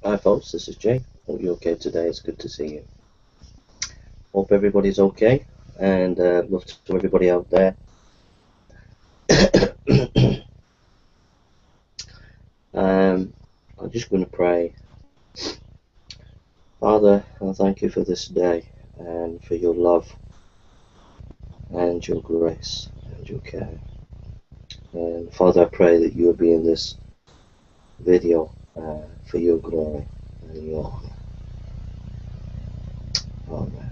Hi folks, this is Jay. Hope you're okay today. It's good to see you. Hope everybody's okay, and love to everybody out there. um, I'm just going to pray. Father, I thank you for this day and for your love and your grace and your care. And Father, I pray that you will be in this video for your glory and your honor. Amen.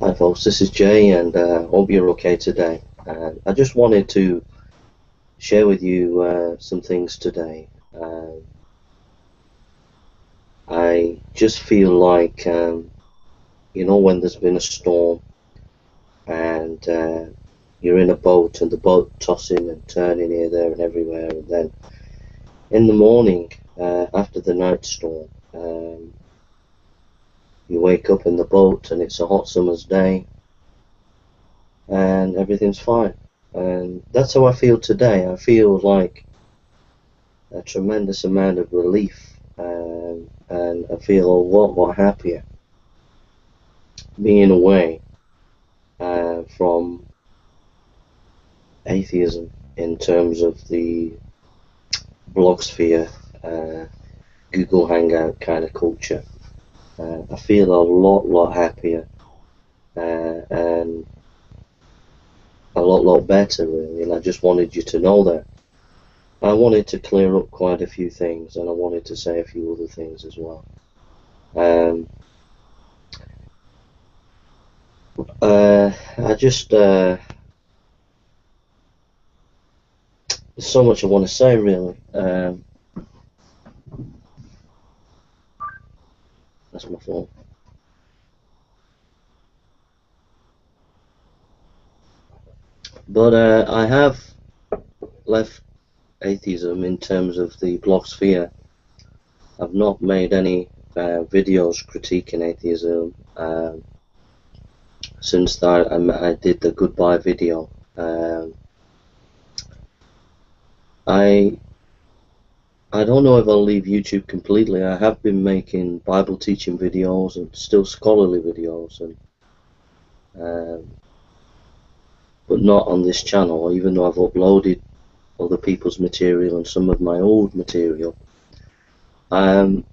Hi folks, this is Jay, and hope you're okay today. I just wanted to share with you some things today. I just feel like, when there's been a storm and you're in a boat and the boat tossing and turning here, there, and everywhere, and then in the morning, after the night storm, you wake up in the boat and it's a hot summer's day and everything's fine. And that's how I feel today. I feel like a tremendous amount of relief, and I feel a lot more happier being away from atheism in terms of the blogosphere, Google Hangout kind of culture. I feel a lot happier and a lot better, really. And I just wanted you to know that. I wanted to clear up quite a few things, and I wanted to say a few other things as well. I just there's so much I want to say, really. That's my fault. But I have left atheism in terms of the blogosphere. I've not made any videos critiquing atheism since that I did the goodbye video. I don't know if I'll leave YouTube completely. I have been making Bible teaching videos and still scholarly videos, and but not on this channel, even though I've uploaded other people's material and some of my old material. I've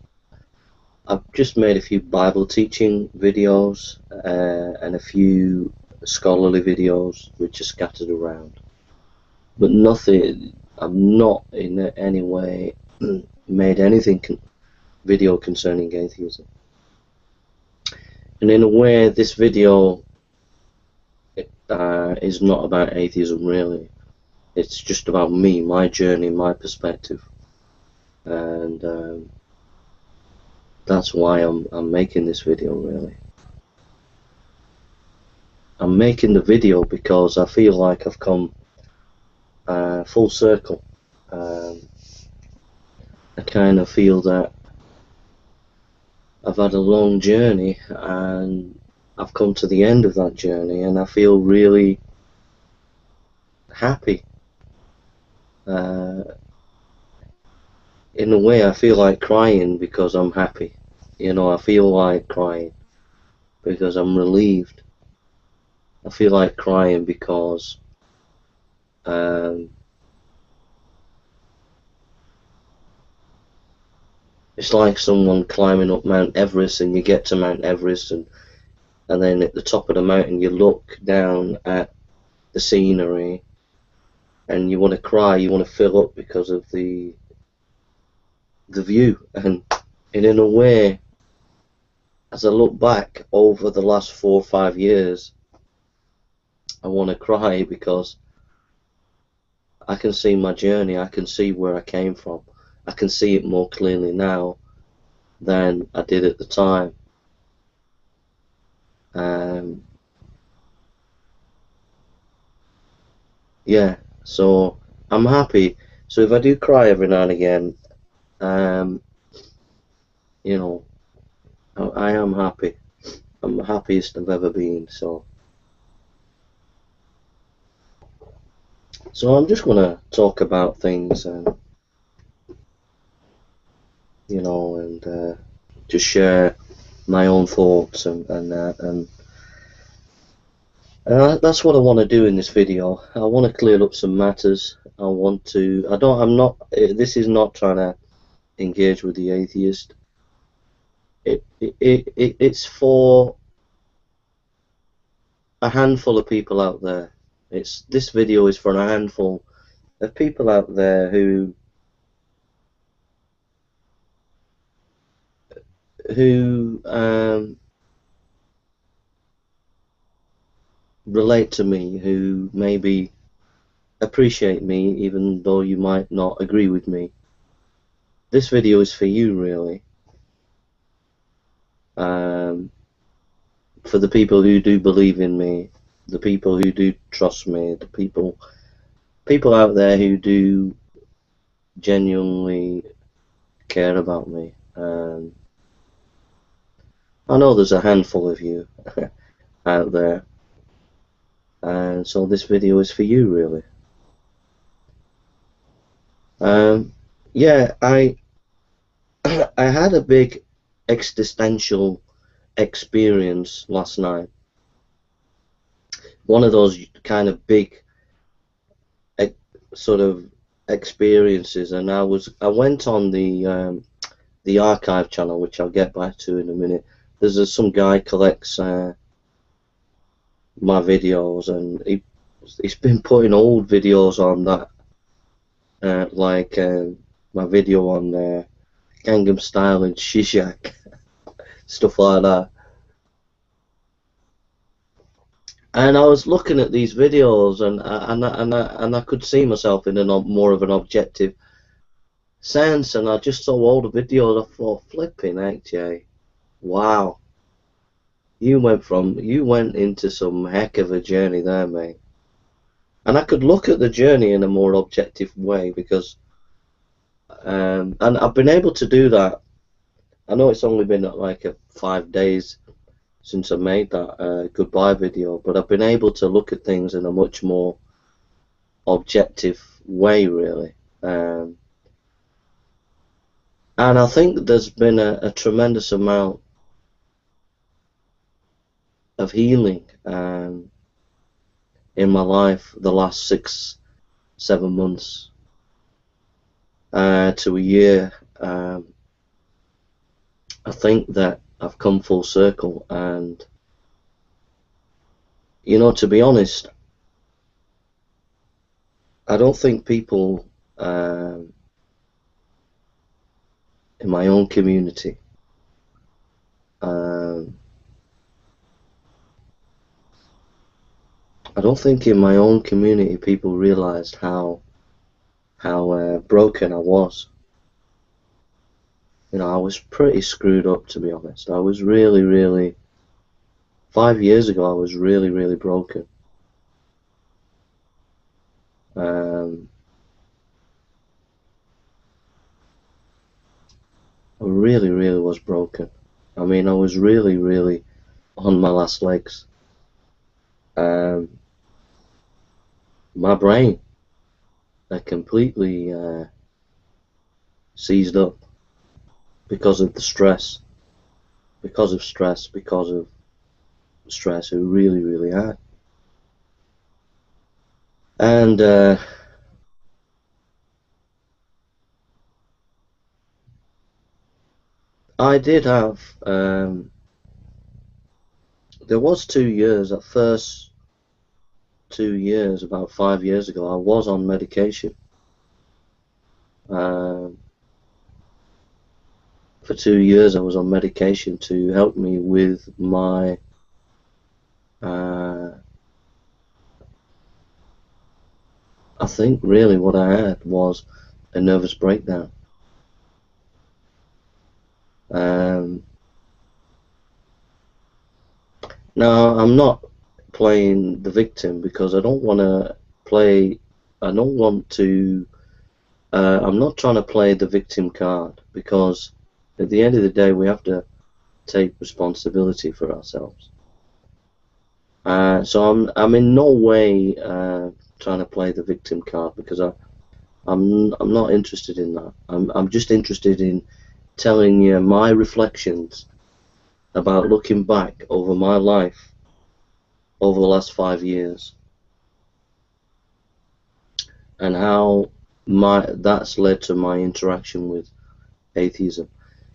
just made a few Bible teaching videos and a few scholarly videos which are scattered around, but nothing. I've not in any way made anything video concerning atheism. And in a way, this video is not about atheism, really. It's just about me, my journey, my perspective, and that's why I'm making this video, really. I'm making the video because I feel like I've come full circle. I kind of feel that I've had a long journey and I've come to the end of that journey, and I feel really happy. In a way, I feel like crying because I'm happy. I feel like crying because I'm relieved. I feel like crying because it's like someone climbing up Mount Everest, and you get to Mount Everest, and then at the top of the mountain you look down at the scenery and you want to cry, you want to fill up because of the view. And in a way, as I look back over the last 4 or 5 years, I want to cry because I can see my journey, I can see where I came from, I can see it more clearly now than I did at the time. Yeah, so I'm happy. So if I do cry every now and again, you know, I am happy. I'm the happiest I've ever been. So I'm just gonna talk about things. you know, and just share my own thoughts and that's what I want to do in this video. I want to clear up some matters. This is not trying to engage with the atheist. It's for a handful of people out there. This video is for a handful of people out there who relate to me, who maybe appreciate me even though you might not agree with me. This video is for you, really. For the people who do believe in me, the people who do trust me, the people out there who do genuinely care about me. I know there's a handful of you out there, and so this video is for you, really. Yeah, I had a big existential experience last night. One of those kind of big sort of experiences, and I went on the archive channel, which I'll get back to in a minute. There's some guy collects my videos, and he's been putting old videos on that, like my video on Gangnam Style and Shishak, stuff like that. And I was looking at these videos, and I could see myself in a more of an objective sense, and I just saw all the videos. I thought, flipping heck, Jay, wow, you went into some heck of a journey there, mate. And I could look at the journey in a more objective way, because and I've been able to do that. I know it's only been like 5 days since I made that goodbye video, but I've been able to look at things in a much more objective way, really. And I think there's been a tremendous amount of healing in my life the last 6-7 months to a year. I think that I've come full circle, and you know, to be honest, I don't think people in my own community people realized how broken I was. You know, I was pretty screwed up, to be honest. I was really 5 years ago, I was really broken. I really was broken. I mean, I was really on my last legs. My brain had completely seized up because of the stress, because of stress it really had. And I did have there was 2 years, at first 2 years, about 5 years ago, I was on medication. For 2 years I was on medication to help me with my I think really what I had was a nervous breakdown. Now, I'm not playing the victim, because I don't want to play, I don't want to, I'm not trying to play the victim card, because at the end of the day we have to take responsibility for ourselves. So I'm in no way trying to play the victim card, because I'm not interested in that. I'm just interested in telling you my reflections about looking back over my life over the last 5 years and how that's led to my interaction with atheism.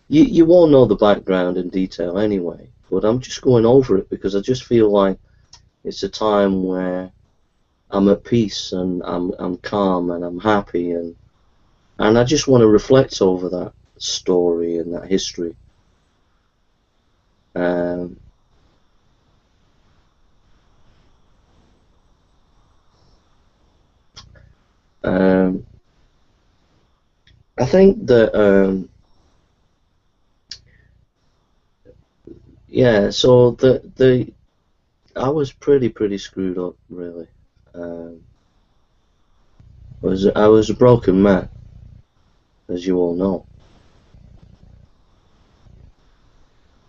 You all know the background in detail anyway, but I'm just going over it because I just feel like it's a time where I'm at peace and I'm calm and I'm happy, and I just want to reflect over that story and that history. I think that yeah, so I was pretty screwed up, really. I was a broken man, as you all know.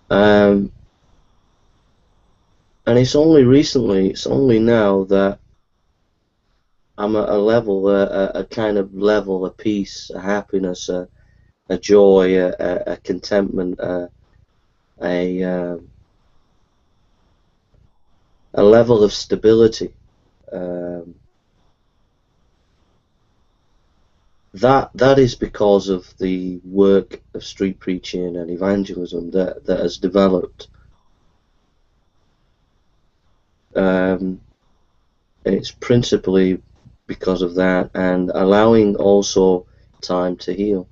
And it's only recently, it's only now that I'm at a level, a kind of level, a peace, a happiness, a joy, a contentment, a level of stability. That is because of the work of street preaching and evangelism that has developed. It's principally because of that, and allowing also time to heal.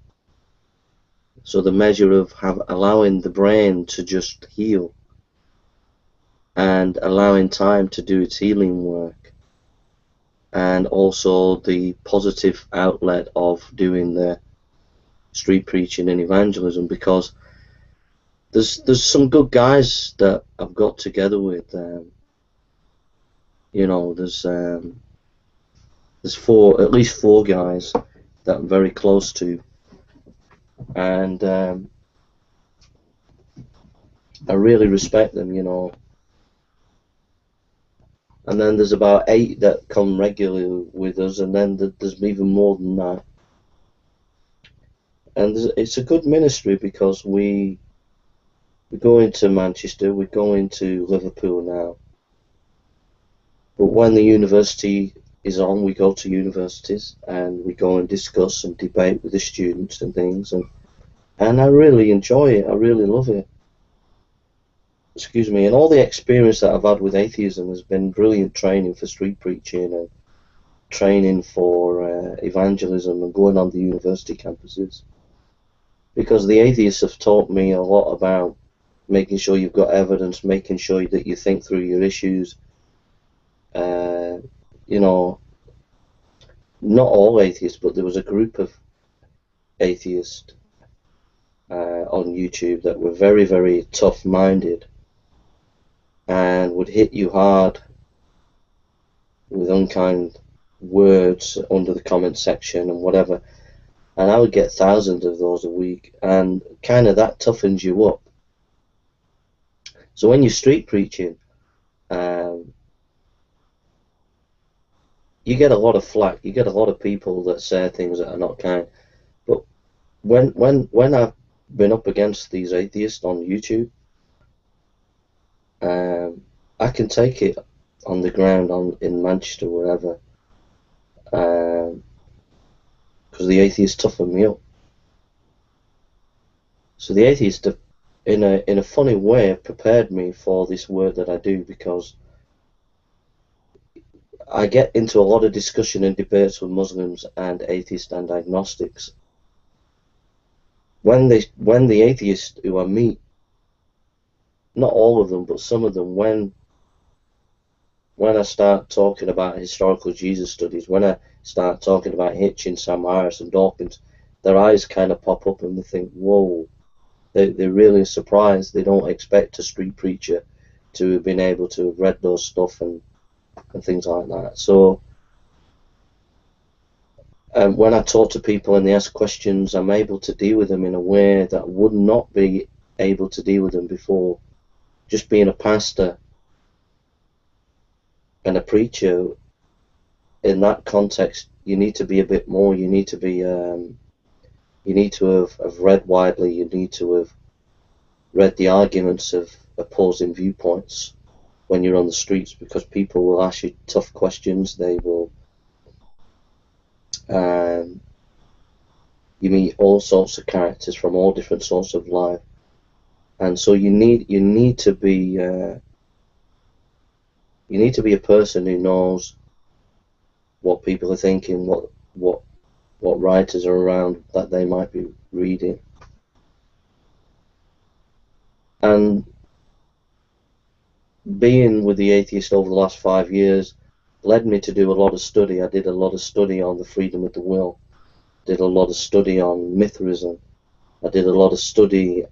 So the measure of allowing the brain to just heal and allowing time to do its healing work, and also the positive outlet of doing the street preaching and evangelism, because there's some good guys that I've got together with. You know, there's at least four guys that I'm very close to, and I really respect them, you know. And then there's about 8 that come regularly with us, and then there's even more than that. And it's a good ministry because we go into Manchester, we go into Liverpool now. But when the university is on, we go to universities and we go and discuss and debate with the students and things, and I really enjoy it. I really love it. Excuse me. And all the experience that I've had with atheism has been brilliant training for street preaching and training for evangelism and going on the university campuses. Because the atheists have taught me a lot about making sure you've got evidence, making sure that you think through your issues. You know, not all atheists, but there was a group of atheists on YouTube that were very tough-minded and would hit you hard with unkind words under the comment section and whatever. And I would get thousands of those a week, and kind of that toughens you up. So when you're street preaching, you get a lot of flack. You get a lot of people that say things that are not kind. But when I've been up against these atheists on YouTube, I can take it on the ground in Manchester, wherever, because the atheists toughen me up. So the atheists, in a funny way, have prepared me for this work that I do, because I get into a lot of discussion and debates with Muslims and atheists and agnostics. When the atheists who I meet, not all of them, but some of them, when I start talking about historical Jesus studies, when I start talking about Hitchens, Sam Harris and Dawkins, their eyes kind of pop up and they think, whoa, they're really surprised. They don't expect a street preacher to have been able to have read those stuff and things like that. So when I talk to people and they ask questions, I'm able to deal with them in a way that I would not be able to deal with them before. Just being a pastor and a preacher, in that context, you need to be a bit more. You need to be You need to have read widely. You need to have read the arguments of opposing viewpoints when you're on the streets, because people will ask you tough questions. They will. You meet all sorts of characters from all different sorts of life, and so you need to be a person who knows what people are thinking, what writers are around that they might be reading. And being with the Atheist over the last 5 years led me to do a lot of study. I did a lot of study on the freedom of the will, did a lot of study on Mithraism, I did a lot of study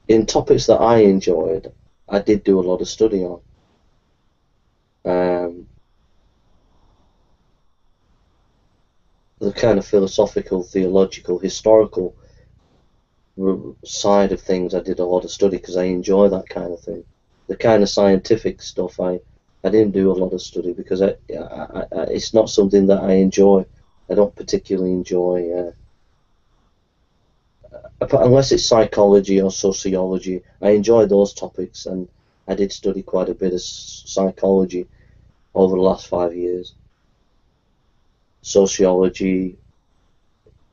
in topics that I enjoyed. I did do a lot of study on. The kind of philosophical, theological, historical side of things, I did a lot of study because I enjoy that kind of thing. The kind of scientific stuff, I didn't do a lot of study because it's not something that I enjoy. I don't particularly enjoy, unless it's psychology or sociology. I enjoy those topics, and I did study quite a bit of psychology over the last 5 years. Sociology,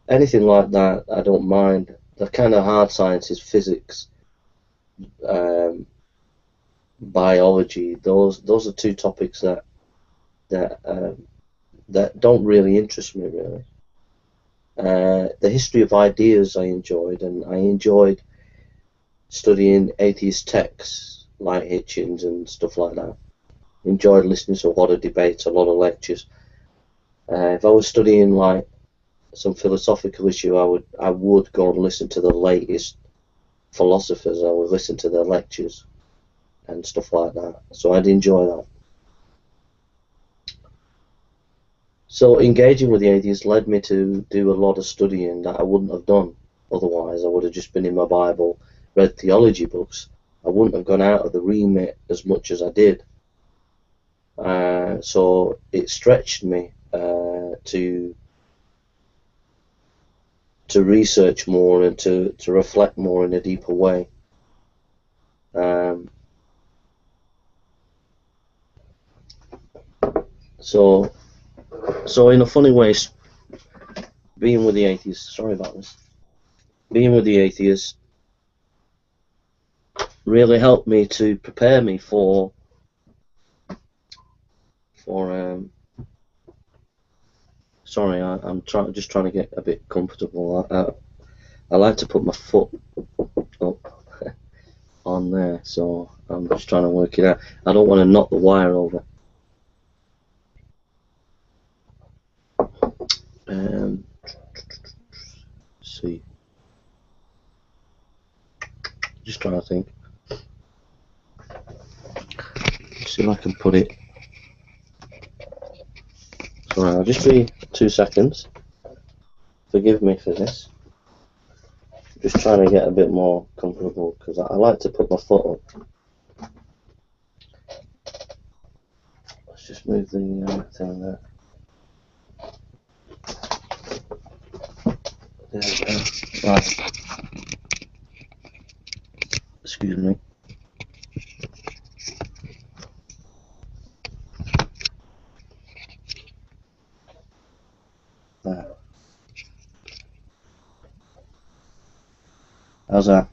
anything like that, I don't mind. The kind of hard sciences, physics, biology, those are two topics that don't really interest me, really. The history of ideas I enjoyed, and I enjoyed studying atheist texts like Hitchens and stuff like that. Enjoyed listening to a lot of debates, a lot of lectures. If I was studying like some philosophical issue, I would go and listen to the latest philosophers. I would listen to their lectures and stuff like that. So I'd enjoy that. So engaging with the atheists led me to do a lot of studying that I wouldn't have done otherwise. I would have just been in my Bible, read theology books. I wouldn't have gone out of the remit as much as I did. So it stretched me to research more and to reflect more in a deeper way. So in a funny way, being with the atheists, sorry about this, being with the atheists really helped me to prepare me for sorry, I'm just trying to get a bit comfortable. I like to put my foot up on there, so I'm just trying to work it out. I don't want to knock the wire over. See, just trying to think. See if I can put it. Sorry, I'll just be 2 seconds. Forgive me for this. Just trying to get a bit more comfortable because I like to put my foot up. Let's just move the thing there. There we go. Right. Excuse me. There. How's that?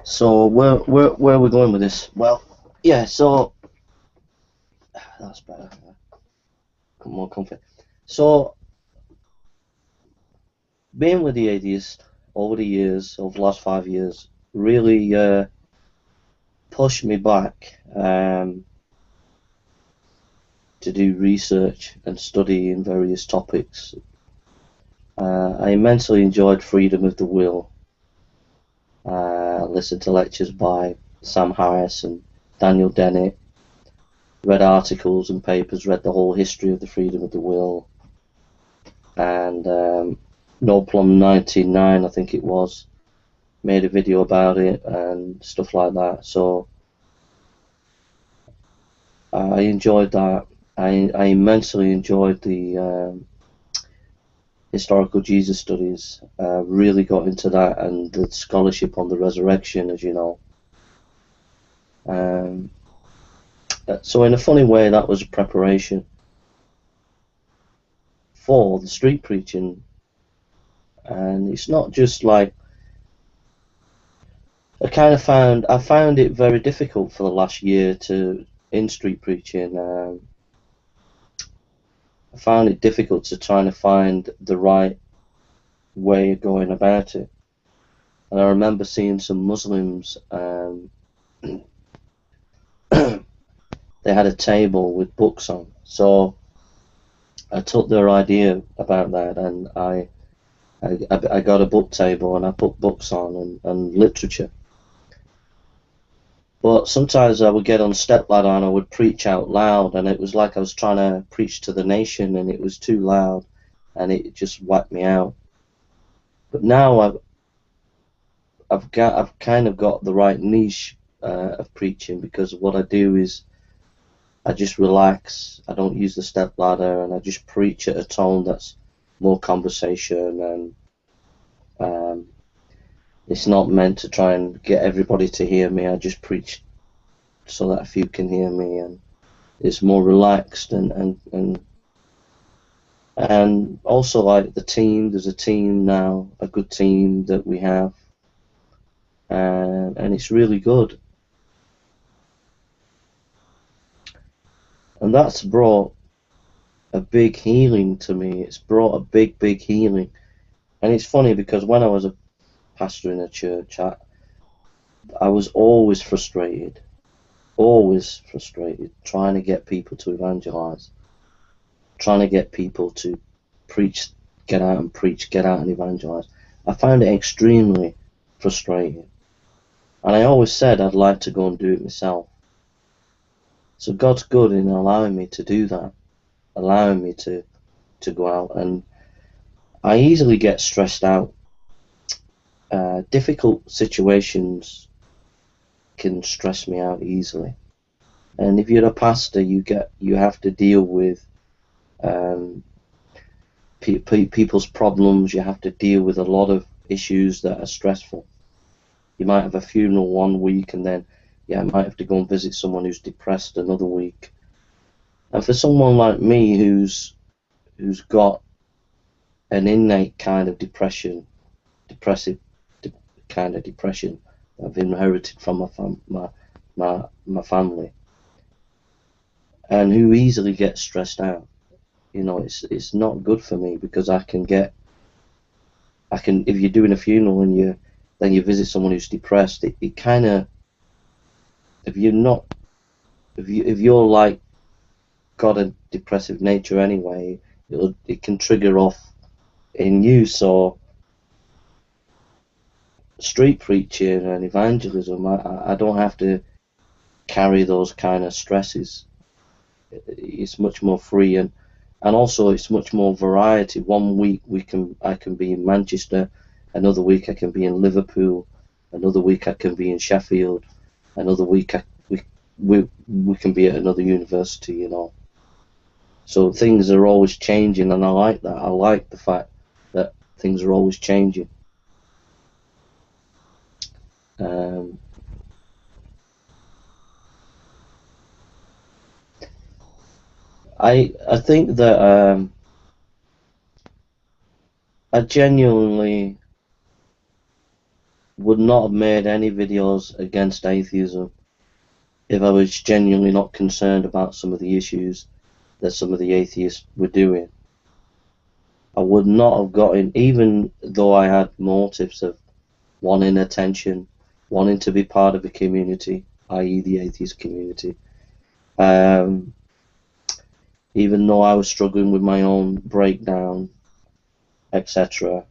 So where are we going with this? Well, yeah. So that's better. More comfort. So being with the atheist over the last 5 years, really pushed me back to do research and study in various topics. I immensely enjoyed freedom of the will. Listened to lectures by Sam Harris and Daniel Dennett, read articles and papers, read the whole history of the freedom of the will, and No Plum 99, I think it was, made a video about it and stuff like that. So I enjoyed that. I immensely enjoyed the historical Jesus studies. Really got into that, and the scholarship on the resurrection, as you know. Um, so in a funny way, that was a preparation for the street preaching. And it's not just like I found it very difficult for the last year to in street preaching. I found it difficult to try to find the right way of going about it. And I remember seeing some Muslims. They had a table with books on, so I took their idea about that, and I got a book table and I put books on and literature. But sometimes I would get on stepladder and I would preach out loud, and it was like I was trying to preach to the nation, and it was too loud, and it just wiped me out. But now I've kind of got the right niche of preaching, because what I do is I just relax. I don't use the stepladder, and I just preach at a tone that's more conversation, and it's not meant to try and get everybody to hear me. I just preach so that a few can hear me, and it's more relaxed, and also like the team. There's a team now, a good team that we have, and it's really good. And that's brought a big healing to me. It's brought a big healing. And it's funny because when I was a pastor in a church, I was always frustrated, trying to get people to evangelize, trying to get people to preach, get out and evangelize. I found it extremely frustrating. And I always said I'd like to go and do it myself. So God's good in allowing me to do that, allowing me to go out. And I easily get stressed out. Difficult situations can stress me out easily. And if you're a pastor, you have to deal with people's problems. You have to deal with a lot of issues that are stressful. You might have a funeral one week, and then I might have to go and visit someone who's depressed another week. And for someone like me who's got an innate kind of depression, kind of depression I've inherited from my family, and who easily gets stressed out, it's not good for me, because I can if you're doing a funeral and then you visit someone who's depressed, it kind of, if you're like got a depressive nature anyway, it can trigger off in you. So street preaching and evangelism, I don't have to carry those kind of stresses. It's much more free, and also it's much more variety. One week I can be in Manchester, another week I can be in Liverpool, another week I can be in Sheffield, another week we can be at another university, So things are always changing, and I like that. I like the fact that things are always changing. I think that I genuinely would not have made any videos against atheism if I was genuinely not concerned about some of the issues that some of the atheists were doing. I would not have gotten, even though I had motives of wanting attention, wanting to be part of a community, i.e. the atheist community, even though I was struggling with my own breakdown, etc.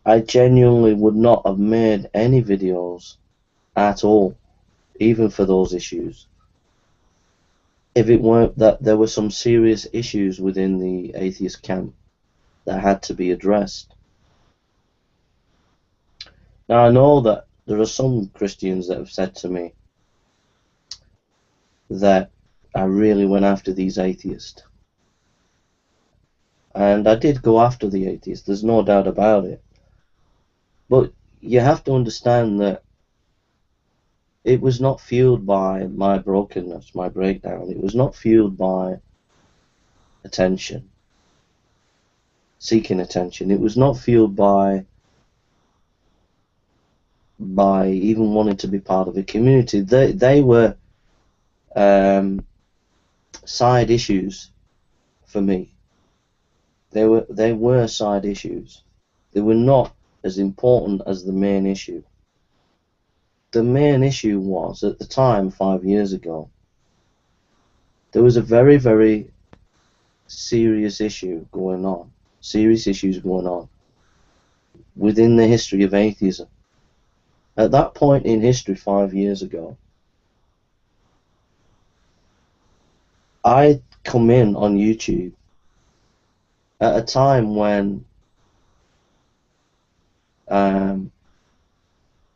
I genuinely would not have made any videos at all, even for those issues, if it weren't that there were some serious issues within the atheist camp that had to be addressed. Now I know that there are some Christians that have said to me that I really went after these atheists. And I did go after the atheists, there's no doubt about it. But you have to understand that it was not fueled by my brokenness, my breakdown. It was not fueled by attention, seeking attention. It was not fueled by even wanting to be part of a community. They were side issues for me. They were side issues. They were not as important as the main issue. The main issue was, at the time, 5 years ago, there was a very, very serious issue going on, serious issues going on within the history of atheism. At that point in history, 5 years ago, I'd come in on YouTube at a time when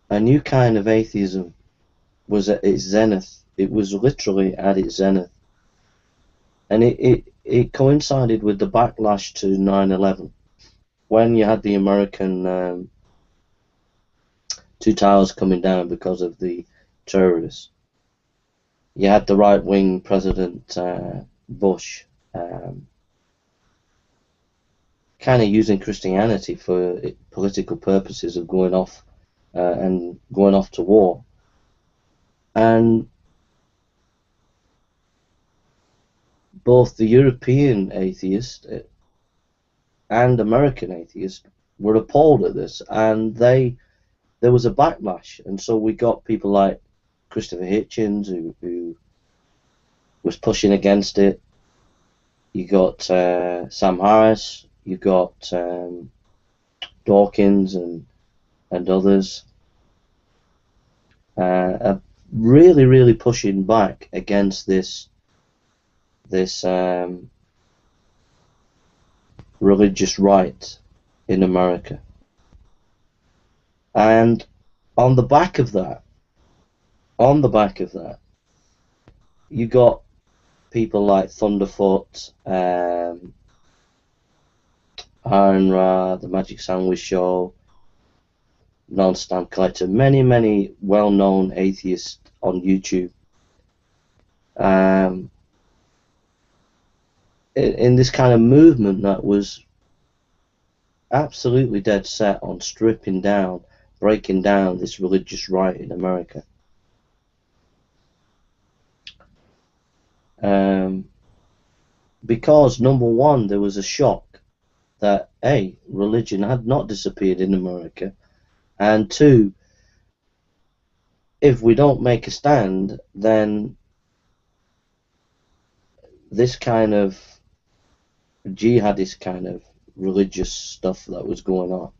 a new kind of atheism was at its zenith. It was literally at its zenith. And it coincided with the backlash to 9/11, when you had the American two towers coming down because of the terrorists. You had the right-wing President Bush kind of using Christianity for political purposes of going off and going off to war. And both the European atheists and American atheists were appalled at this, and there was a backlash, and so we got people like Christopher Hitchens who was pushing against it. You got Sam Harris, you got Dawkins and others really pushing back against this religious right in America. And on the back of that, you got people like Thunderfoot, Iron Ra, The Magic Sandwich Show, Non-Stamp Collector, many well-known atheists on YouTube. In this kind of movement that was absolutely dead set on stripping down, breaking down this religious right in America. Because, number one, there was a shock that, A, religion had not disappeared in America, and two, if we don't make a stand, then this kind of jihadist kind of religious stuff that was going on,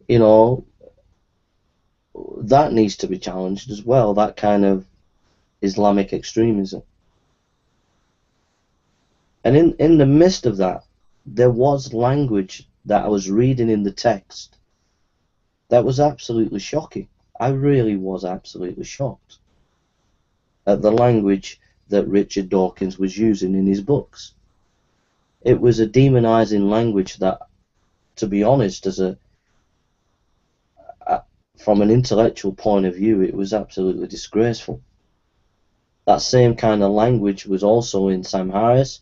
you know, that needs to be challenged as well, that kind of Islamic extremism. And in the midst of that, there was language that I was reading in the text that was absolutely shocking. I really was absolutely shocked at the language that Richard Dawkins was using in his books. It was a demonizing language that, to be honest, from an intellectual point of view, it was absolutely disgraceful. That same kind of language was also in Sam Harris,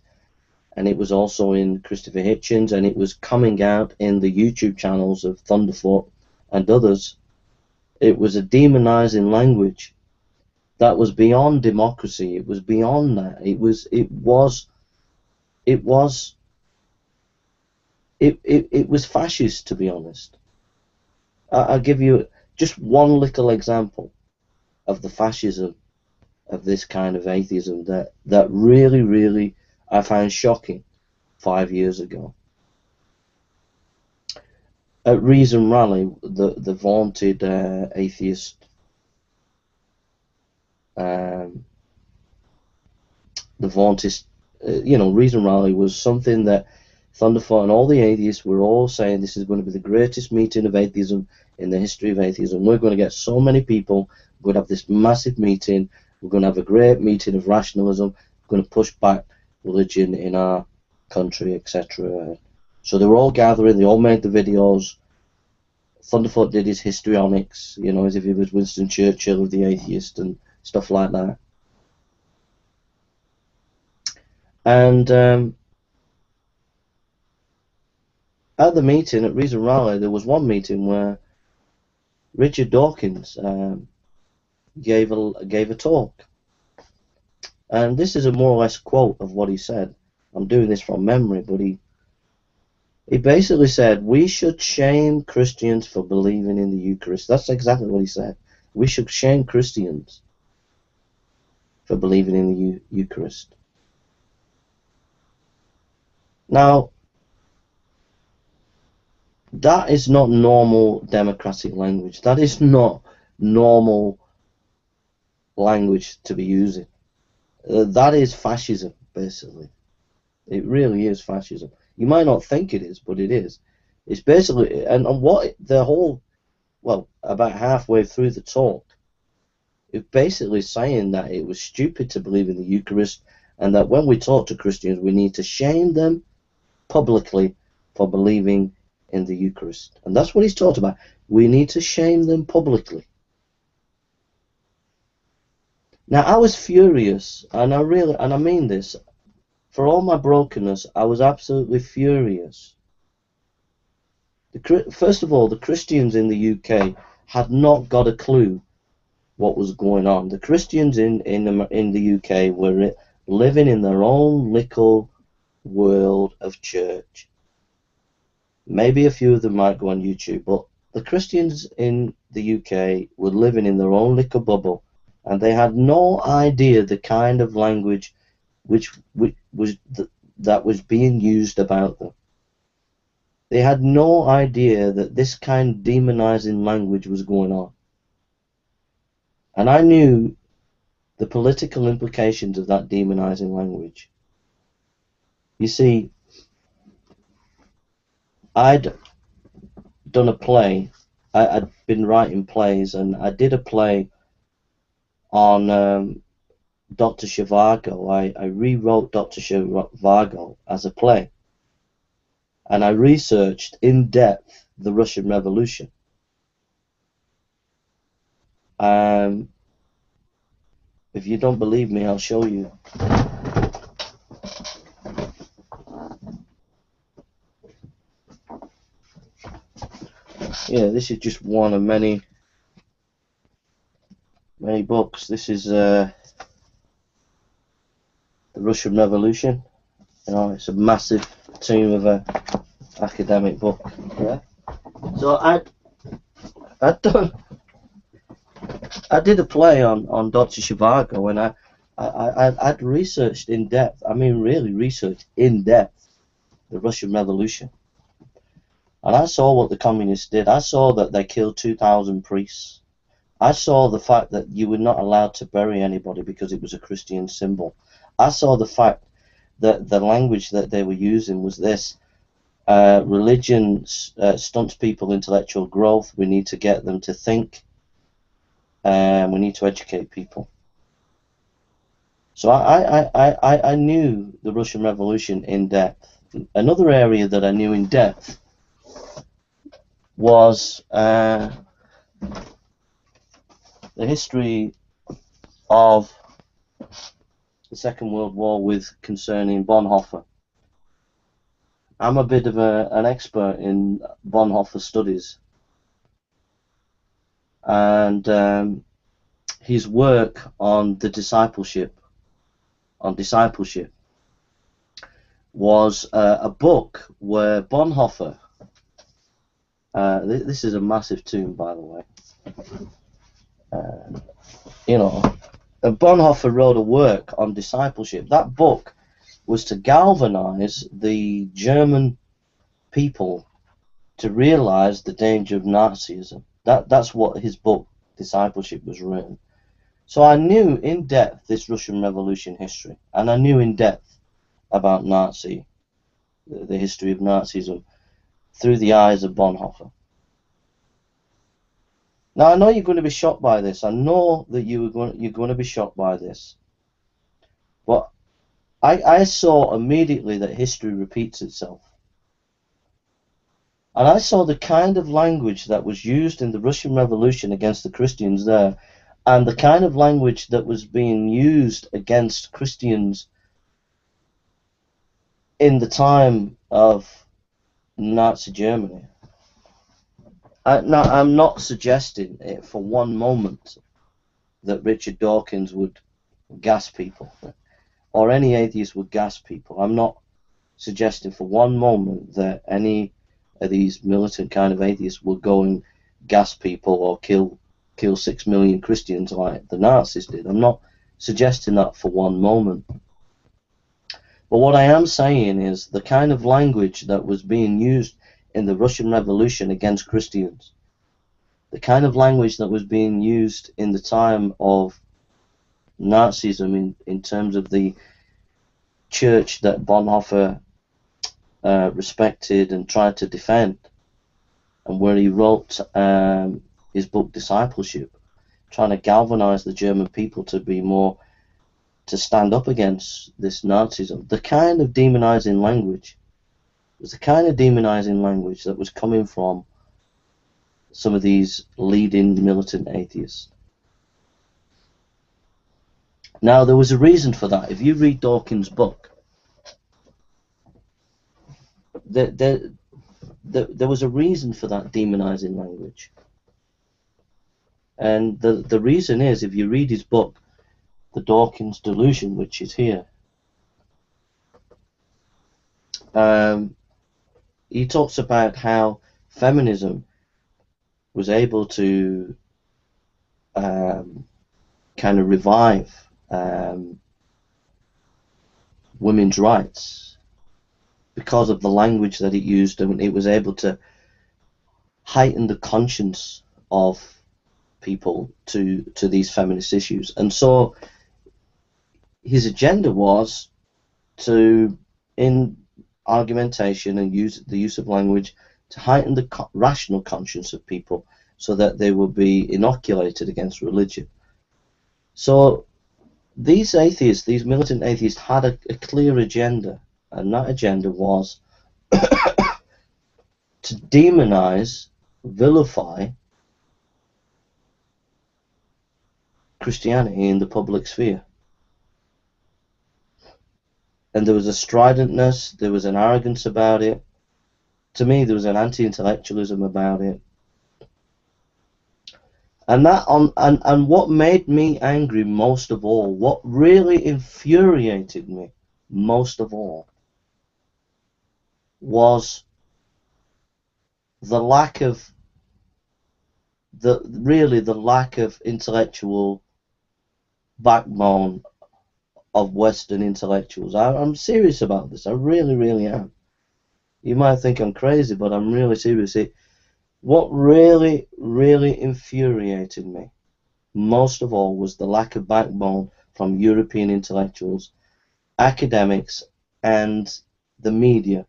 and it was also in Christopher Hitchens, and it was coming out in the YouTube channels of Thunderfoot and others. It was a demonizing language that was beyond democracy. It was beyond that. It was fascist, to be honest. I'll give you just one little example of the fascism of this kind of atheism that really I found shocking 5 years ago. At Reason Rally, the vaunted atheist, Reason Rally was something that Thunderfoot and all the atheists were all saying, this is going to be the greatest meeting of atheism in the history of atheism. We're going to get so many people, we're going to have this massive meeting, We're going to have a great meeting of rationalism. We're going to push back religion in our country, etc. So they were all gathering. They all made the videos. Thunderfoot did his histrionics, you know, as if he was Winston Churchill of the atheist and stuff like that. And at the meeting at Reason Rally, there was one meeting where Richard Dawkins gave a talk, and this is a more or less quote of what he said. I'm doing this from memory, but he basically said we should shame Christians for believing in the Eucharist. That's exactly what he said. We should shame Christians for believing in the Eucharist. Now, that is not normal democratic language. That is not normal language to be using. That is fascism, basically. It really is fascism. You might not think it is, but it is. It's basically, and what the whole, well, about halfway through the talk, it's basically saying that it was stupid to believe in the Eucharist, and that when we talk to Christians, we need to shame them publicly for believing in the Eucharist. And that's what he's talked about. We need to shame them publicly. Now, I was furious, and I mean this, for all my brokenness, I was absolutely furious. First of all, the Christians in the UK had not got a clue what was going on. The Christians in the UK were living in their own little world of church. Maybe a few of them might go on YouTube, but the Christians in the UK were living in their own little bubble, and they had no idea the kind of language that was being used about them. They had no idea that this kind of demonizing language was going on. And I knew the political implications of that demonizing language. You see, I'd done a play. I'd been writing plays, and I did a play on Dr. Zhivago. I rewrote Dr. Zhivago as a play, and I researched in depth the Russian Revolution. If you don't believe me, I'll show you. Yeah, this is just one of many books. This is the Russian Revolution. You know, it's a massive tomb of a academic book. Yeah. So I did a play on Dr. Zhivago, and I'd researched in depth. I mean, really researched in depth the Russian Revolution. And I saw what the communists did. I saw that they killed 2,000 priests. I saw the fact that you were not allowed to bury anybody because it was a Christian symbol. I saw the fact that the language that they were using was this: religion stunts people intellectual growth. We need to get them to think. We need to educate people. So I knew the Russian Revolution in depth. Another area that I knew in depth was the history of the Second World War concerning Bonhoeffer. I'm a bit of an expert in Bonhoeffer studies, and his work on discipleship was a book where Bonhoeffer, this is a massive tomb, by the way, you know, Bonhoeffer wrote a work on discipleship. That book was to galvanize the German people to realize the danger of Nazism. That's what his book Discipleship was written. So I knew in depth this Russian Revolution history, and I knew in depth about the history of Nazism through the eyes of Bonhoeffer. Now, I know you're going to be shocked by this. I know that you're going to be shocked by this. But I saw immediately that history repeats itself. And I saw the kind of language that was used in the Russian Revolution against the Christians there, and the kind of language that was being used against Christians in the time of Nazi Germany. Now, I'm not suggesting it for one moment that Richard Dawkins would gas people, or any atheist would gas people. I'm not suggesting for one moment that any of these militant kind of atheists would go and gas people or kill 6 million Christians like the Nazis did. I'm not suggesting that for one moment. But what I am saying is the kind of language that was being used in the Russian Revolution against Christians, the kind of language that was being used in the time of Nazism in terms of the church that Bonhoeffer respected and tried to defend, and where he wrote his book Discipleship, trying to galvanize the German people to stand up against this Nazism. The kind of demonizing language was the kind of demonizing language that was coming from some of these leading militant atheists. Now, there was a reason for that. If you read Dawkins' book, there was a reason for that demonizing language. And the reason is, if you read his book, The Dawkins Delusion, which is here, he talks about how feminism was able to kind of revive women's rights because of the language that it used, and it was able to heighten the conscience of people to these feminist issues. And so his agenda was to, in argumentation and the use of language, to heighten the rational conscience of people so that they would be inoculated against religion. So these atheists, these militant atheists, had a clear agenda, and that agenda was to demonize, vilify Christianity in the public sphere. And there was a stridentness, there was an arrogance about it. To me, there was an anti-intellectualism about it. And what made me angry most of all, what really infuriated me most of all, was the lack of intellectual backbone of Western intellectuals. I'm serious about this. I really, really am. You might think I'm crazy, but I'm really serious. What really, really infuriated me most of all was the lack of backbone from European intellectuals, academics, and the media,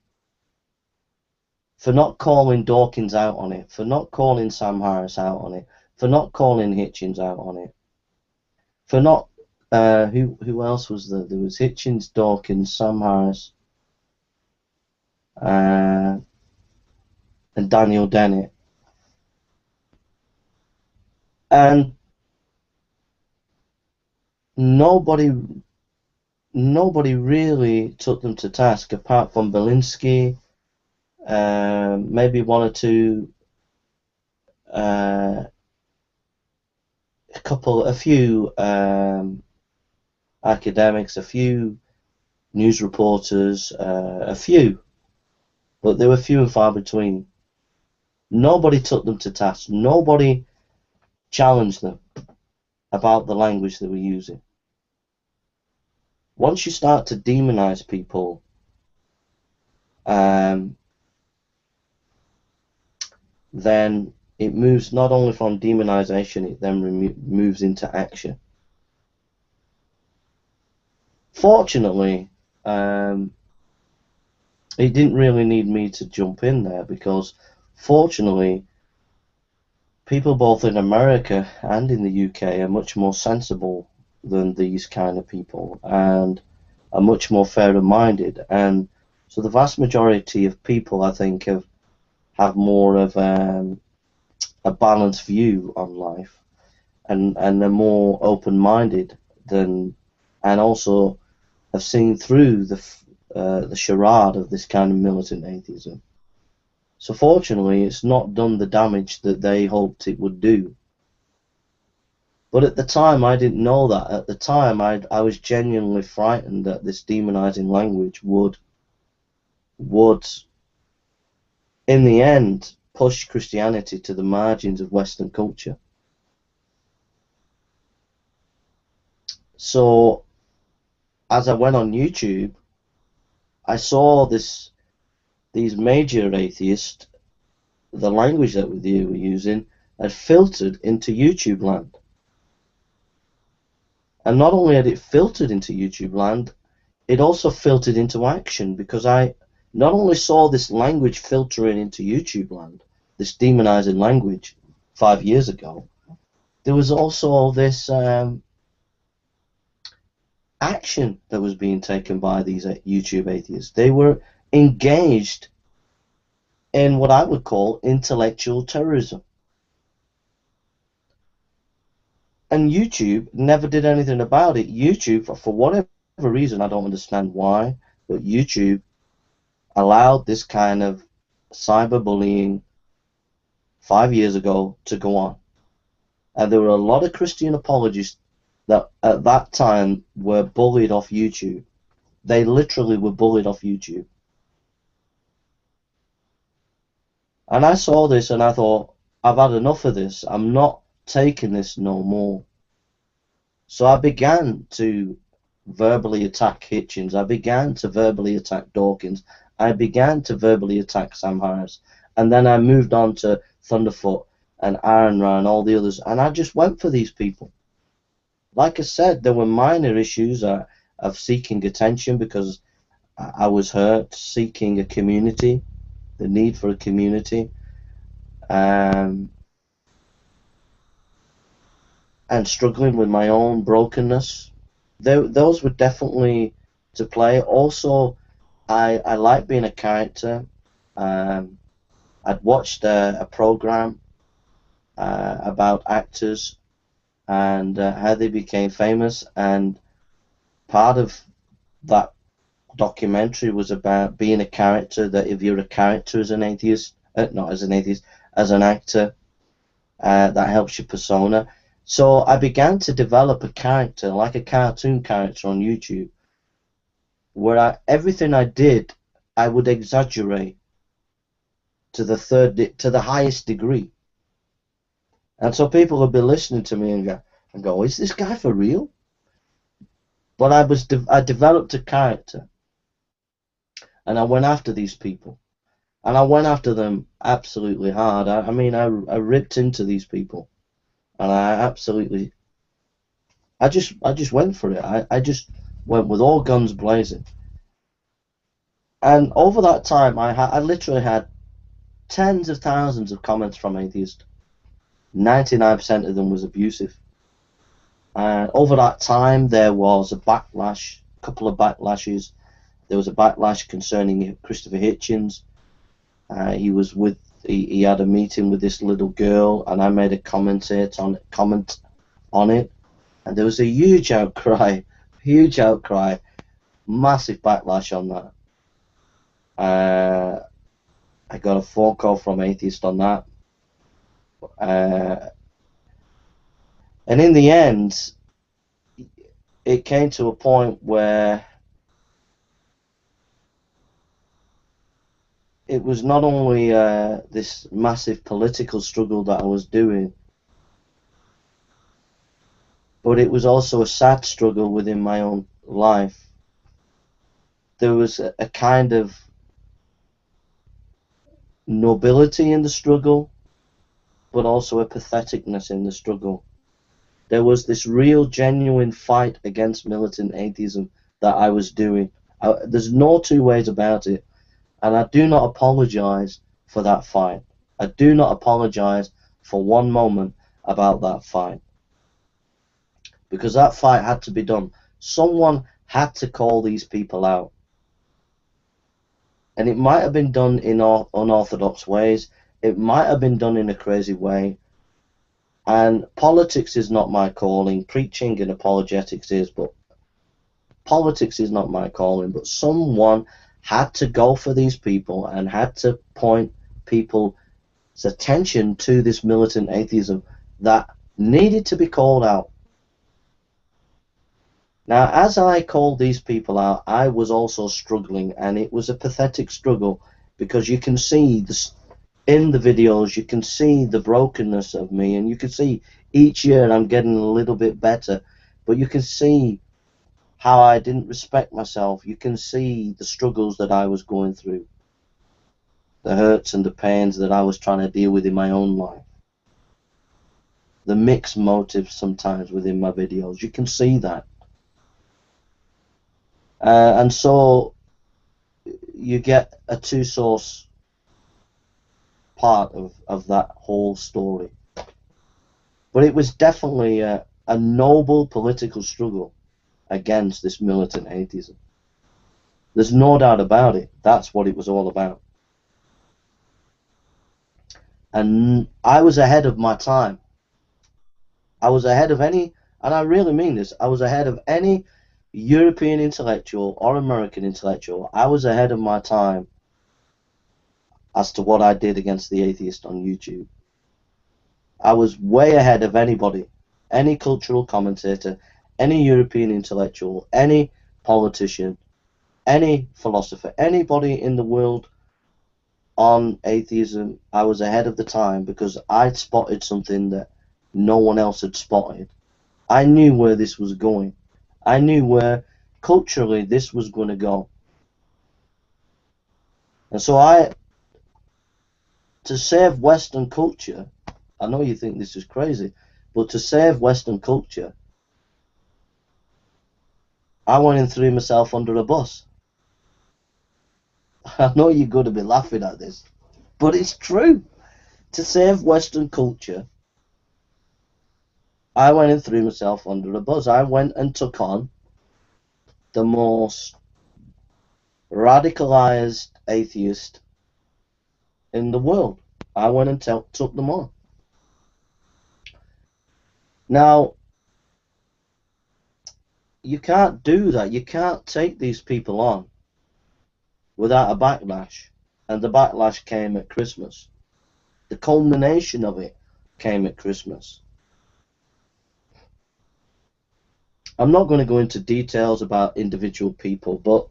for not calling Dawkins out on it, for not calling Sam Harris out on it, for not calling Hitchens out on it, for not who else was there? There was Hitchens, Dawkins, Sam Harris, and Daniel Dennett. And nobody really took them to task apart from Belinsky, maybe one or two, a few academics, a few news reporters, a few, but they were few and far between. Nobody took them to task. Nobody challenged them about the language they were using. Once you start to demonize people, then it moves not only from demonization, it then moves into action. Fortunately, it didn't really need me to jump in there, because fortunately people both in America and in the UK are much more sensible than these kind of people and are much more fairer-minded. And so the vast majority of people, I think, have more of a balanced view on life, and they're more open-minded than, and also have seen through the charade of this kind of militant atheism. So fortunately, it's not done the damage that they hoped it would do. But at the time, I didn't know that. At the time, I was genuinely frightened that this demonizing language would, in the end, push Christianity to the margins of Western culture. So, as I went on YouTube, I saw these major atheists, the language that they were using, had filtered into YouTube land. And not only had it filtered into YouTube land, it also filtered into action, because I not only saw this language filtering into YouTube land, this demonizing language 5 years ago, there was also this action that was being taken by these YouTube atheists. They were engaged in what I would call intellectual terrorism. And YouTube never did anything about it. YouTube, for whatever reason, I don't understand why, but YouTube allowed this kind of cyberbullying 5 years ago to go on. And there were a lot of Christian apologists that at that time were bullied off YouTube. They literally were bullied off YouTube. And I saw this and I thought, I've had enough of this. I'm not taking this no more. So I began to verbally attack Hitchens. I began to verbally attack Dawkins. I began to verbally attack Sam Harris. And then I moved on to Thunderfoot and Aaron Ra and all the others. And I just went for these people. Like I said, there were minor issues of seeking attention because I was hurt, seeking a community, the need for a community. And struggling with my own brokenness. Those were definitely to play. Also, I like being a character. I'd watched a program about actors and how they became famous, and part of that documentary was about being a character, that if you're a character as an atheist, not as an atheist, as an actor, that helps your persona. So I began to develop a character, like a cartoon character on YouTube, where everything I did, I would exaggerate to the highest degree. And so people would be listening to me and go, is this guy for real? But I developed a character, and I went after these people, and I went after them absolutely hard. I mean, I ripped into these people. And I just went for it. I just went with all guns blazing. And over that time, I literally had tens of thousands of comments from atheists. 99% of them was abusive. And over that time, there was a backlash, a couple of backlashes. There was a backlash concerning Christopher Hitchens. He had a meeting with this little girl, and I made a comment on it, and there was a huge outcry, massive backlash on that. I got a phone call from atheists on that, and in the end, it came to a point where it was not only this massive political struggle that I was doing, but it was also a sad struggle within my own life. There was a kind of nobility in the struggle, but also a patheticness in the struggle. There was this real, genuine fight against militant atheism that I was doing. There's no two ways about it. And I do not apologize for that fight. I do not apologize for one moment about that fight, because that fight had to be done. Someone had to call these people out, and it might have been done in unorthodox ways. It might have been done in a crazy way. And politics is not my calling. Preaching and apologetics is, but politics is not my calling. But someone had to go for these people and had to point people's attention to this militant atheism that needed to be called out. Now, as I called these people out, I was also struggling, and it was a pathetic struggle, because you can see this in the videos, you can see the brokenness of me, and you can see each year I'm getting a little bit better, but you can see how I didn't respect myself. You can see the struggles that I was going through, the hurts and the pains that I was trying to deal with in my own life, the mixed motives sometimes within my videos. You can see that. And so you get a two-source part of that whole story. But it was definitely a noble political struggle against this militant atheism. There's no doubt about it. That's what it was all about. And I was ahead of my time. I was ahead of any, and I really mean this, I was ahead of any European intellectual or American intellectual. I was ahead of my time as to what I did against the atheist on YouTube. I was way ahead of anybody, any cultural commentator, any European intellectual, any politician, any philosopher, anybody in the world on atheism. I was ahead of the time because I'd spotted something that no one else had spotted. I knew where this was going. I knew where culturally this was going to go. And so to save Western culture, I know you think this is crazy, but to save Western culture, I went and threw myself under a bus. I know you're going to be laughing at this, but it's true. To save Western culture, I went and threw myself under a bus. I went and took on the most radicalized atheist in the world. I went and took them on. Now, you can't do that. You can't take these people on without a backlash. And the backlash came at Christmas. The culmination of it came at Christmas. I'm not going to go into details about individual people, but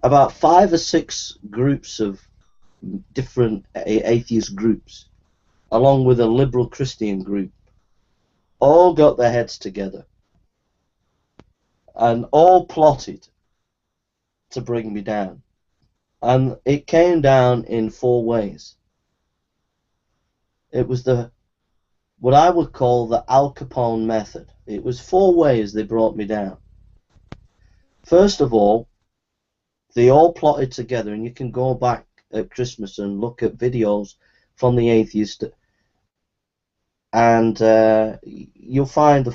about 5 or 6 groups of different atheist groups, along with a liberal Christian group, all got their heads together and all plotted to bring me down. And it came down in 4 ways. It was what I would call the Al Capone method. It was 4 ways they brought me down. First of all, they all plotted together, and you can go back at Christmas and look at videos from the atheist, and you'll find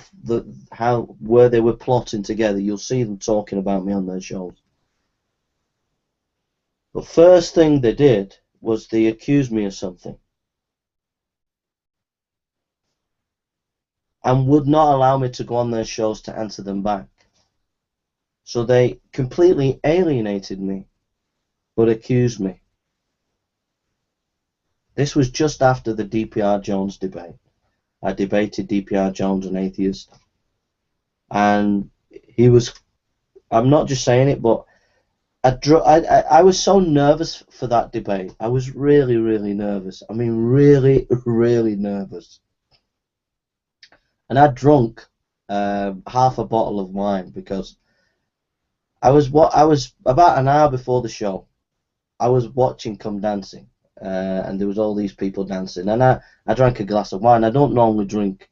where they were plotting together. You'll see them talking about me on their shows. The first thing they did was they accused me of something and would not allow me to go on their shows to answer them back. So they completely alienated me, but accused me. This was just after the D.P.R. Jones debate. I debated D.P.R. Jones, an atheist, and he was, I'm not just saying it, but I was so nervous for that debate. I was really, really nervous. I mean, really, really nervous. And I drunk half a bottle of wine because I was about an hour before the show. I was watching Come Dancing, and there was all these people dancing, and I drank a glass of wine. I don't normally drink,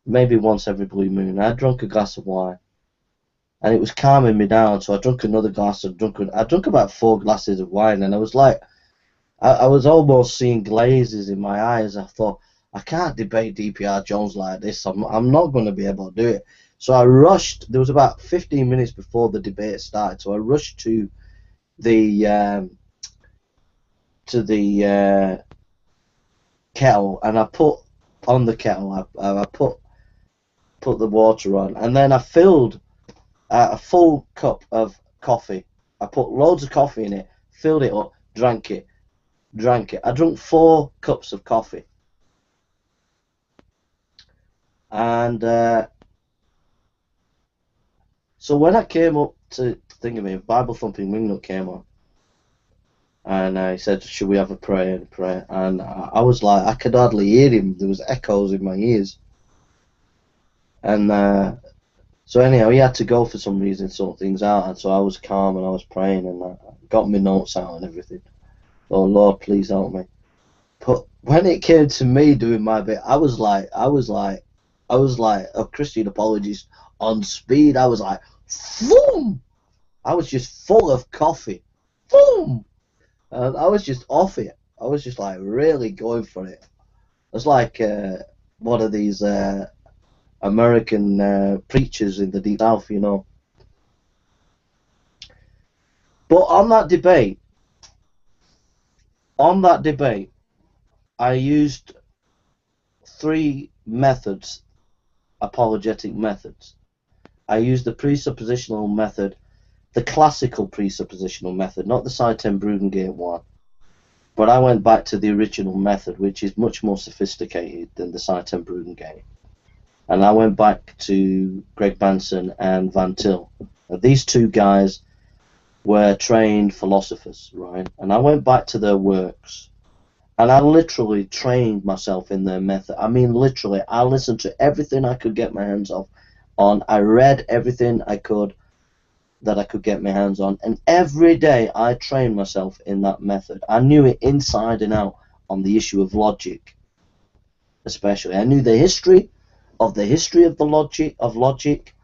maybe once every blue moon. I drank a glass of wine, and it was calming me down. So I drank another glass. I drank about 4 glasses of wine, and I was like, I was almost seeing glazes in my eyes. I thought, I can't debate DPR Jones like this. I'm not going to be able to do it. So I rushed. There was about 15 minutes before the debate started, so I rushed the to the kettle, and I put on the kettle. I put the water on, and then I filled a full cup of coffee. I put loads of coffee in it, filled it up, drank it. I drank 4 cups of coffee, and so when I came up to think of it, Bible Thumping Wingnut came on, and he said, "Should we have a prayer?" And prayer, and I was like, I could hardly hear him. There was echoes in my ears, and so anyhow, he had to go for some reason, sort things out, and so I was calm and I was praying, and I got my notes out and everything. Oh Lord, please help me. But when it came to me doing my bit, I was like a Christian apologist on speed. I was like, boom! I was just full of coffee, boom! And I was just off it. I was just like really going for it. It was like one of these American preachers in the deep south, you know. But on that debate, I used 3 methods, apologetic methods. I used the presuppositional method, the classical presuppositional method, not the Seitan-Brugengate one. But I went back to the original method, which is much more sophisticated than the Seitan-Brugengate. And I went back to Greg Banson and Van Til. Now, these 2 guys were trained philosophers, right? And I went back to their works, and I literally trained myself in their method. I mean, literally, I listened to everything I could get my hands on. I read everything I could that I could get my hands on, and every day I trained myself in that method. I knew it inside and out on the issue of logic, especially. I knew the history of logic.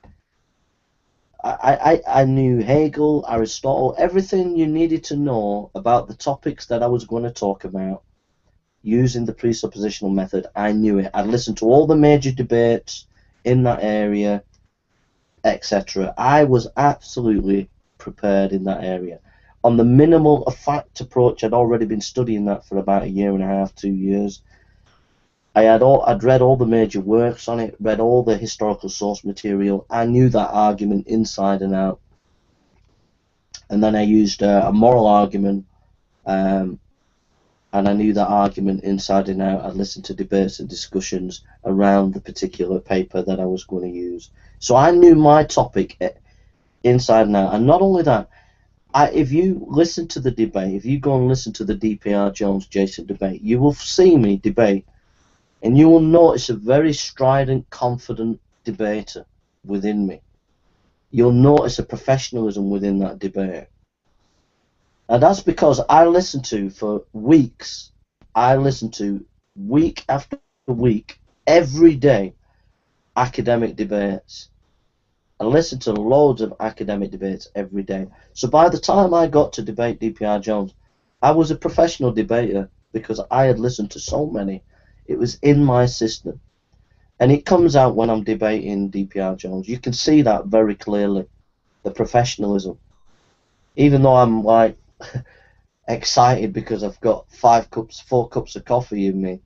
I knew Hegel, Aristotle, everything you needed to know about the topics that I was going to talk about using the presuppositional method. I knew it. I'd listened to all the major debates in that area, etc. I was absolutely prepared in that area. On the minimal of fact approach, I'd already been studying that for about 1.5 to 2 years. I'd read all the major works on it, read all the historical source material. I knew that argument inside and out. And then I used a moral argument, and I knew that argument inside and out. I listened to debates and discussions around the particular paper that I was going to use. So I knew my topic inside and out. And not only that, if you listen to the debate, if you go and listen to the DPR Jones Jason debate, you will see me debate, and you will notice a very strident, confident debater within me. You'll notice a professionalism within that debate. And that's because I listened to, for weeks, week after week, every day, academic debates. I listened to loads of academic debates every day. So by the time I got to debate DPR Jones, I was a professional debater because I had listened to so many. It was in my system. And it comes out when I'm debating DPR Jones. You can see that very clearly, the professionalism. Even though I'm like excited because I've got 4 cups of coffee in me,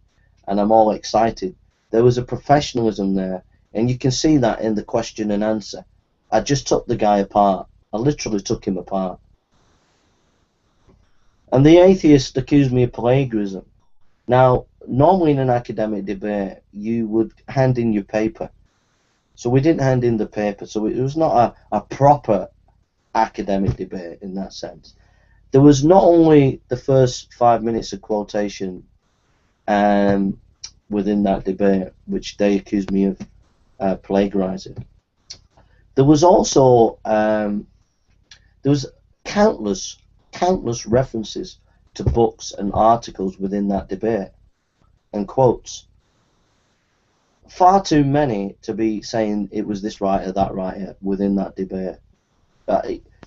and I'm all excited, there was a professionalism there. And you can see that in the question and answer. I just took the guy apart. I literally took him apart. And the atheist accused me of plagiarism. Now, normally in an academic debate, you would hand in your paper. So we didn't hand in the paper, so it was not a proper academic debate in that sense. There was not only the first 5 minutes of quotation within that debate, which they accused me of plagiarizing. There was also countless references to books and articles within that debate, and quotes. Far too many to be saying it was this writer, that writer within that debate.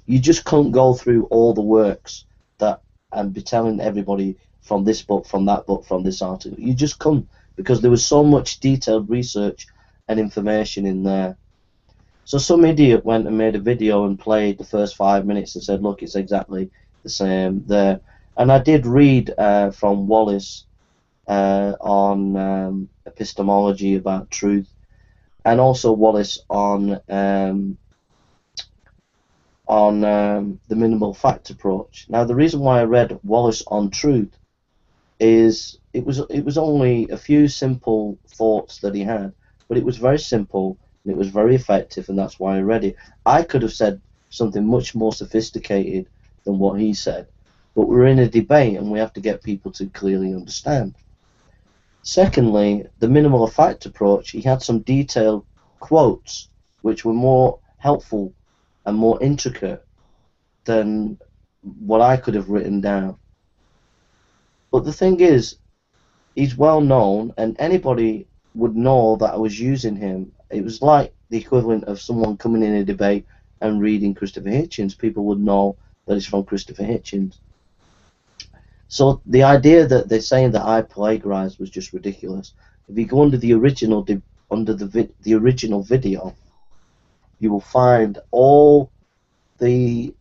You just couldn't go through all the works that and be telling everybody from this book, from that book, from this article. You just couldn't, because there was so much detailed research and information in there. So some idiot went and made a video and played the first 5 minutes and said, look, it's exactly the same there. And I did read from Wallace on epistemology about truth, and also Wallace on the minimal fact approach. Now, the reason why I read Wallace on truth is it was only a few simple thoughts that he had, but it was very simple and it was very effective, and that's why I read it. I could have said something much more sophisticated than what he said, but we're in a debate and we have to get people to clearly understand. Secondly, the minimal fact approach, he had some detailed quotes which were more helpful and more intricate than what I could have written down. But the thing is, he's well known, and anybody would know that I was using him. It was like the equivalent of someone coming in a debate and reading Christopher Hitchens. People would know that it's from Christopher Hitchens. So the idea that they're saying that I plagiarized was just ridiculous. If you go under the original the original video, you will find all the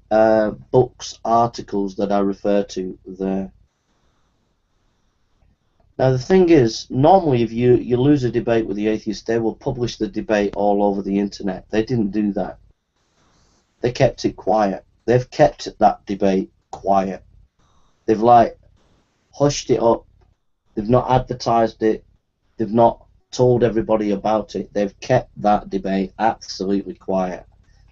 books, articles that I refer to there. Now the thing is, normally if you lose a debate with the atheists, they will publish the debate all over the internet. They didn't do that. They kept it quiet. They've kept that debate quiet. They've like hushed it up. They've not advertised it. They've not told everybody about it. They've kept that debate absolutely quiet.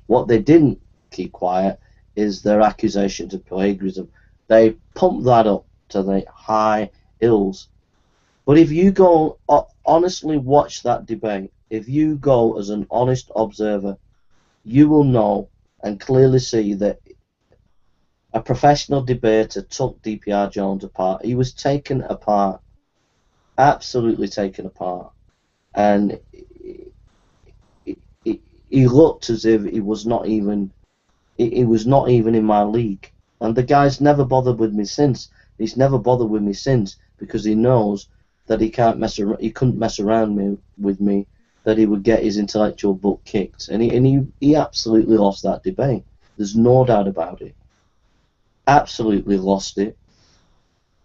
What they didn't keep quiet is their accusations of plagiarism. They pumped that up to the high hills. But if you go honestly watch that debate, if you go as an honest observer, you will know and clearly see that a professional debater took DPR Jones apart. He was taken apart, absolutely taken apart, and he looked as if he was not even in my league. And the guy's never bothered with me since. He's never bothered with me since because he knows that he can't mess around. He couldn't mess around with me. That he would get his intellectual butt kicked, and he absolutely lost that debate. There's no doubt about it. Absolutely lost it,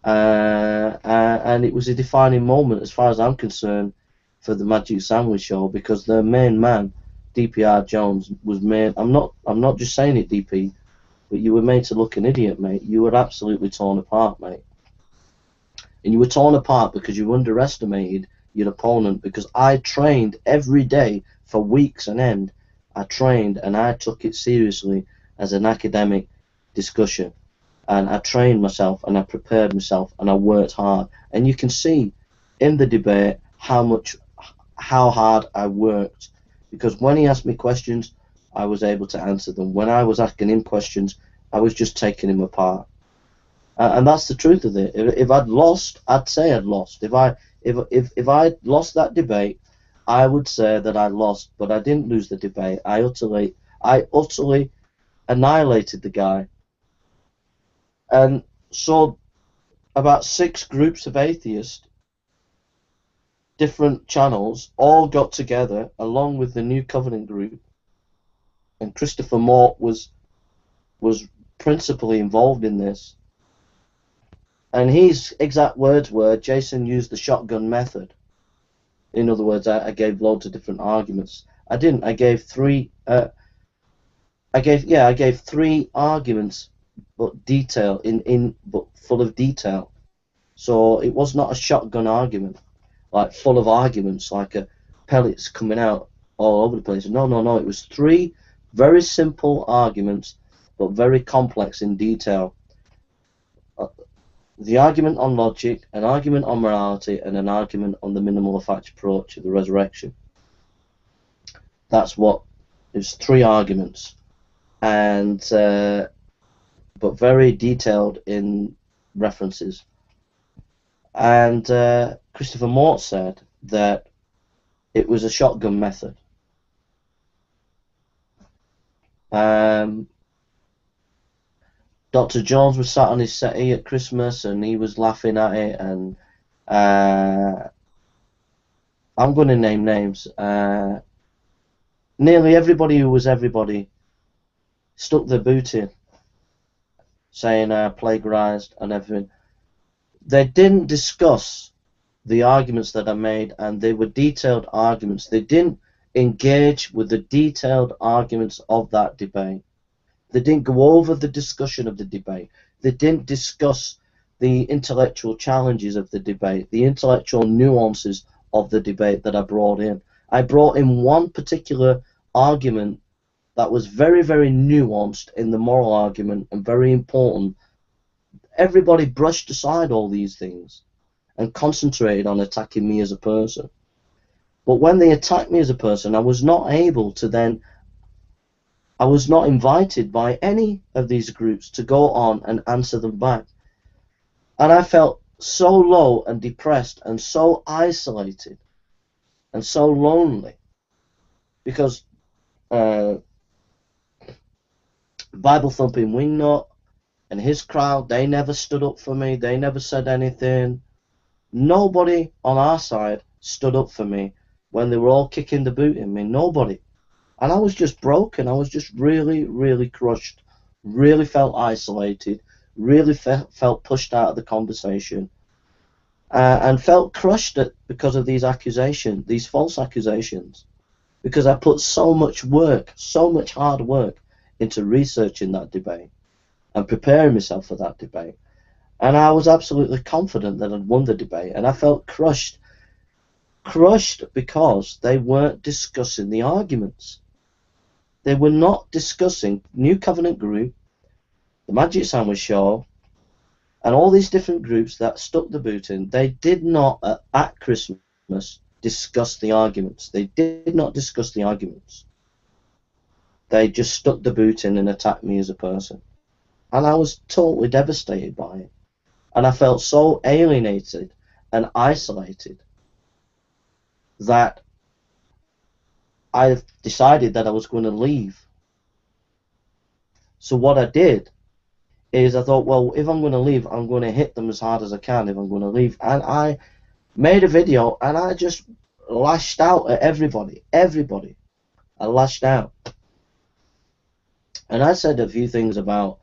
and it was a defining moment, as far as I'm concerned, for the Magic Sandwich Show, because the main man, DPR Jones, was made. I'm not just saying it, DP, but you were made to look an idiot, mate. You were absolutely torn apart, mate, and you were torn apart because you underestimated your opponent. Because I trained every day for weeks on end. I trained and I took it seriously as an academic discussion. And I trained myself and I prepared myself and I worked hard. And you can see in the debate how hard I worked. Because when he asked me questions, I was able to answer them. When I was asking him questions, I was just taking him apart. And that's the truth of it. If I'd lost, I'd say I'd lost. If I lost that debate, I would say that I lost. But I didn't lose the debate. I utterly annihilated the guy. And so about 6 groups of atheists, different channels, all got together along with the New Covenant group, and Christopher Mort was principally involved in this. And his exact words were, Jason used the shotgun method. In other words, I gave loads of different arguments. I didn't. I gave 3. I gave 3 arguments, but but full of detail. So it was not a shotgun argument, like full of arguments, like pellets coming out all over the place. No. It was 3 very simple arguments, but very complex in detail. The argument on logic, an argument on morality, and an argument on the minimal fact approach of the resurrection. That's what it's 3 arguments, and but very detailed in references. And Christopher Mort said that it was a shotgun method. Dr. Jones was sat on his settee at Christmas and he was laughing at it, and I'm going to name names. Nearly everybody who was everybody stuck their boot in, saying plagiarized and everything. They didn't discuss the arguments that I made, and they were detailed arguments. They didn't engage with the detailed arguments of that debate. They didn't go over the discussion of the debate. They didn't discuss the intellectual challenges of the debate, the intellectual nuances of the debate that I brought in. I brought in one particular argument that was very, very nuanced in the moral argument and very important. Everybody brushed aside all these things and concentrated on attacking me as a person. But when they attacked me as a person, I was not able to then, I was not invited by any of these groups to go on and answer them back. And I felt so low and depressed and so isolated and so lonely, because Bible Thumping Wingnut and his crowd, they never stood up for me. They never said anything. Nobody on our side stood up for me when they were all kicking the boot in me. Nobody. And I was just broken. I was just really, really crushed. Really felt isolated. Really felt pushed out of the conversation. And felt crushed because of these accusations, these false accusations. Because I put so much work, so much hard work into researching that debate and preparing myself for that debate. And I was absolutely confident that I'd won the debate. And I felt crushed. Crushed because they weren't discussing the arguments. They were not discussing New Covenant Group, the Magic Sandwich Show, and all these different groups that stuck the boot in. They did not, at Christmas, discuss the arguments. They did not discuss the arguments. They just stuck the boot in and attacked me as a person. And I was totally devastated by it. And I felt so alienated and isolated that I decided that I was going to leave. So what I did is I thought, well, if I'm going to leave, I'm going to hit them as hard as I can if I'm going to leave. And I made a video and I just lashed out at everybody. Everybody. I lashed out. And I said a few things about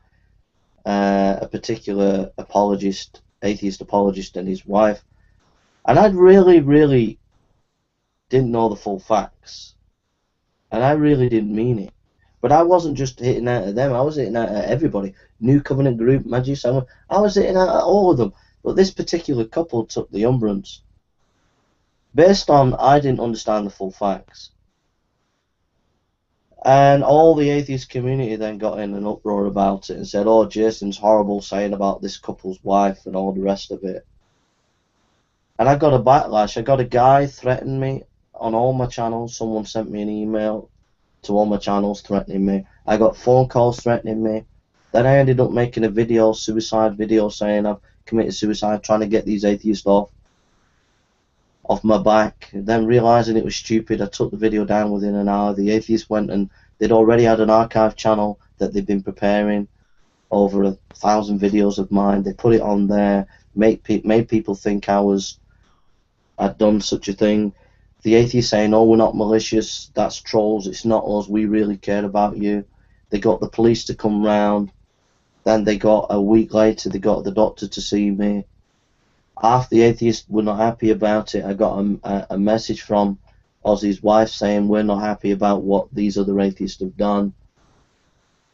a particular apologist, atheist apologist, and his wife. And I really, really didn't know the full facts. And I really didn't mean it. But I wasn't just hitting out at them, I was hitting out at everybody. New Covenant Group, Magic Sandwich, I was hitting out at all of them. But this particular couple took the umbrance. Based on, I didn't understand the full facts. And all the atheist community then got in an uproar about it and said, oh, Jason's horrible saying about this couple's wife and all the rest of it. And I got a backlash. I got a guy threatening me on all my channels. Someone sent me an email to all my channels threatening me. I got phone calls threatening me. Then I ended up making a video, suicide video, saying I've committed suicide, trying to get these atheists off my back. Then realizing it was stupid, I took the video down within an hour. The atheists went and they'd already had an archive channel that they'd been preparing, over 1,000 videos of mine. They put it on there, made people think I'd done such a thing. The atheists saying, oh, we're not malicious, that's trolls, it's not us, we really care about you. They got the police to come round. Then they got, a week later, they got the doctor to see me. Half the atheists were not happy about it. I got a message from Ozzy's wife saying, we're not happy about what these other atheists have done.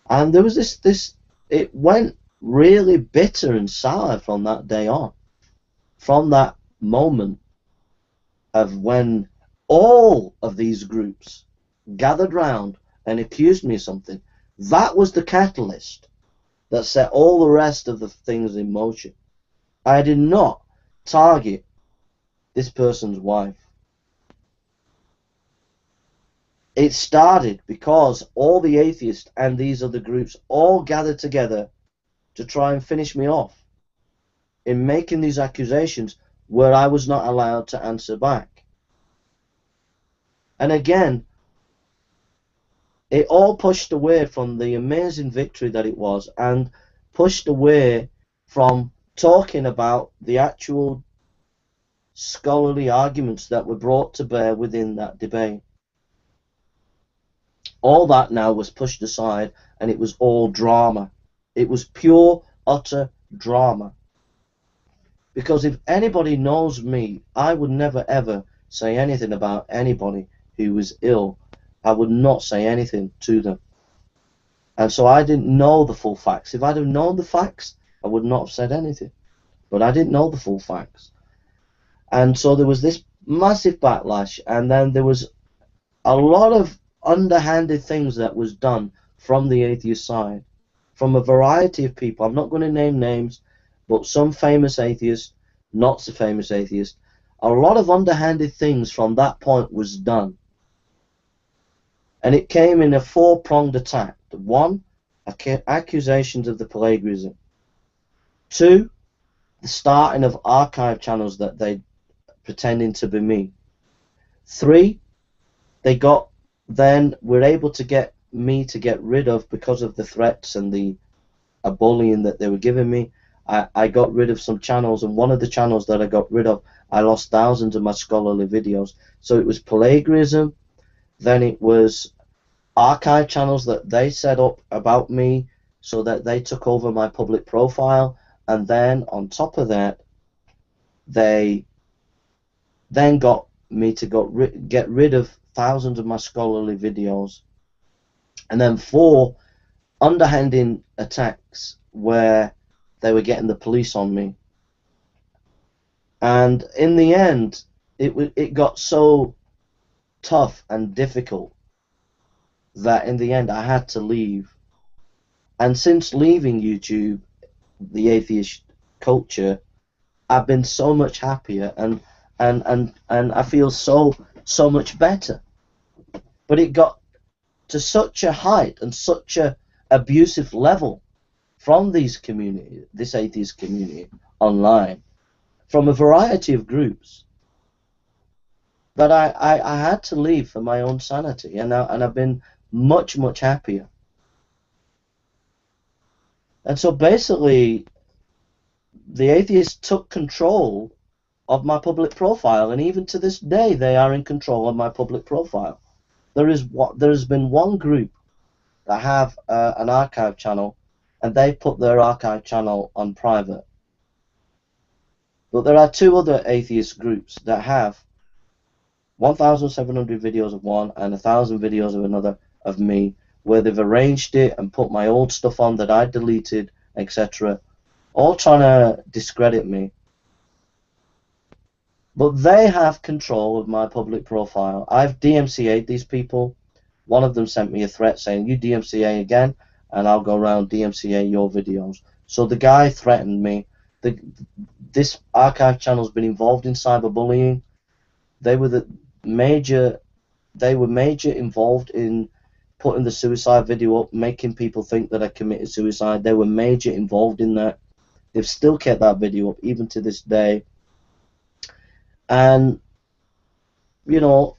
And there was this, it went really bitter and sour from that day on. From that moment of when all of these groups gathered round and accused me of something, that was the catalyst that set all the rest of the things in motion. I did not target this person's wife. It started because all the atheists and these other groups all gathered together to try and finish me off in making these accusations where I was not allowed to answer back. And again, it all pushed away from the amazing victory that it was, and pushed away from talking about the actual scholarly arguments that were brought to bear within that debate. All that now was pushed aside, and it was all drama. It was pure, utter drama. Because if anybody knows me, I would never ever say anything about anybody who was ill. I would not say anything to them. And so I didn't know the full facts. If I'd have known the facts, I would not have said anything. But I didn't know the full facts. And so there was this massive backlash, and then there was a lot of underhanded things that was done from the atheist side, from a variety of people. I'm not going to name names, but some famous atheists, not so famous atheists. A lot of underhanded things from that point was done. And it came in a four-pronged attack. One, accusations of the plagiarism. Two, the starting of archive channels that they pretending to be me. Three, they were able to get me to get rid of, because of the threats and the bullying that they were giving me. I got rid of some channels, and one of the channels that I got rid of, I lost thousands of my scholarly videos. So it was plagiarism, then it was archive channels that they set up about me so that they took over my public profile, and then on top of that, they then got me to get rid of thousands of my scholarly videos. And then 4 underhanded attacks where they were getting the police on me. And in the end, it got so tough and difficult that in the end I had to leave. And since leaving YouTube, the atheist culture, I've been so much happier, and I feel so much better. But it got to such a height and such a abusive level from this atheist community online, from a variety of groups, that I had to leave for my own sanity, and I've been much happier. And so basically, the atheists took control of my public profile, and even to this day, they are in control of my public profile. There has been one group that have an archive channel, and they put their archive channel on private. But there are 2 other atheist groups that have 1,700 videos of one and 1,000 videos of another of me, where they've arranged it and put my old stuff on that I deleted, etc., all trying to discredit me. But they have control of my public profile. I've DMCA'd these people. One of them sent me a threat saying, "You DMCA again, and I'll go around DMCA your videos." So the guy threatened me. This archive channel's been involved in cyberbullying. They were major involved in putting the suicide video up, making people think that I committed suicide. They were major involved in that. They've still kept that video up even to this day. And, you know,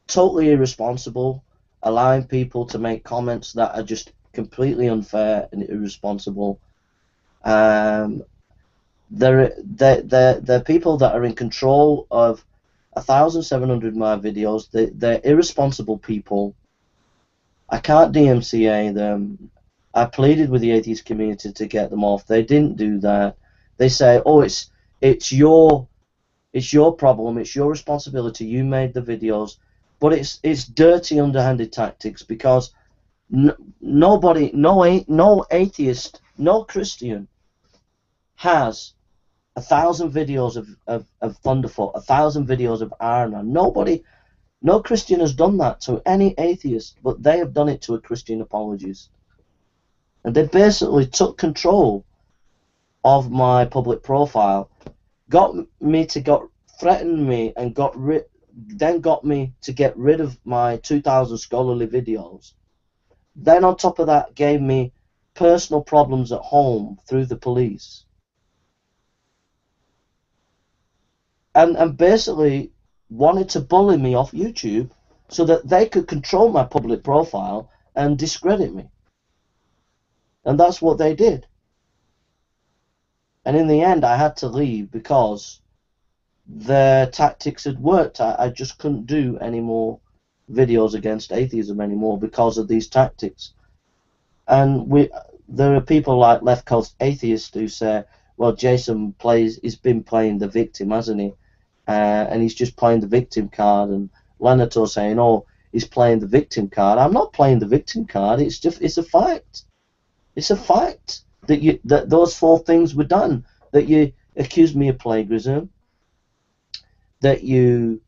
totally irresponsible, allowing people to make comments that are just completely unfair and irresponsible. They're people that are in control of 1,700 of my videos. They're irresponsible people. I can't DMCA them. I pleaded with the atheist community to get them off. They didn't do that. They say, "Oh, it's your problem. It's your responsibility. You made the videos." But it's dirty, underhanded tactics, because nobody, no atheist, no Christian has 1,000 videos of Thunderfoot, 1,000 videos of Iron Man. Nobody, no Christian has done that to any atheist, but they have done it to a Christian apologist. And they basically took control of my public profile, threatened me, and then got me to get rid of my 2,000 scholarly videos. Then on top of that, gave me personal problems at home through the police. And basically wanted to bully me off YouTube so that they could control my public profile and discredit me. And that's what they did. And in the end, I had to leave because their tactics had worked. I just couldn't do any more videos against atheism anymore because of these tactics. And there are people like Left Coast Atheists who say, well, Jason he's been playing the victim, hasn't he? And he's just playing the victim card. And Lenator saying, oh, he's playing the victim card. I'm not playing the victim card. It's a fact. It's a fact that those 4 things were done. That you accused me of plagiarism. That you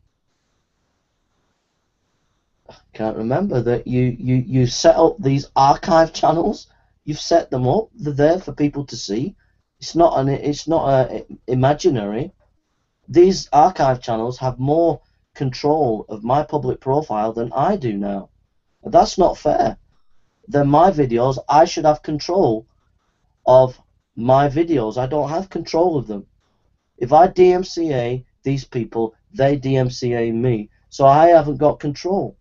can't remember that you set up these archive channels. You've set them up. They're there for people to see. It's not imaginary. These archive channels have more control of my public profile than I do now. That's not fair. They're my videos. I should have control of my videos. I don't have control of them. If I DMCA these people, they DMCA me. So I haven't got control.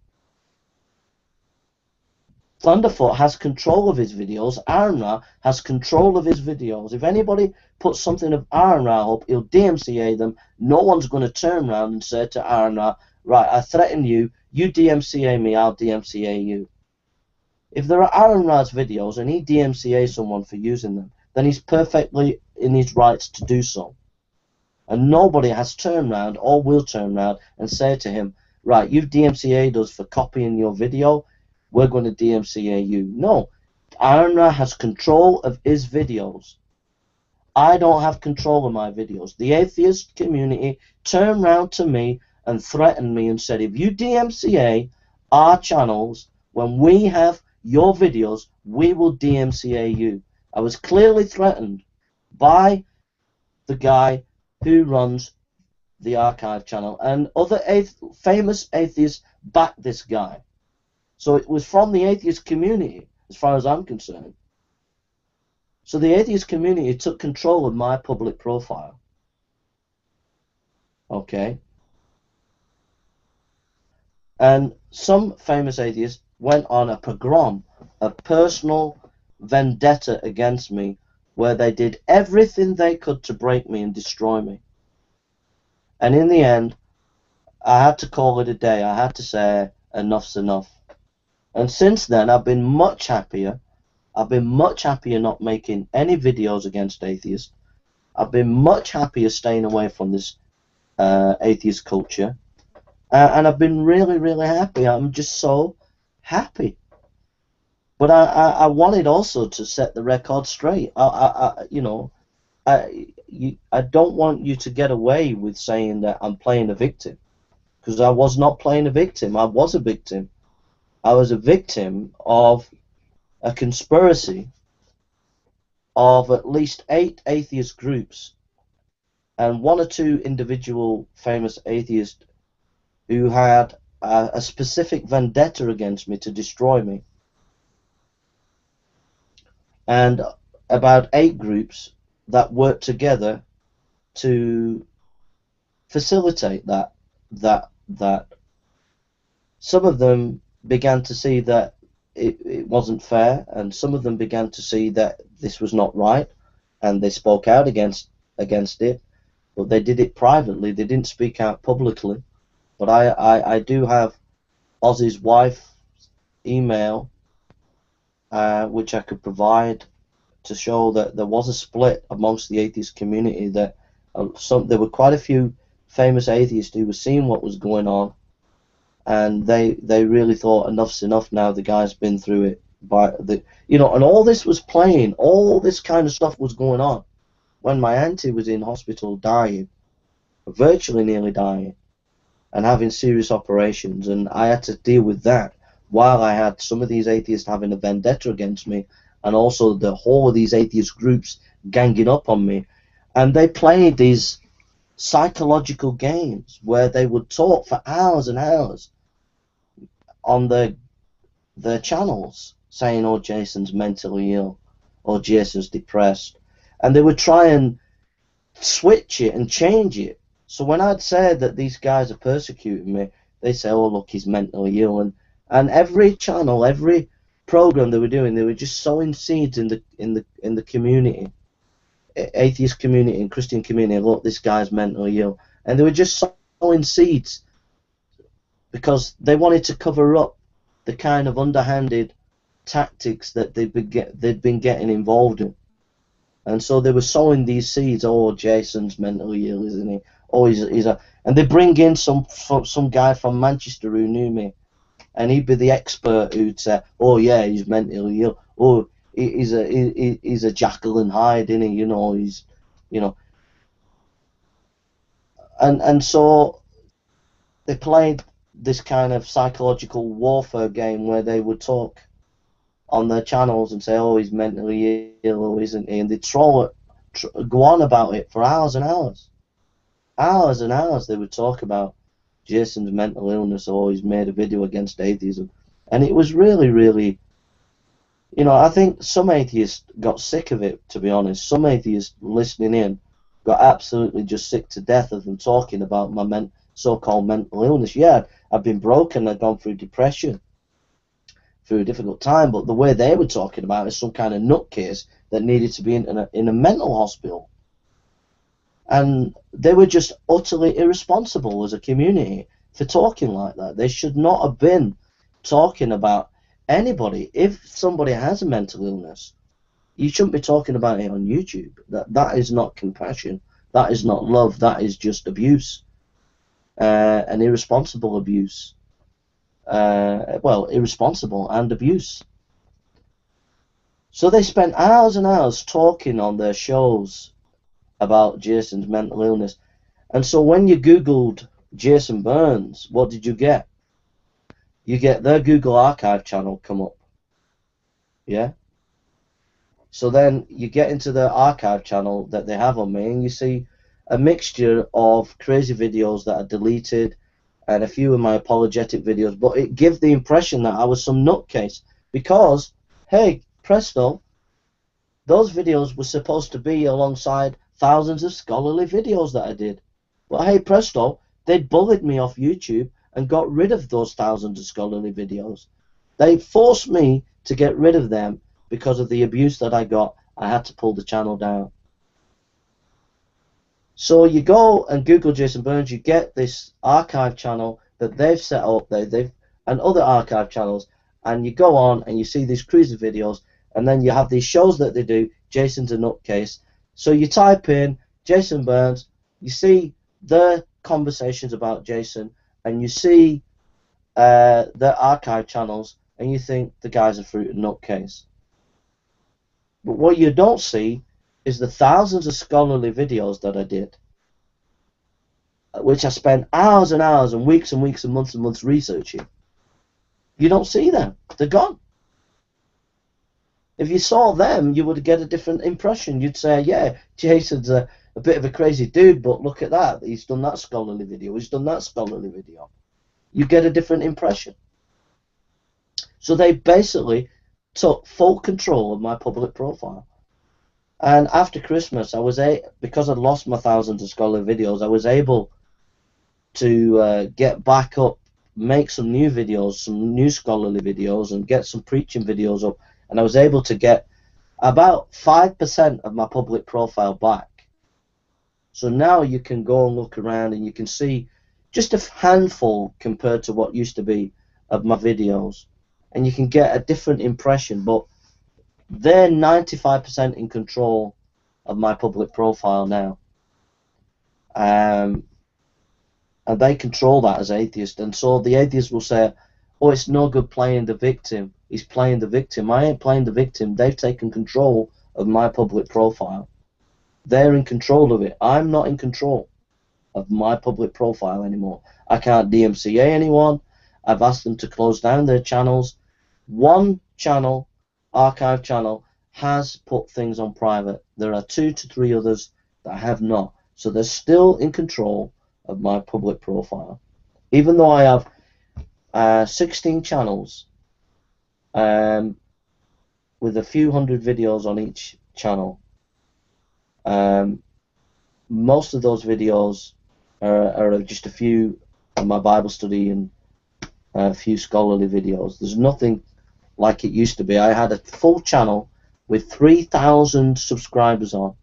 Thunderfoot has control of his videos. Aaron Ra has control of his videos. If anybody puts something of Aaron Ra up, he'll DMCA them. No one's going to turn around and say to Aaron Ra, right, I threaten you, you DMCA me, I'll DMCA you. If there are Aaron Ra's videos and he DMCA someone for using them, then he's perfectly in his rights to do so. And nobody has turned around or will turn around and say to him, right, you've DMCA'd us for copying your video, we're going to DMCA you. No, Aaron Ra has control of his videos. I don't have control of my videos. The atheist community turned round to me and threatened me and said, if you DMCA our channels, when we have your videos, we will DMCA you. I was clearly threatened by the guy who runs the archive channel, and other famous atheists backed this guy. So it was from the atheist community, as far as I'm concerned. So the atheist community took control of my public profile. Okay. And some famous atheists went on a pogrom, a personal vendetta against me, where they did everything they could to break me and destroy me. And in the end, I had to call it a day. I had to say, enough's enough. And since then, I've been much happier. I've been much happier not making any videos against atheists. I've been much happier staying away from this atheist culture. And I've been really, really happy. I'm just so happy. But I wanted also to set the record straight. I don't want you to get away with saying that I'm playing a victim, because I was not playing a victim. I was a victim. I was a victim of a conspiracy of at least 8 atheist groups and 1 or 2 individual famous atheists who had a specific vendetta against me to destroy me, and about 8 groups that worked together to facilitate that. Some of them began to see that it wasn't fair, and some of them began to see that this was not right, and they spoke out against it, but they did it privately. They didn't speak out publicly. But I do have Ozzy's wife's email, which I could provide to show that there was a split amongst the atheist community, that there were quite a few famous atheists who were seeing what was going on, and they really thought enough's enough now. The guy's been through it, and all this was playing, all this kind of stuff was going on when my auntie was in hospital dying, virtually nearly dying, and having serious operations, and I had to deal with that while I had some of these atheists having a vendetta against me, and also the whole of these atheist groups ganging up on me. And they played these psychological games where they would talk for hours and hours on their channels, saying, oh, Jason's mentally ill, or Jason's depressed, and they would try and switch it and change it. So when I'd said that these guys are persecuting me, they say, oh, look, he's mentally ill. And every channel, every program they were doing, they were just sowing seeds in the community, atheist community and Christian community. Look, this guy's mentally ill, and they were just sowing seeds because they wanted to cover up the kind of underhanded tactics that they'd been getting involved in. And so they were sowing these seeds. Oh, Jason's mentally ill, isn't he? Oh, he's a... And they bring in some guy from Manchester who knew me, and he'd be the expert who'd say, oh yeah, he's mentally ill. Oh, he's a Jekyll and Hyde, isn't he? You know, he's, you know. And so they played this kind of psychological warfare game where they would talk on their channels and say, oh, he's mentally ill, or isn't he? And they'd go on about it for hours and hours. Hours and hours they would talk about Jason's mental illness, or he's made a video against atheism. And it was really, really, you know, I think some atheists got sick of it, to be honest. Some atheists listening in got absolutely just sick to death of them talking about my so-called mental illness. Yeah, I've been broken, I've gone through depression, through a difficult time, but the way they were talking about it is some kind of nutcase that needed to be in a mental hospital. And they were just utterly irresponsible as a community for talking like that. They should not have been talking about anybody. If somebody has a mental illness, you shouldn't be talking about it on YouTube. That is not compassion. That is not love. That is just abuse, and irresponsible abuse. Well, irresponsible and abuse. So they spent hours and hours talking on their shows about Jason's mental illness. And so when you Googled Jason Burns, what did you get? You get their Google Archive channel come up. Yeah? So then you get into the archive channel that they have on me, and you see a mixture of crazy videos that are deleted and a few of my apologetic videos, but it gives the impression that I was some nutcase because, hey, presto, those videos were supposed to be alongside thousands of scholarly videos that I did. But hey, presto, they bullied me off YouTube and got rid of those thousands of scholarly videos. They forced me to get rid of them because of the abuse that I got. I had to pull the channel down. So you go and Google Jason Burns, you get this archive channel that they've set up, and other archive channels, and you go on and you see these crazy videos, and then you have these shows that they do, Jason's a Nutcase. So you type in Jason Burns, you see their conversations about Jason, and you see their archive channels, and you think the guy's a fruit and nutcase. But what you don't see is the thousands of scholarly videos that I did, which I spent hours and hours and weeks and months researching. You don't see them. They're gone. If you saw them, you would get a different impression. You'd say, yeah, Jason's a bit of a crazy dude, but look at that. He's done that scholarly video. He's done that scholarly video. You get a different impression. So they basically took full control of my public profile. And after Christmas, because I'd lost my thousands of scholarly videos, I was able to get back up, make some new videos, some new scholarly videos, and get some preaching videos up. And I was able to get about 5% of my public profile back. So now you can go and look around and you can see just a handful compared to what used to be of my videos. And you can get a different impression, but they're 95% in control of my public profile now. And they control that as atheists. And so the atheists will say, oh, it's no good playing the victim. He's playing the victim. I ain't playing the victim. They've taken control of my public profile. They're in control of it. I'm not in control of my public profile anymore. I can't DMCA anyone. I've asked them to close down their channels. One channel, archive channel, has put things on private. There are 2 to 3 others that have not. So they're still in control of my public profile. Even though I have 16 channels with a few hundred videos on each channel. Most of those videos are just a few of my Bible study and a few scholarly videos. There's nothing like it used to be. I had a full channel with 3,000 subscribers on.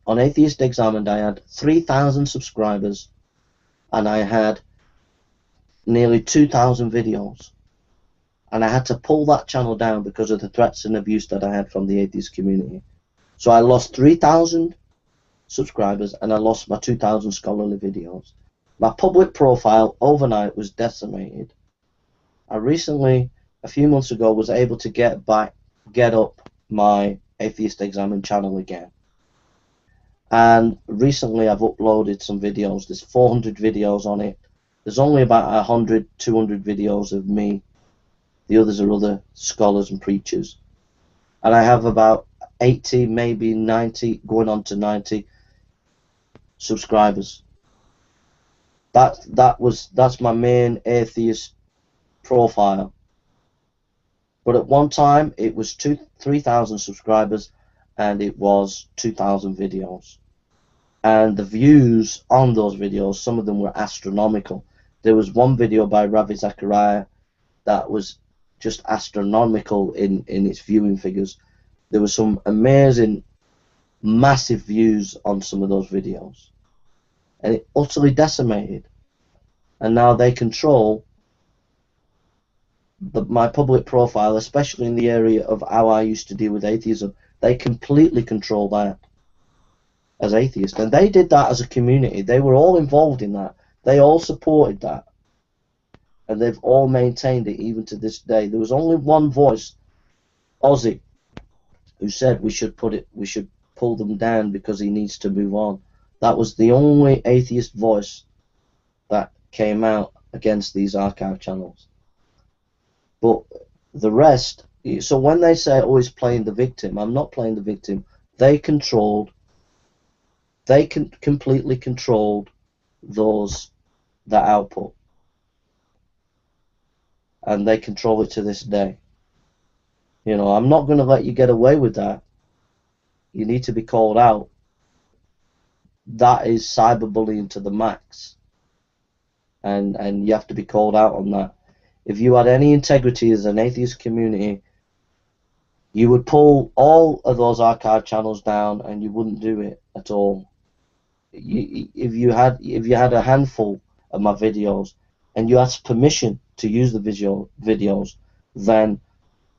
On Atheist Examined, I had 3,000 subscribers, and I had nearly 2,000 videos. And I had to pull that channel down because of the threats and abuse that I had from the atheist community. So I lost 3,000 subscribers, and I lost my 2,000 scholarly videos. My public profile overnight was decimated. I recently, a few months ago, was able to get up my Atheist Examined channel again. And recently I've uploaded some videos. There's 400 videos on it. There's only about 100, 200 videos of me. The others are other scholars and preachers. And I have about 80, maybe 90, going on to 90 subscribers. That's my main atheist profile. But at one time it was 3,000 subscribers, and it was 2,000 videos. And the views on those videos, some of them were astronomical. There was one video by Ravi Zachariah that was just astronomical in its viewing figures. There were some amazing, massive views on some of those videos. And it utterly decimated. And now they control my public profile, especially in the area of how I used to deal with atheism. They completely control that as atheists. And they did that as a community. They were all involved in that. They all supported that. And they've all maintained it even to this day. There was only one voice, Ozzy, who said we should pull them down because he needs to move on. That was the only atheist voice that came out against these archive channels. But the rest, so when they say, oh, he's playing the victim, I'm not playing the victim. They completely controlled that output. And they control it to this day. You know, I'm not going to let you get away with that. You need to be called out. That is cyberbullying to the max. And you have to be called out on that. If you had any integrity as an atheist community, you would pull all of those archive channels down, and you wouldn't do it at all. If you had a handful of my videos and you asked permission to use the videos, then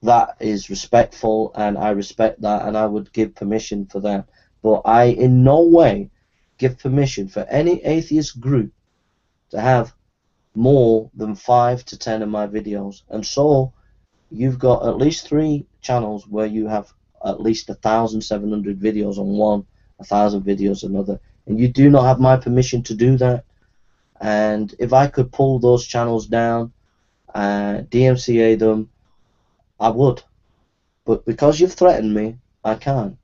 that is respectful, and I respect that, and I would give permission for that. But I in no way give permission for any atheist group to have more than 5 to 10 of my videos. And so you've got at least 3 channels where you have at least 1,700 videos on one, 1,000 videos on another, and you do not have my permission to do that. And if I could pull those channels down, DMCA them, I would. But because you've threatened me, I can't.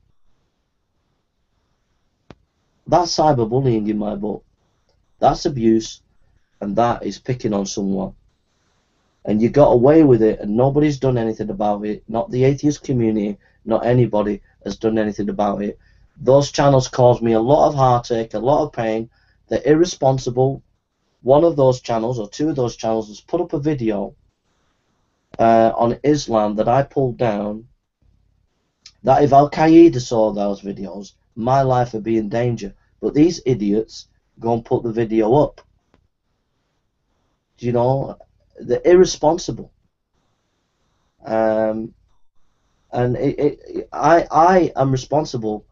That's cyberbullying in my book. That's abuse, and that is picking on someone. And you got away with it, and nobody's done anything about it. Not the atheist community, not anybody has done anything about it. Those channels caused me a lot of heartache, a lot of pain. They're irresponsible. One of those channels, or 2 of those channels, has put up a video on Islam that I pulled down, that if Al-Qaeda saw those videos, my life would be in danger. But these idiots go and put the video up. You know, they're irresponsible. And I am responsible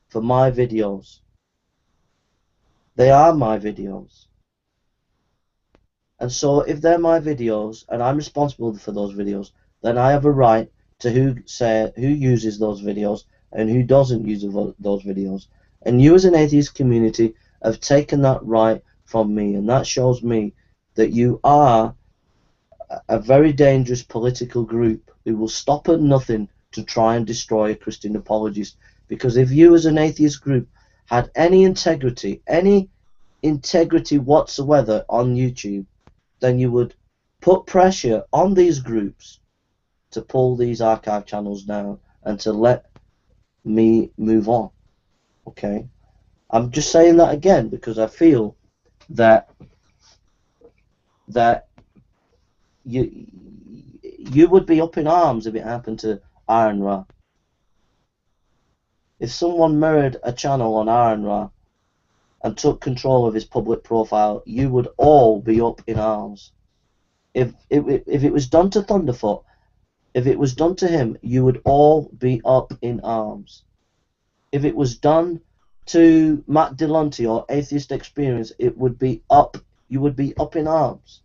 for my videos. They are my videos. And so if they're my videos and I'm responsible for those videos, then I have a right to who uses those videos and who doesn't use those videos. And you as an atheist community have taken that right from me, and that shows me that you are a very dangerous political group who will stop at nothing to try and destroy a Christian apologist. Because if you as an atheist group had any integrity whatsoever on YouTube, then you would put pressure on these groups to pull these archive channels down and to let me move on. Okay? I'm just saying that again because I feel that you would be up in arms if it happened to Iron Ra. If someone mirrored a channel on Iron Ra and took control of his public profile, you would all be up in arms. If it was done to Thunderfoot, if it was done to him, you would all be up in arms. If it was done to Matt Delonte or Atheist Experience, it would be up. You would be up in arms.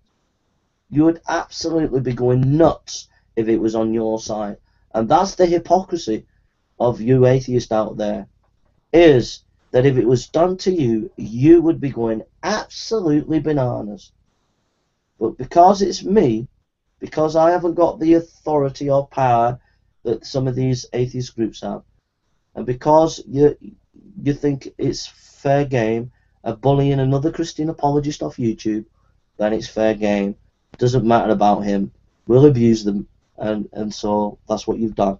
You would absolutely be going nuts if it was on your side. And that's the hypocrisy of you atheists out there, is that if it was done to you, you would be going absolutely bananas. But because it's me, because I haven't got the authority or power that some of these atheist groups have, and because you think it's fair game of bullying another Christian apologist off YouTube, then it's fair game. It doesn't matter about him. We'll abuse them, and so that's what you've done.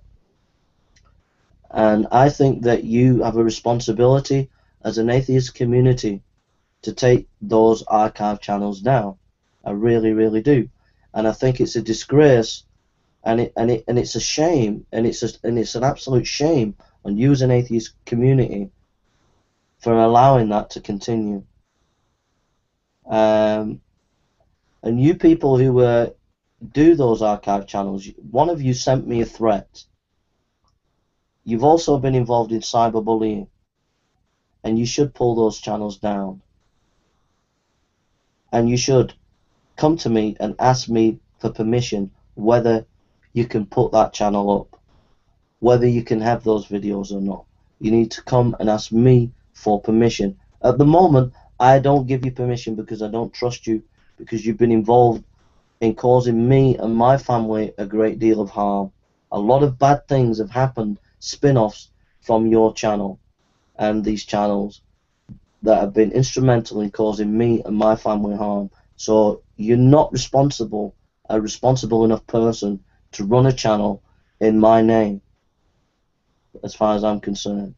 And I think that you have a responsibility as an atheist community to take those archive channels down. I really, really do. And I think it's a disgrace, and it's a shame, and it's an absolute shame on you as an atheist community for allowing that to continue. And you people who do those archive channels, one of you sent me a threat. You've also been involved in cyberbullying, and you should pull those channels down. And you should come to me and ask me for permission whether you can put that channel up, whether you can have those videos or not. You need to come and ask me for permission. At the moment, I don't give you permission because I don't trust you, because you've been involved in causing me and my family a great deal of harm. A lot of bad things have happened, spin-offs from your channel and these channels that have been instrumental in causing me and my family harm. So you're not a responsible enough person to run a channel in my name, as far as I'm concerned.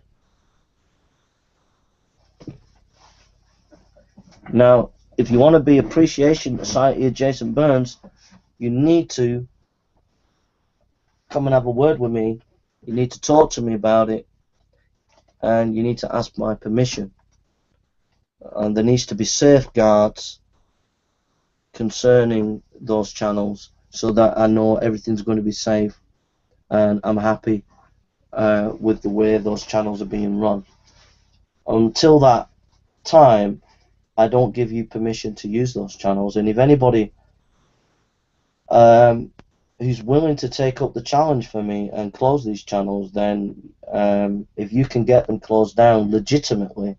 Now, if you want to be Appreciation Society of Jason Burns, you need to come and have a word with me. You need to talk to me about it, and you need to ask my permission. And there needs to be safeguards concerning those channels so that I know everything's going to be safe, and I'm happy with the way those channels are being run. Until that time, I don't give you permission to use those channels. And if anybody who's willing to take up the challenge for me and close these channels, then if you can get them closed down legitimately,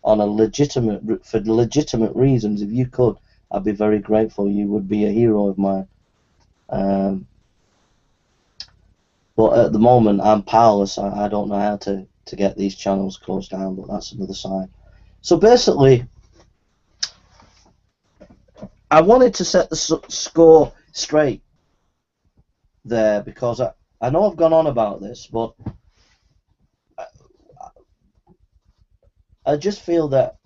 for legitimate reasons, if you could, I'd be very grateful. You would be a hero of mine. But at the moment, I'm powerless. I don't know how to get these channels closed down, but that's another side. So basically, I wanted to set the score straight there, because I know I've gone on about this, but I just feel that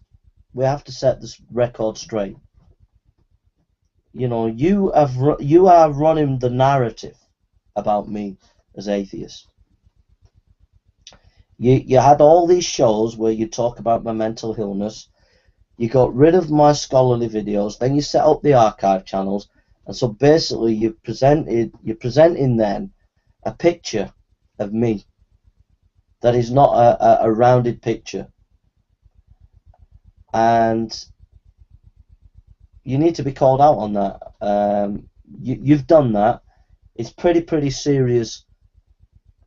we have to set this record straight. You know, you are running the narrative about me as atheist. You had all these shows where you talk about my mental illness. You got rid of my scholarly videos. Then you set up the archive channels, and so basically you're presenting then a picture of me that is not a rounded picture. And you need to be called out on that. You've done that. It's pretty serious,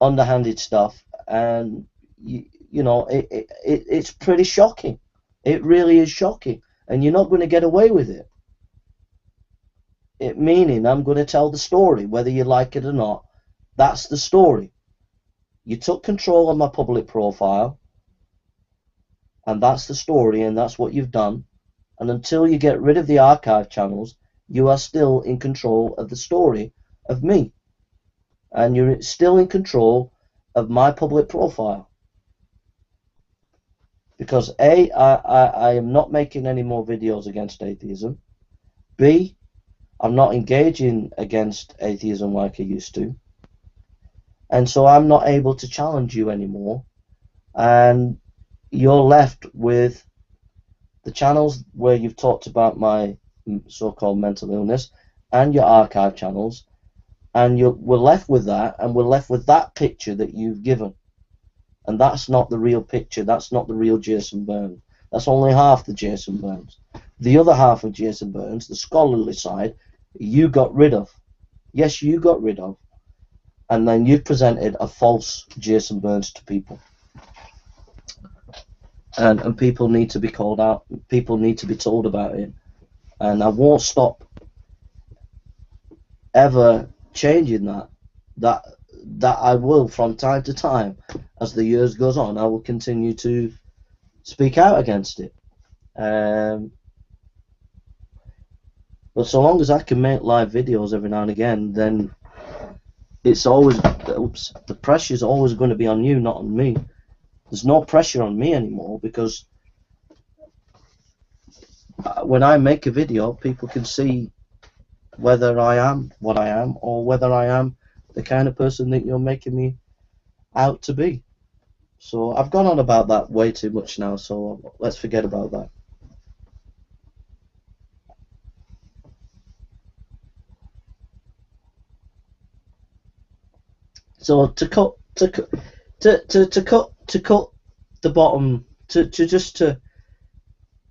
underhanded stuff, and you know it's pretty shocking. It really is shocking, and you're not going to get away with it. Meaning, I'm going to tell the story, whether you like it or not. That's the story. You took control of my public profile, and that's the story, and that's what you've done. And until you get rid of the archive channels, you are still in control of the story of me, and you're still in control of my public profile. Because A, I am not making any more videos against atheism. B, I'm not engaging against atheism like I used to. And so I'm not able to challenge you anymore. And you're left with the channels where you've talked about my so-called mental illness and your archive channels, and we're left with that, and we're left with that picture that you've given. And that's not the real picture. That's not the real Jason Burns. That's only half the Jason Burns. The other half of Jason Burns, the scholarly side, you got rid of. Yes, you got rid of. And then you've presented a false Jason Burns to people. And people need to be called out. People need to be told about it. And I won't stop ever changing that. That I will, from time to time, as the years goes on, I will continue to speak out against it. But so long as I can make live videos every now and again, then it's always, the pressure's always going to be on you, not on me. There's no pressure on me anymore, because when I make a video, people can see whether I am what I am, or whether I am the kind of person that you're making me out to be. So I've gone on about that way too much now, so let's forget about that. So to cut the bottom, to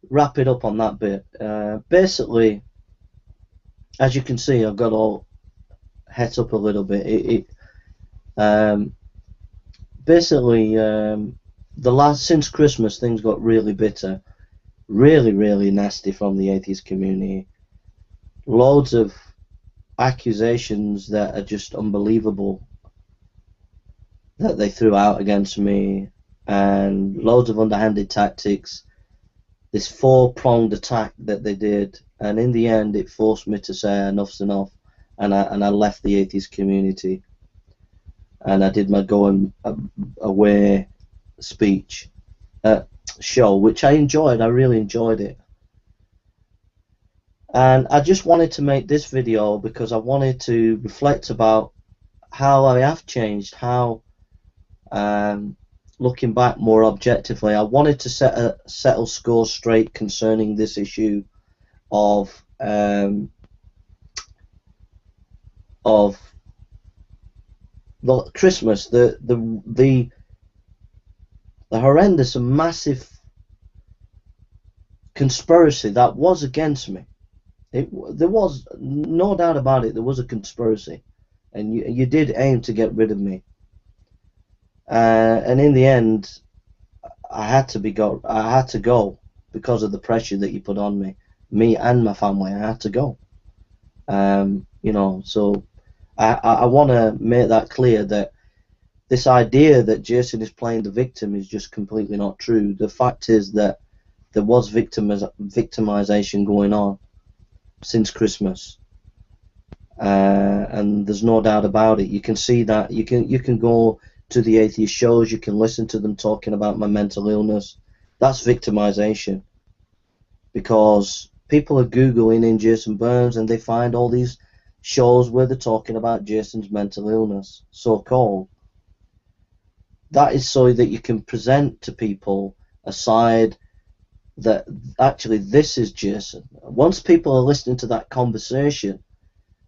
wrap it up on that bit, basically, as you can see, I've got all het up a little bit. Basically, since Christmas, things got really bitter, really nasty from the atheist community. Loads of accusations that are just unbelievable that they threw out against me, and loads of underhanded tactics. This four-pronged attack that they did, and in the end, it forced me to say enough's enough, and I left the atheist community. And I did my going away speech show, which I enjoyed. I really enjoyed it. And I just wanted to make this video because I wanted to reflect about how I have changed, how, looking back more objectively, I wanted to settle scores straight concerning this issue of Christmas, the horrendous and massive conspiracy that was against me. There was no doubt about it. There was a conspiracy, and you did aim to get rid of me. And in the end, I had to go because of the pressure that you put on me and my family. I had to go. You know, so I want to make that clear, that this idea that Jason is playing the victim is just completely not true. The fact is that there was victimization going on since Christmas, and there's no doubt about it. You can see that. You can go to the atheist shows. You can listen to them talking about my mental illness. That's victimization, because people are Googling in Jason Burns and they find all these shows where they're talking about Jason's mental illness, so-called. That is so that you can present to people a side that actually this is Jason. Once people are listening to that conversation,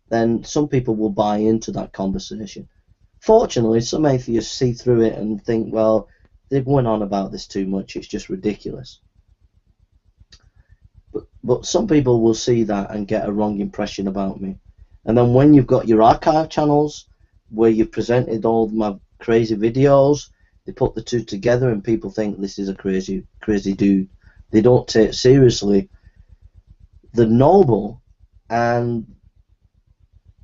then some people will buy into that conversation. Fortunately, some atheists see through it and think, well, they've went on about this too much, it's just ridiculous. But some people will see that and get a wrong impression about me. And then when you've got your archive channels where you've presented all my crazy videos, they put the two together and people think this is a crazy dude. They don't take seriously the noble and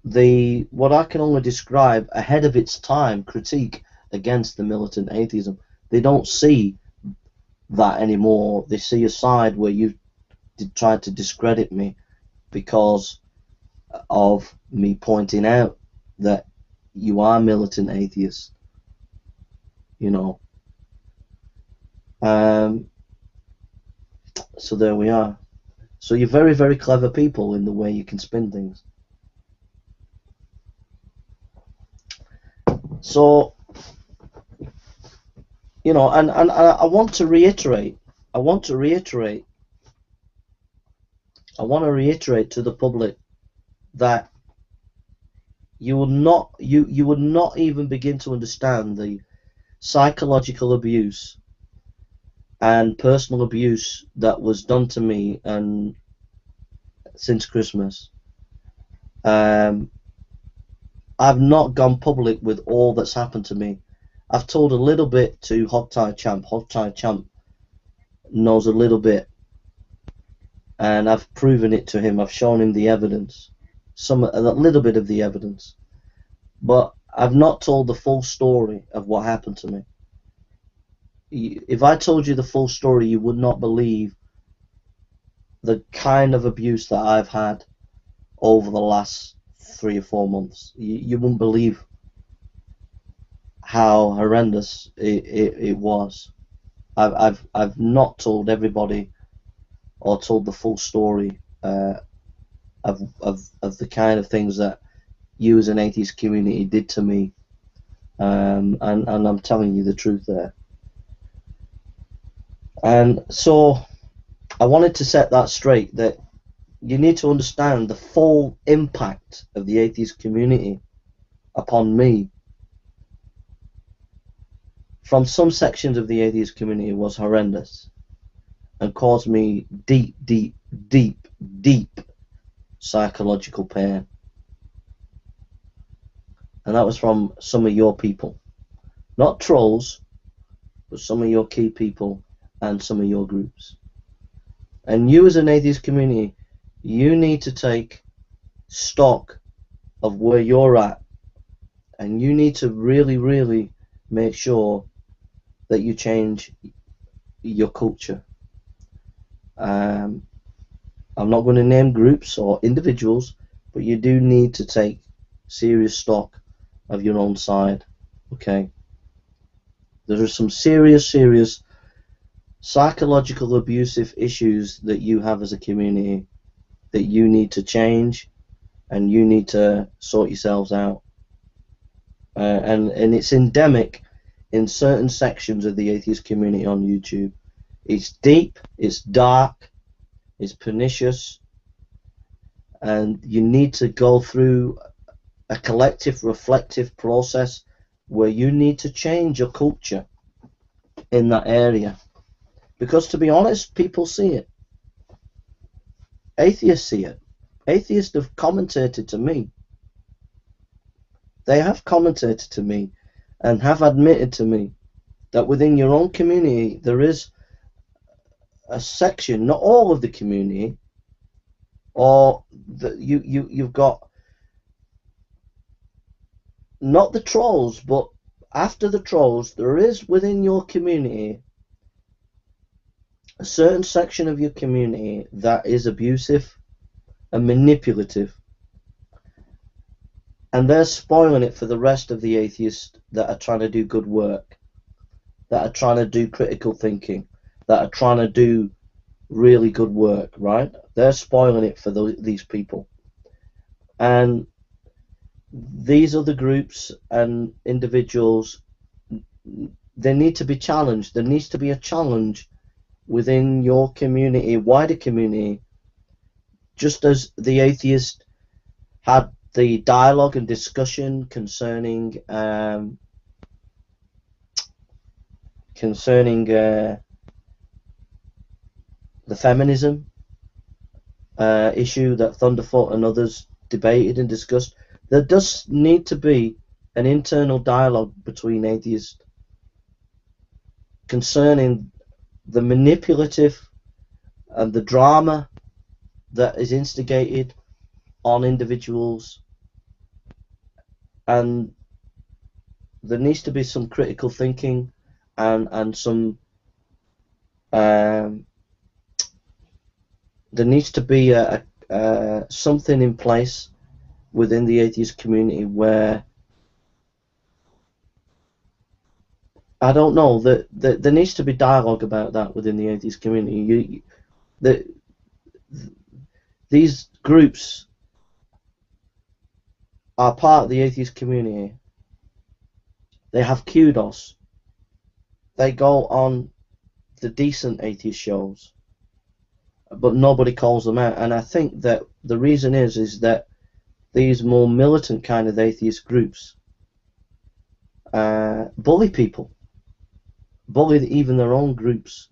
the, what I can only describe, ahead of its time critique against the militant atheism. They don't see that anymore. They see a side where you tried to discredit me because of me pointing out that you are militant atheists, you know. So there we are. So you're very, very clever people in the way you can spin things. So, you know, and I want to reiterate to the public that you would not even begin to understand the psychological abuse and personal abuse that was done to me and since Christmas. I've not gone public with all that's happened to me. I've told a little bit to Hogtie Champ. Hogtie Champ knows a little bit, and I've proven it to him. I've shown him the evidence, a little bit of the evidence, but I've not told the full story of what happened to me. If I told you the full story, you would not believe the kind of abuse that I've had over the last 3 or 4 months. You wouldn't believe how horrendous it was. I've not told everybody or told the full story of the kind of things that you as an atheist community did to me, and I'm telling you the truth there. And so I wanted to set that straight, that you need to understand the full impact of the atheist community upon me from some sections of the atheist community was horrendous and caused me deep, deep, deep, deep psychological pain. And that was from some of your people. Not trolls, but some of your key people and some of your groups. And you as an atheist community, you need to take stock of where you're at, and you need to really, really make sure that you change your culture. I'm not going to name groups or individuals, but you do need to take serious stock of your own side. Okay? There are some serious psychological abusive issues that you have as a community that you need to change, and you need to sort yourselves out. And it's endemic in certain sections of the atheist community on YouTube. It's deep, it's dark, it's pernicious, and you need to go through a collective reflective process where you need to change your culture in that area. Because to be honest, people see it. Atheists see it. Atheists have commentated to me. They have commentated to me and have admitted to me that within your own community there is a section, not all of the community, or you've got not the trolls, but after the trolls there is within your community a certain section of your community that is abusive and manipulative, and they're spoiling it for the rest of the atheists that are trying to do good work, that are trying to do critical thinking, that are trying to do really good work, right? They're spoiling it for these people. And these other groups and individuals, they need to be challenged. There needs to be a challenge within your community, wider community, just as the atheist had the dialogue and discussion concerning the feminism issue that Thunderfoot and others debated and discussed. There does need to be an internal dialogue between atheists concerning the manipulative and the drama that is instigated on individuals, and there needs to be some critical thinking and some there needs to be something in place within the atheist community where, I don't know, there needs to be dialogue about that within the atheist community. these groups are part of the atheist community. They have kudos. They go on the decent atheist shows, but nobody calls them out. And I think that the reason is that these more militant kind of atheist groups bully people, bully even their own groups,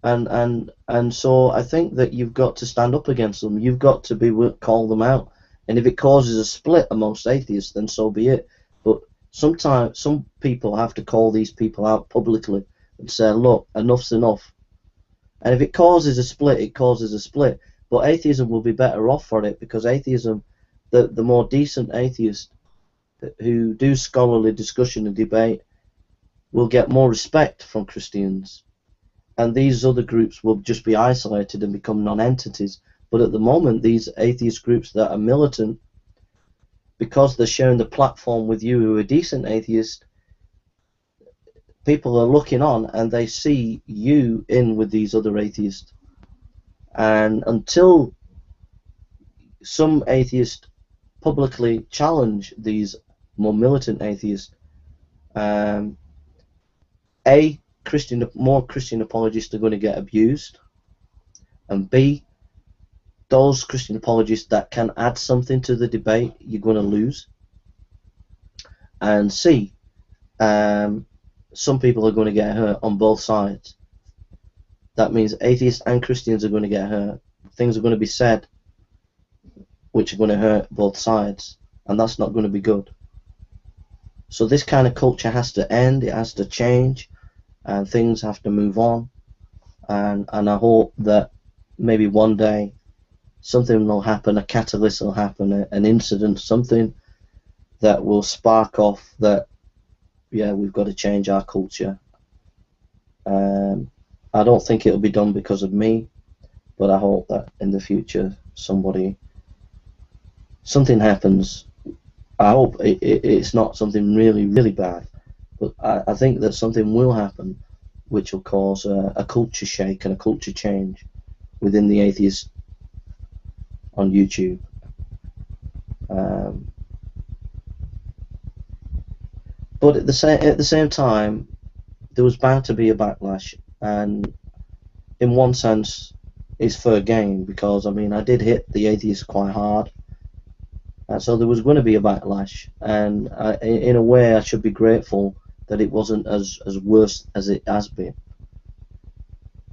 and so I think that you've got to stand up against them. You've got to call them out, and if it causes a split amongst atheists, then so be it. But sometimes some people have to call these people out publicly and say, look, enough's enough. And if it causes a split, it causes a split. But atheism will be better off for it, because atheism, the more decent atheists who do scholarly discussion and debate, will get more respect from Christians. And these other groups will just be isolated and become non-entities. But at the moment, these atheist groups that are militant, because they're sharing the platform with you who are decent atheists, people are looking on and they see you in with these other atheists. And until some atheists publicly challenge these more militant atheists, more Christian apologists are going to get abused, and B, those Christian apologists that can add something to the debate, you're going to lose, and C, some people are going to get hurt on both sides. That means atheists and Christians are going to get hurt. Things are going to be said which are going to hurt both sides, and that's not going to be good. So this kind of culture has to end, it has to change, and things have to move on. And I hope that maybe one day something will happen, a catalyst will happen, an incident, something that will spark off that, yeah, we've got to change our culture. I don't think it'll be done because of me, but I hope that in the future something happens. I hope it's not something really, really bad, but I think that something will happen which will cause a culture shake and a culture change within the atheists on YouTube. But at the same time, there was bound to be a backlash, and in one sense, it's fair game, because I mean I did hit the atheists quite hard, and so there was going to be a backlash, and in a way I should be grateful that it wasn't as worse as it has been.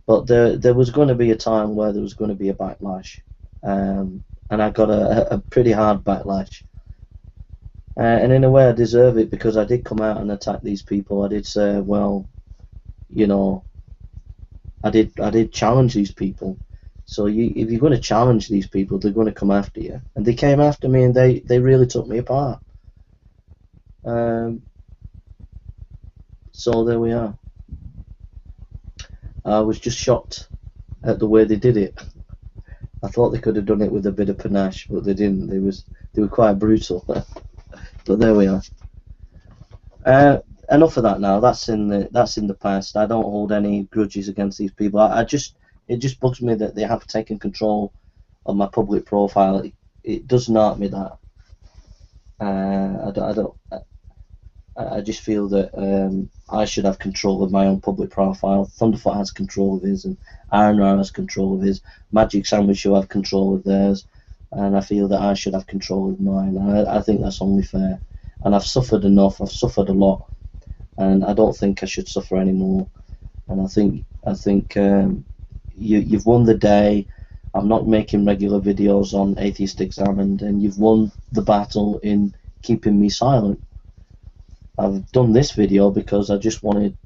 But there was going to be a time where there was going to be a backlash, and I got a pretty hard backlash. And in a way I deserve it, because I did come out and attack these people. I did say, well, you know, I did challenge these people. So if you're going to challenge these people, they're going to come after you. And they came after me, and they really took me apart. So there we are. I was just shocked at the way they did it. I thought they could have done it with a bit of panache, but they didn't. They were quite brutal. But there we are. Enough of that now. That's in the past. I don't hold any grudges against these people. It just bugs me that they have taken control of my public profile. It does not me that. I just feel that I should have control of my own public profile. Thunderfoot has control of his, and Ironrar has control of his. Magic Sandwich should have control of theirs, and I feel that I should have control of mine. I think that's only fair. And I've suffered enough. I've suffered a lot, and I don't think I should suffer anymore. And I think you've won the day. I'm not making regular videos on Atheist Examined, and you've won the battle in keeping me silent. I've done this video because I just wanted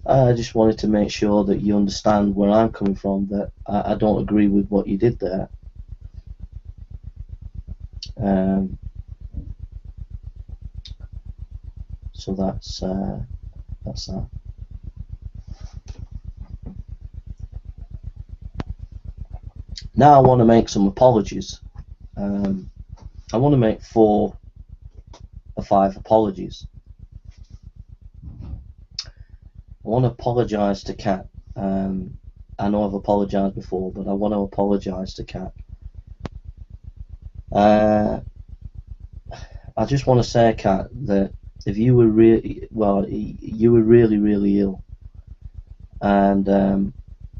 to make sure that you understand where I'm coming from, that I don't agree with what you did there. So that's that. Now I want to make some apologies. I want to make 4 or 5 apologies. I want to apologise to Kat. I know I've apologised before, but I want to apologise to Kat. I just want to say, Kat, that if you were really, well, you were really, really ill, and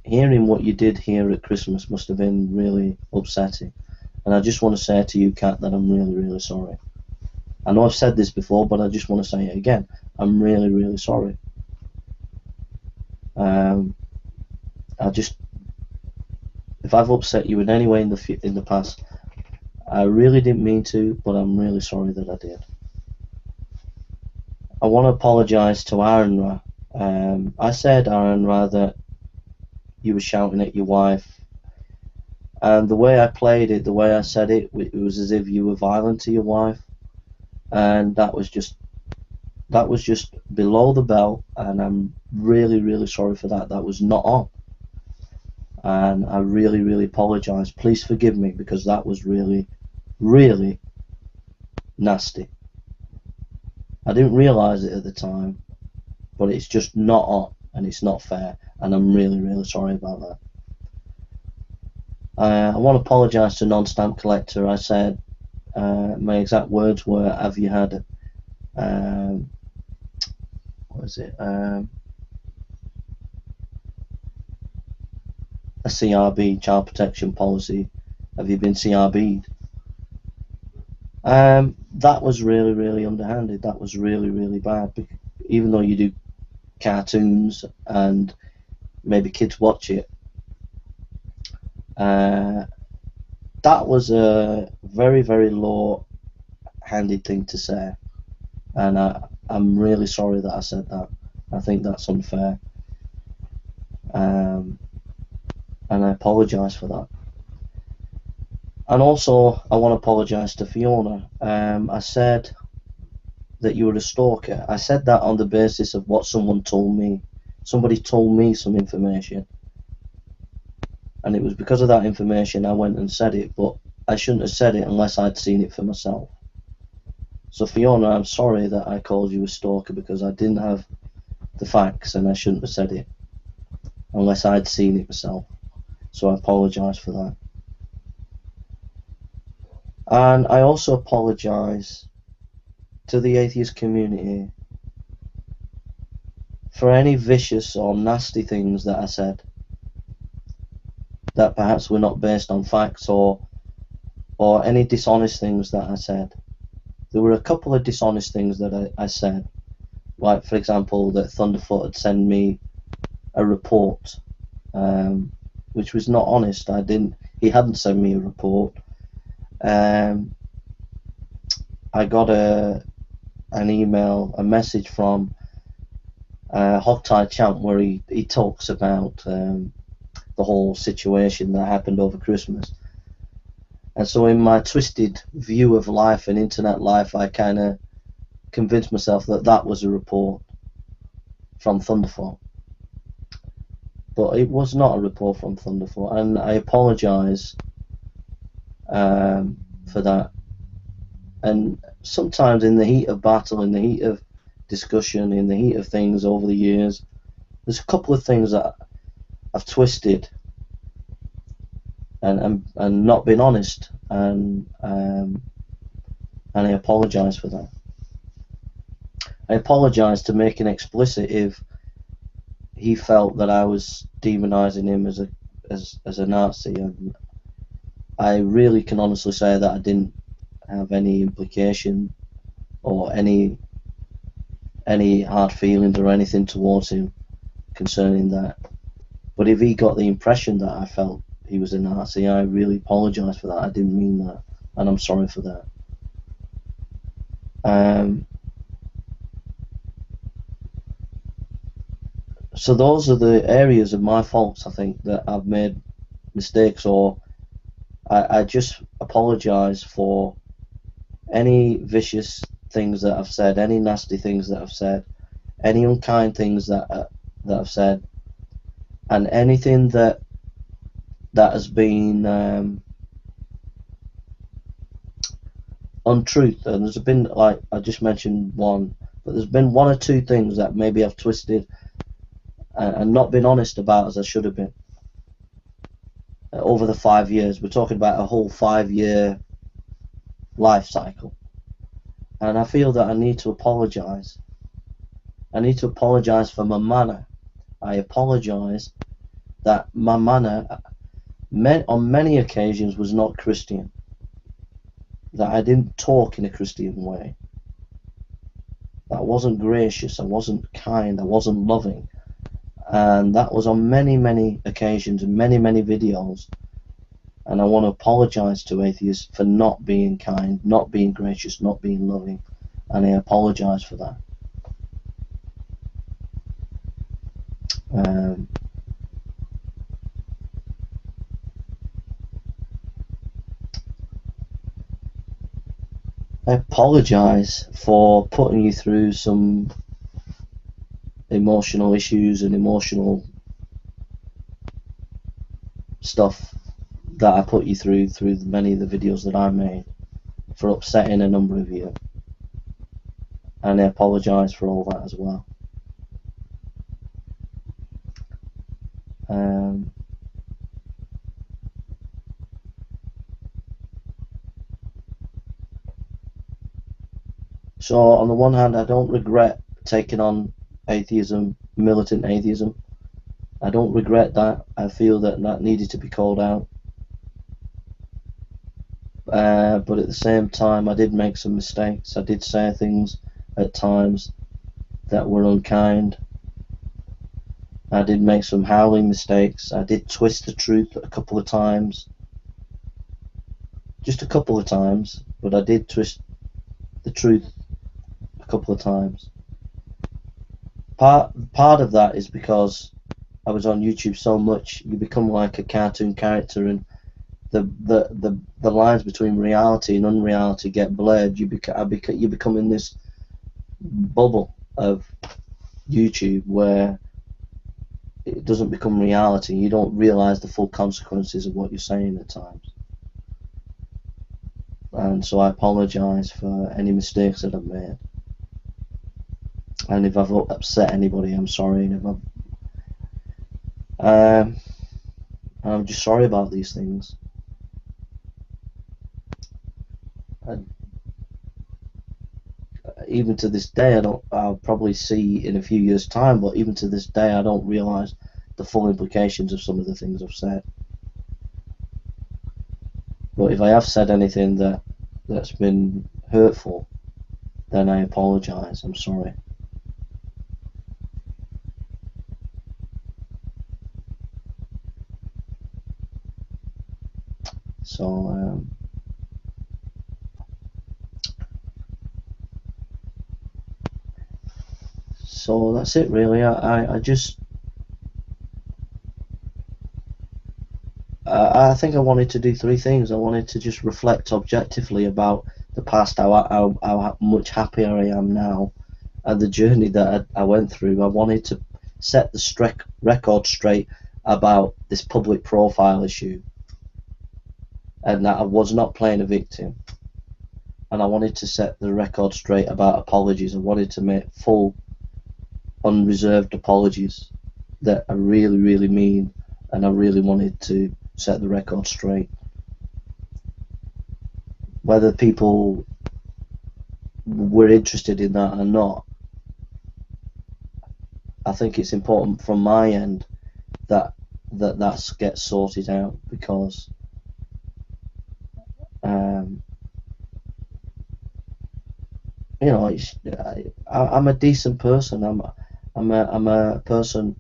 hearing what you did here at Christmas must have been really upsetting. And I just want to say to you, Kat, that I'm really, really sorry. I know I've said this before, but I just want to say it again. I'm really, really sorry. If I've upset you in any way in the past, I really didn't mean to, but I'm really sorry that I did. I want to apologise to Aaron Ra. I said, Aaron Ra, that you were shouting at your wife, and the way I played it, the way I said it, it was as if you were violent to your wife, and that was just below the belt, and I'm really, really sorry for that. That was not on, and I really, really apologise. Please forgive me, because that was really, really nasty. I didn't realise it at the time, but it's just not on, and it's not fair, and I'm really, really sorry about that. I want to apologise to Non-Stamp Collector. I said, my exact words were, have you had, what is it, a CRB, child protection policy? Have you been CRB'd? That was really, really underhanded. That was really, really bad. Even though you do cartoons and maybe kids watch it, that was a very, very low-handed thing to say, and I'm really sorry that I said that. I think that's unfair, and I apologise for that. And also, I want to apologise to Fiona. I said that you were a stalker. I said that on the basis of what someone told me. Somebody told me some information, and it was because of that information I went and said it, but I shouldn't have said it unless I'd seen it for myself. So Fiona, I'm sorry that I called you a stalker, because I didn't have the facts, and I shouldn't have said it unless I'd seen it myself. So I apologise for that. And I also apologise to the atheist community for any vicious or nasty things that I said that perhaps were not based on facts, or any dishonest things that I said. There were a couple of dishonest things that I said, like, for example, that Thunderfoot had sent me a report, which was not honest. He hadn't sent me a report. I got an email, a message from Hogtie Champ, where he talks about the whole situation that happened over Christmas. And so in my twisted view of life and internet life, I kind of convinced myself that that was a report from Thunderfoot. But it was not a report from Thunderfoot, and I apologise for that. And sometimes in the heat of battle, in the heat of discussion, in the heat of things over the years, there's a couple of things that I've twisted and not been honest, and I apologise for that. I apologise to making explicit if he felt that I was demonising him as a Nazi, and I really can honestly say that I didn't have any implication or any hard feelings or anything towards him concerning that. But if he got the impression that I felt he was a Nazi, I really apologise for that. I didn't mean that, and I'm sorry for that. So those are the areas of my faults, I think, that I've made mistakes, or I just apologise for any vicious things that I've said, any nasty things that I've said, any unkind things that I've said, and anything that has been untruth. And there's been, like I just mentioned one, but there's been one or two things that maybe I've twisted and not been honest about as I should have been. over the 5 years. We're talking about a whole 5-year life cycle. And I feel that I need to apologize. I need to apologize for my manner. I apologize that my manner on many occasions was not Christian. That I didn't talk in a Christian way. That I wasn't gracious, I wasn't kind, I wasn't loving. And that was on many, many occasions and many, many videos. And I want to apologize to atheists for not being kind, not being gracious, not being loving. And I apologize for that. I apologize for putting you through some emotional issues and emotional stuff that I put you through many of the videos that I made, for upsetting a number of you. And I apologize for all that as well. So on the one hand, I don't regret taking on atheism, militant atheism. I don't regret that. I feel that that needed to be called out. But at the same time, I did make some mistakes. I did say things at times that were unkind. I did make some howling mistakes. I did twist the truth a couple of times. Just a couple of times, but I did twist the truth a couple of times. Part of that is because I was on YouTube so much, you become like a cartoon character, and the lines between reality and unreality get blurred. You become in this bubble of YouTube where it doesn't become reality. You don't realize the full consequences of what you're saying at times. And so I apologize for any mistakes that I've made. And if I've upset anybody, I'm sorry. And if I'm just sorry about these things. And even to this day, I'll probably see in a few years' time, but even to this day, I don't realize the full implications of some of the things I've said. But if I have said anything that's been hurtful, then I apologize. I'm sorry. So that's it really. I think I wanted to do 3 things. I wanted to just reflect objectively about the past, how much happier I am now, and the journey that I went through. I wanted to set the record straight about this public profile issue, and that I was not playing a victim. And I wanted to set the record straight about apologies. I wanted to make full, unreserved apologies that I really, really mean, and I really wanted to set the record straight. Whether people were interested in that or not, I think it's important from my end that gets sorted out, because you know, I'm a decent person. I'm a person.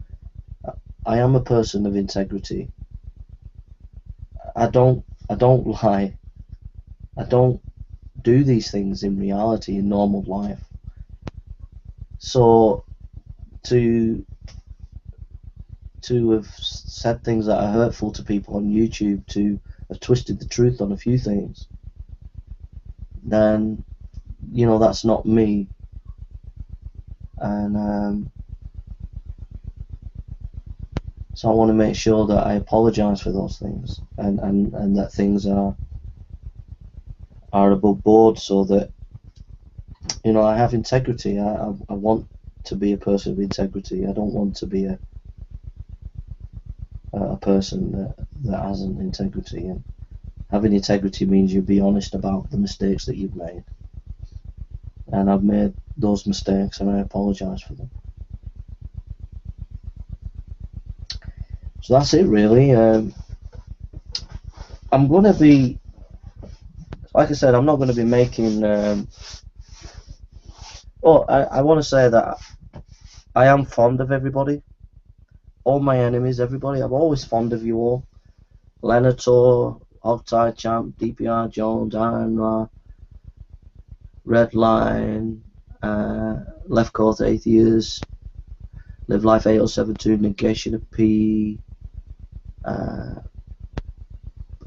I am a person of integrity. I don't lie. I don't do these things in reality, in normal life. So to have said things that are hurtful to people on YouTube, to have twisted the truth on a few things, then, you know, that's not me. And so I want to make sure that I apologize for those things, and that things are above board, so that, you know, I have integrity. I want to be a person of integrity. I don't want to be a person that hasn't integrity, and having integrity means you be honest about the mistakes that you've made. And I've made those mistakes and I apologise for them. So that's it really. I'm going to be, like I said, I'm not going to be making I want to say that I am fond of everybody, all my enemies, everybody. I'm always fond of you all. Lenator, Hogtie Champ, DPR Jones, Iron Ra, Redline, Left Court Atheist, Live Life 8072, Negation of P,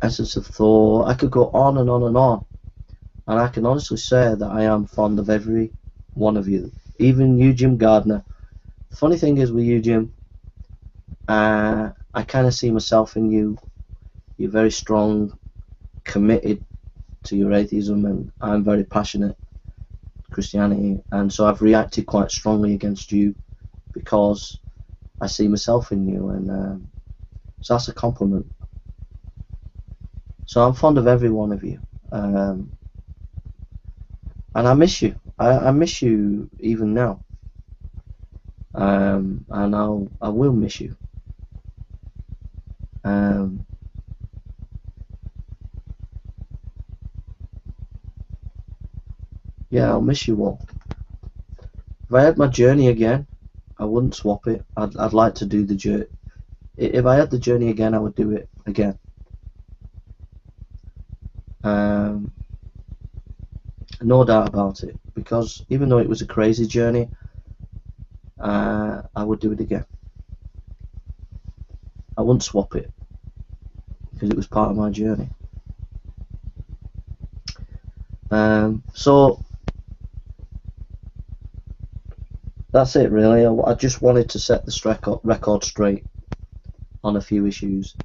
Essence of Thor. I could go on and on and on, and I can honestly say that I am fond of every one of you, even you, Jim Gardner. The funny thing is with you, Jim, I kind of see myself in you. You're very strong, committed to your atheism, and I'm very passionate Christianity, and so I've reacted quite strongly against you because I see myself in you, and so that's a compliment. So I'm fond of every one of you, and I miss you. I miss you even now, and I will miss you. Yeah, I'll miss you all. If I had my journey again, I wouldn't swap it. I'd like to do the journey. If I had the journey again, I would do it again. No doubt about it. Because even though it was a crazy journey, I would do it again. I wouldn't swap it because it was part of my journey. So that's it really. I just wanted to set this record straight on a few issues.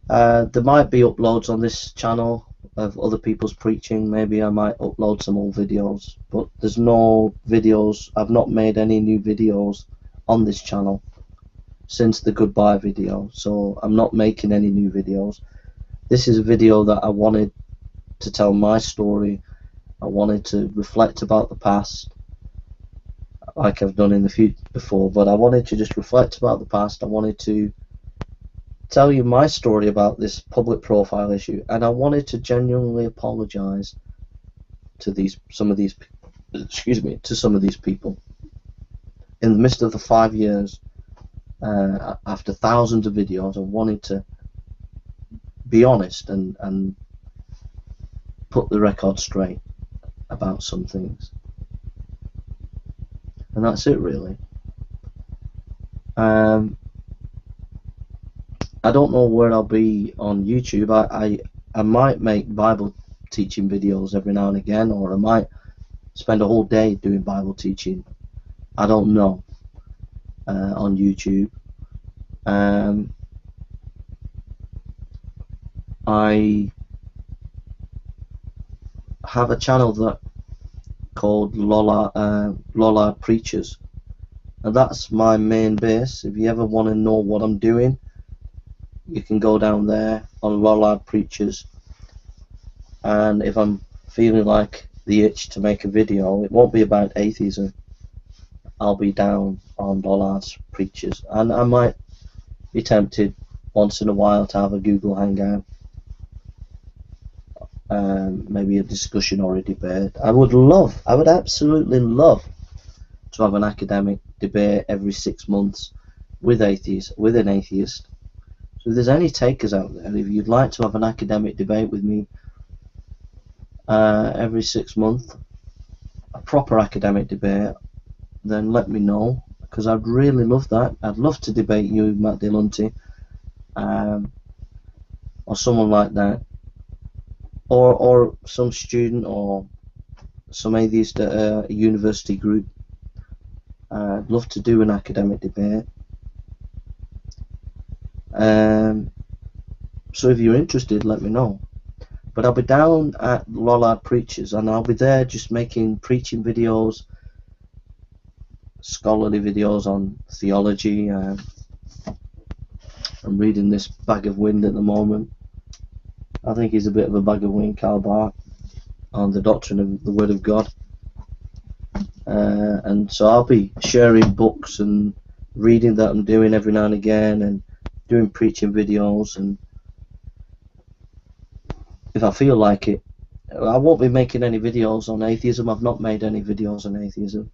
There might be uploads on this channel of other people's preaching. Maybe I might upload some old videos, but there's no videos. I've not made any new videos on this channel since the goodbye video, so I'm not making any new videos. This is a video that I wanted to tell my story. I wanted to reflect about the past like I've done in the future before, but I wanted to just reflect about the past. I wanted to tell you my story about this public profile issue, and I wanted to genuinely apologize to some of these people. In the midst of the 5 years, after thousands of videos, I wanted to be honest and put the record straight about some things. And that's it really. I don't know where I'll be on YouTube. I might make Bible teaching videos every now and again, or I might spend a whole day doing Bible teaching. I don't know. On YouTube. I have a channel that called Lollard Preachers, and that's my main base. If you ever want to know what I'm doing, you can go down there on Lollard Preachers, and if I'm feeling like the itch to make a video, it won't be about atheism. I'll be down on Lollard's Preachers, and I might be tempted once in a while to have a Google Hangout, maybe a discussion or a debate. I would absolutely love to have an academic debate every 6 months with an atheist. So if there's any takers out there, if you'd like to have an academic debate with me every 6 months, a proper academic debate, then let me know, because I'd really love that. I'd love to debate you, Matt Delunty, or someone like that, or some student or some atheist at a university group. I'd love to do an academic debate. So if you're interested, let me know. But I'll be down at Lollard Preachers, and I'll be there just making preaching videos, scholarly videos on theology, I'm reading this Bag of Wind at the moment. I think he's a bit of a bag of wind, Karl Barth, on the doctrine of the Word of God. And so I'll be sharing books and reading that I'm doing every now and again, and doing preaching videos, and if I feel like it. I won't be making any videos on atheism. I've not made any videos on atheism.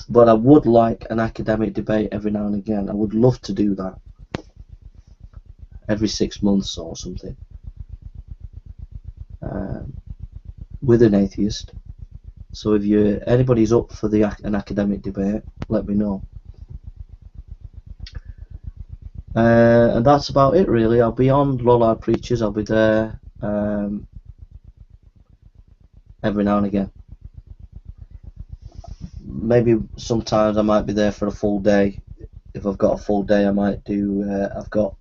But I would like an academic debate every now and again. I would love to do that every 6 months or something, with an atheist. So if anybody's up for an academic debate, let me know. And that's about it, really. I'll be on Lollard Preachers. I'll be there every now and again. Maybe sometimes I might be there for a full day. If I've got a full day, I might do. I've got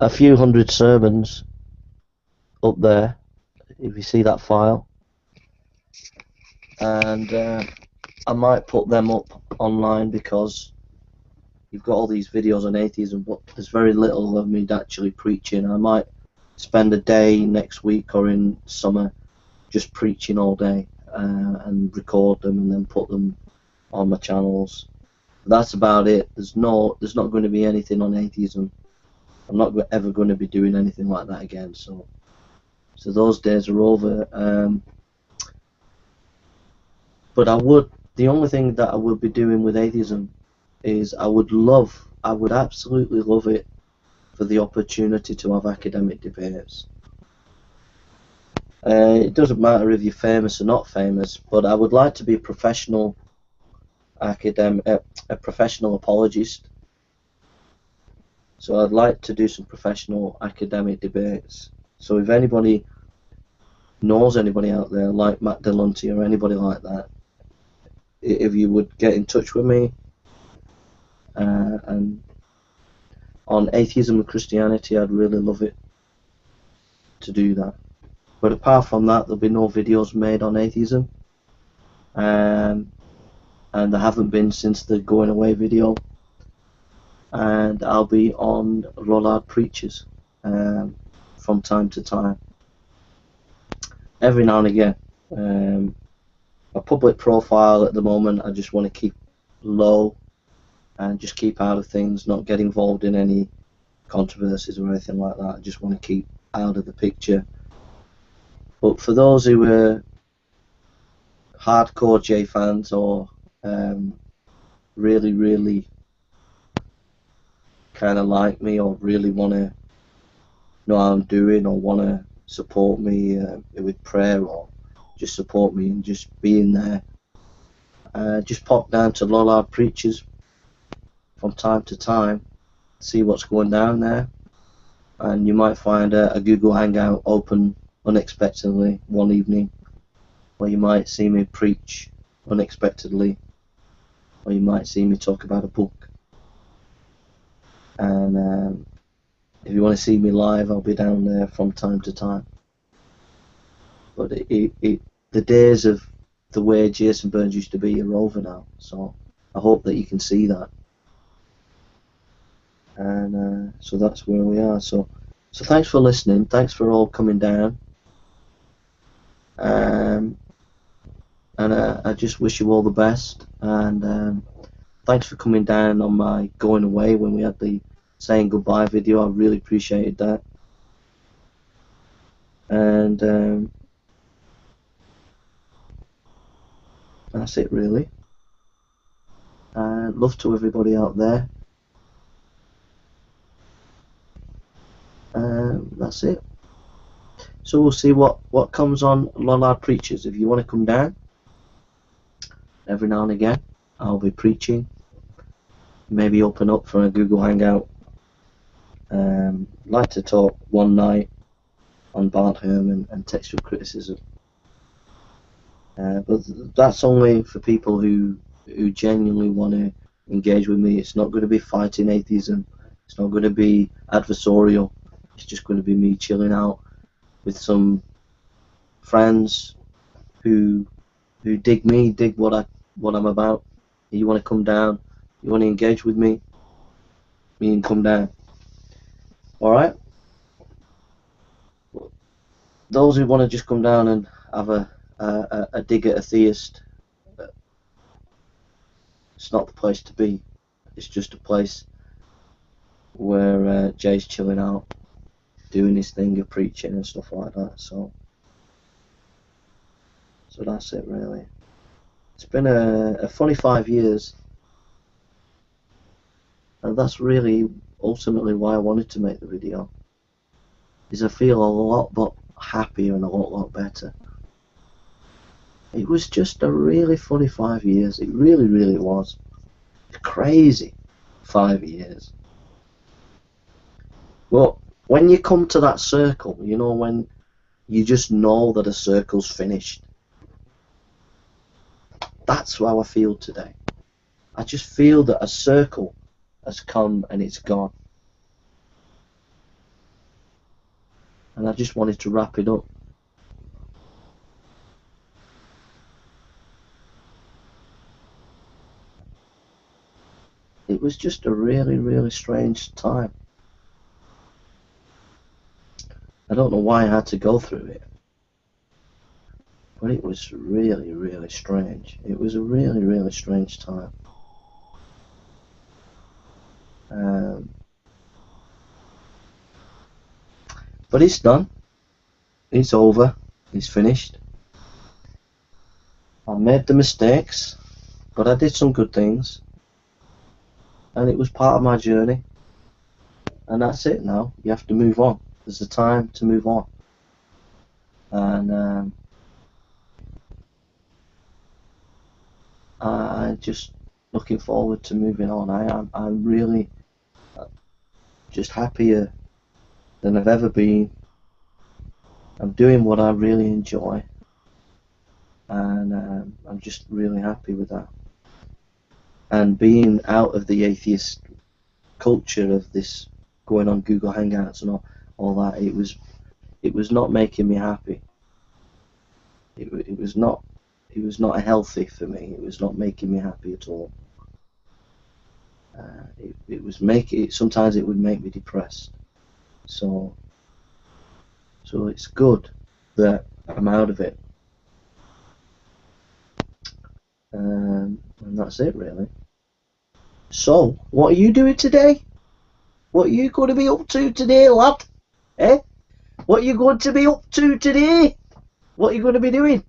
a few hundred sermons up there. If you see that file, and I might put them up online, because you've got all these videos on atheism, but there's very little of me actually preaching. I might spend a day next week or in summer just preaching all day, and record them and then put them on my channels. That's about it. There's not going to be anything on atheism. I'm not ever going to be doing anything like that again. So those days are over. But the only thing that I would be doing with atheism is I would absolutely love it for the opportunity to have academic debates. It doesn't matter if you're famous or not famous, but I would like to be a professional professional apologist. So I'd like to do some professional academic debates. So if anybody knows anybody out there like Matt Delunty or anybody like that, if you would get in touch with me, and on atheism and Christianity, I'd really love it to do that. But apart from that, there'll be no videos made on atheism, and there haven't been since the going away video. And I'll be on Lollard Preachers from time to time, every now and again. A public profile at the moment I just want to keep low and just keep out of things, not get involved in any controversies or anything like that. I just want to keep out of the picture. But for those who are hardcore J fans, or really kind of like me, or really want to know how I'm doing, or want to support me with prayer, or just support me and just being there, just pop down to Lollard Preachers from time to time, see what's going down there, and you might find a Google Hangout open unexpectedly one evening, or you might see me preach unexpectedly, or you might see me talk about a book. And if you want to see me live, I'll be down there from time to time. But the days of the way Jason Burns used to be are over now, so I hope that you can see that. And so that's where we are. So thanks for listening. Thanks for all coming down. And I just wish you all the best. And thanks for coming down on my going away when we had the saying goodbye video. I really appreciated that. And that's it, really. Love to everybody out there. That's it. So we'll see what comes on Lollard Preachers. If you want to come down, every now and again, I'll be preaching. Maybe open up for a Google Hangout. Like to talk one night on Bart Ehrman and textual criticism. But that's only for people who genuinely want to engage with me. It's not going to be fighting atheism. It's not going to be adversarial. It's just going to be me chilling out with some friends who dig me, dig what what I'm about, you want to come down, you want to engage with me, you can come down. Alright? Those who want to just come down and have a dig at a theist, it's not the place to be. It's just a place where Jay's chilling out, doing his thing of preaching and stuff like that. So that's it really. It's been a funny 5 years, and that's really ultimately why I wanted to make the video. Is I feel a lot happier and a lot better. It was just a really funny 5 years. It really was. A crazy 5 years. Well, when you come to that circle, you know, when you just know that a circle's finished. That's how I feel today. I just feel that a circle has come and it's gone. And I just wanted to wrap it up. It was just a really strange time. I don't know why I had to go through it, but it was really strange. It was a really strange time. But it's done. It's over. It's finished. I made the mistakes, but I did some good things, and it was part of my journey. And that's it now. You have to move on. There's a time to move on. And I'm just looking forward to moving on. I'm really just happier than I've ever been. I'm doing what I really enjoy, and I'm just really happy with that. And being out of the atheist culture of this going on Google Hangouts and all that, it was not making me happy. It was not healthy for me. It was not making me happy at all. Sometimes it would make me depressed. So it's good that I'm out of it. And that's it really. So, what are you doing today? What are you going to be up to today, lad? Eh? What are you going to be up to today? What are you going to be doing?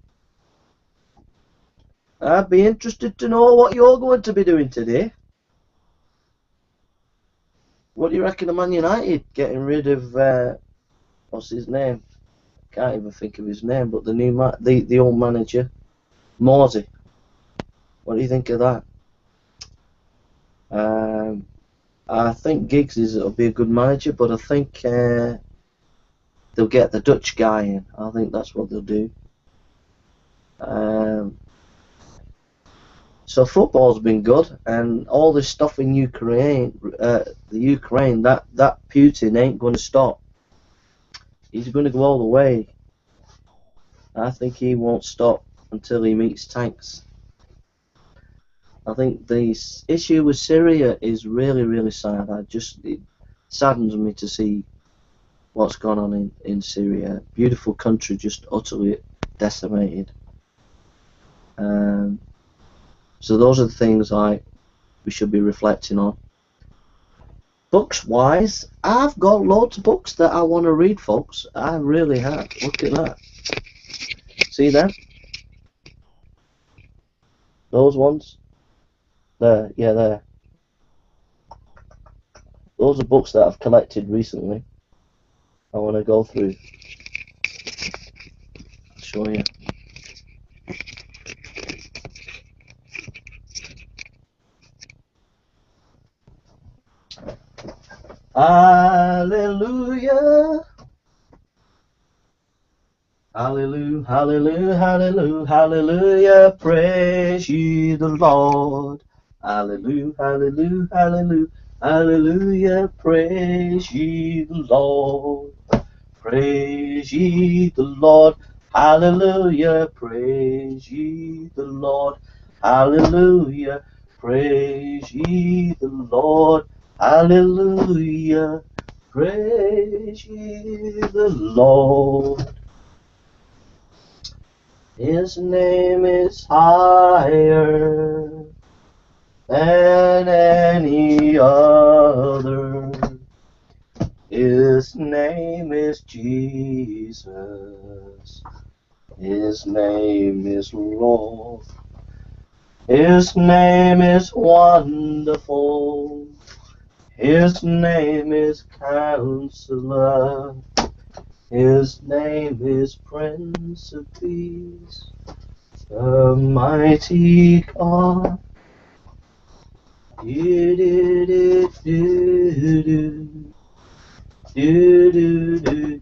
I'd be interested to know what you're going to be doing today. What do you reckon of Man United getting rid of what's his name? Can't even think of his name, but the old manager, Morsey. What do you think of that? I think Giggs will be a good manager, but I think they'll get the Dutch guy in. I think that's what they'll do. So football's been good, and all this stuff in Ukraine, that Putin ain't going to stop. He's going to go all the way. I think he won't stop until he meets tanks. I think the issue with Syria is really sad. It saddens me to see what's gone on in Syria. Beautiful country just utterly decimated. So those are the things we should be reflecting on. Books wise, I've got loads of books that I want to read, folks. I really have. Look at that. See them? Those ones? There, yeah, there. Those are books that I've collected recently. I want to go through. I'll show you. Hallelujah. Hallelujah, hallelujah, hallelujah, hallelujah, praise ye the Lord. Hallelujah, hallelujah, hallelujah, hallelujah, praise ye the Lord. Praise ye the Lord. Hallelujah, praise ye the Lord. Hallelujah. Praise ye the Lord. Hallelujah. Praise ye the Lord. His name is higher than any other. His name is Jesus. His name is Lord. His name is wonderful. His name is Counselor. His name is Prince of Peace. The mighty God. Do do do do do do do do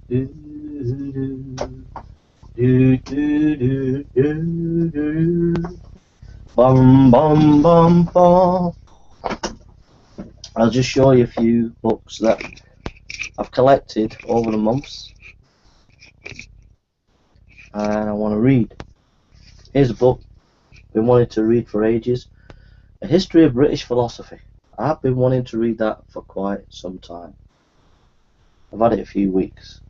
do do do do do. Bum bum bum bum. I'll just show you a few books that I've collected over the months and I want to read. Here's a book I've been wanting to read for ages. A History of British Philosophy. I've been wanting to read that for quite some time. I've had it a few weeks.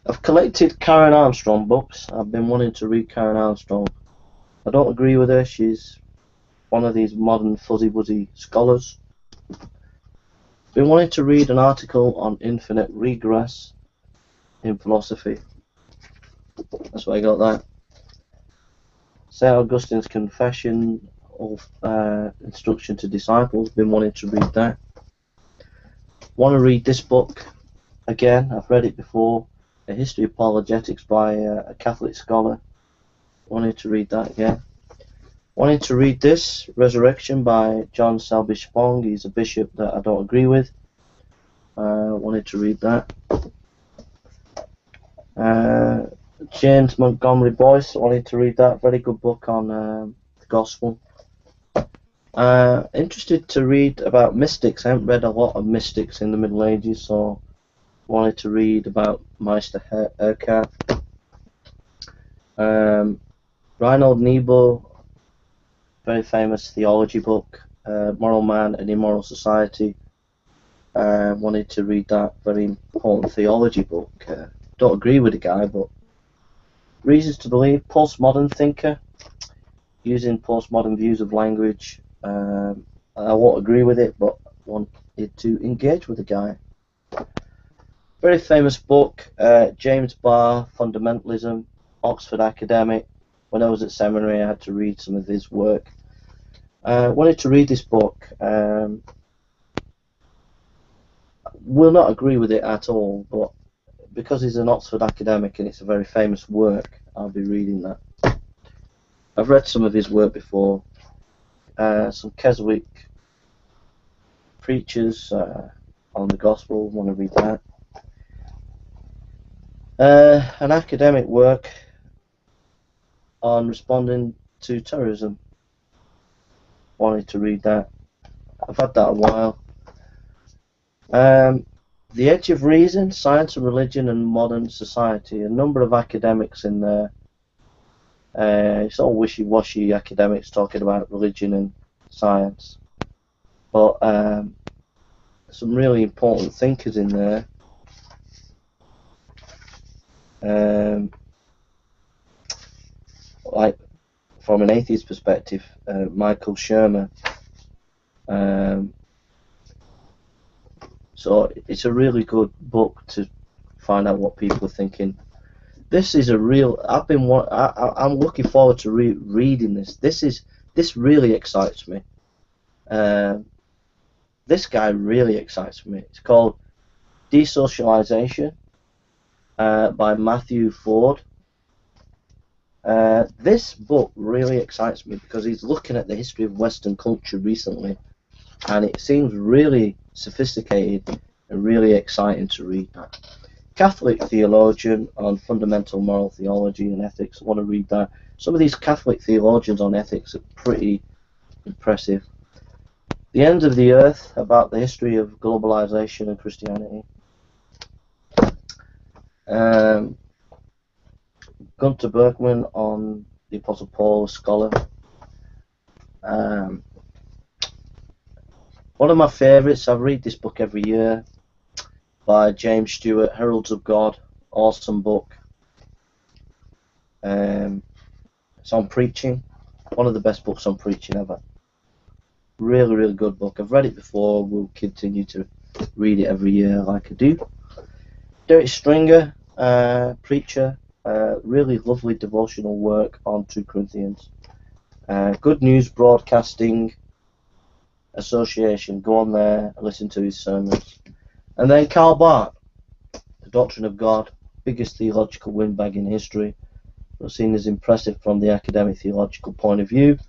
I've collected Karen Armstrong books. I've been wanting to read Karen Armstrong. I don't agree with her. She's one of these modern fuzzy-wuzzy scholars. Been wanting to read an article on infinite regress in philosophy. That's why I got that. St. Augustine's Confession of Instruction to Disciples. Been wanting to read that. Want to read this book again. I've read it before. A History of Apologetics by a Catholic scholar. Wanted to read that again. Wanted to read this, Resurrection by John Selby Spong. He's a bishop that I don't agree with. Wanted to read that. James Montgomery Boyce. Wanted to read that. Very good book on the Gospel. Interested to read about mystics. I haven't read a lot of mystics in the Middle Ages, so wanted to read about Meister Eckhart. Reinhold Niebuhr, very famous theology book, Moral Man and Immoral Society. Wanted to read that, very important theology book. Don't agree with the guy, but Reasons to Believe, Postmodern Thinker, using postmodern views of language. I won't agree with it, but wanted to engage with the guy. Very famous book, James Barr, Fundamentalism, Oxford academic. When I was at seminary, I had to read some of his work. Wanted to read this book. Will not agree with it at all, but because he's an Oxford academic and it's a very famous work, I'll be reading that. I've read some of his work before. Some Keswick preachers on the Gospel. Want to read that. An academic work on responding to terrorism. Wanted to read that. I've had that a while. The Edge of Reason, Science and Religion and Modern Society. A number of academics in there. It's all wishy-washy academics talking about religion and science. But some really important thinkers in there. Like from an atheist perspective, Michael Shermer. So it's a really good book to find out what people are thinking. This is a real. I'm looking forward to reading this. This really excites me. This guy really excites me. It's called Desocialization by Matthew Ford. This book really excites me because he's looking at the history of Western culture recently, and it seems really sophisticated and really exciting to read that. Catholic theologian on fundamental moral theology and ethics. I want to read that. Some of these Catholic theologians on ethics are pretty impressive. The End of the Earth, about the history of globalization and Christianity. Gunter Bergman on the Apostle Paul, scholar. One of my favourites, I read this book every year, by James Stewart, Heralds of God. Awesome book. It's on preaching. One of the best books on preaching ever. Really, really good book. I've read it before. We'll continue to read it every year like I do. Derek Stringer, preacher. Really lovely devotional work on 2 Corinthians. Good News Broadcasting Association. Go on there and listen to his sermons. And then Karl Barth, The Doctrine of God, biggest theological windbag in history. But seen as impressive from the academic theological point of view.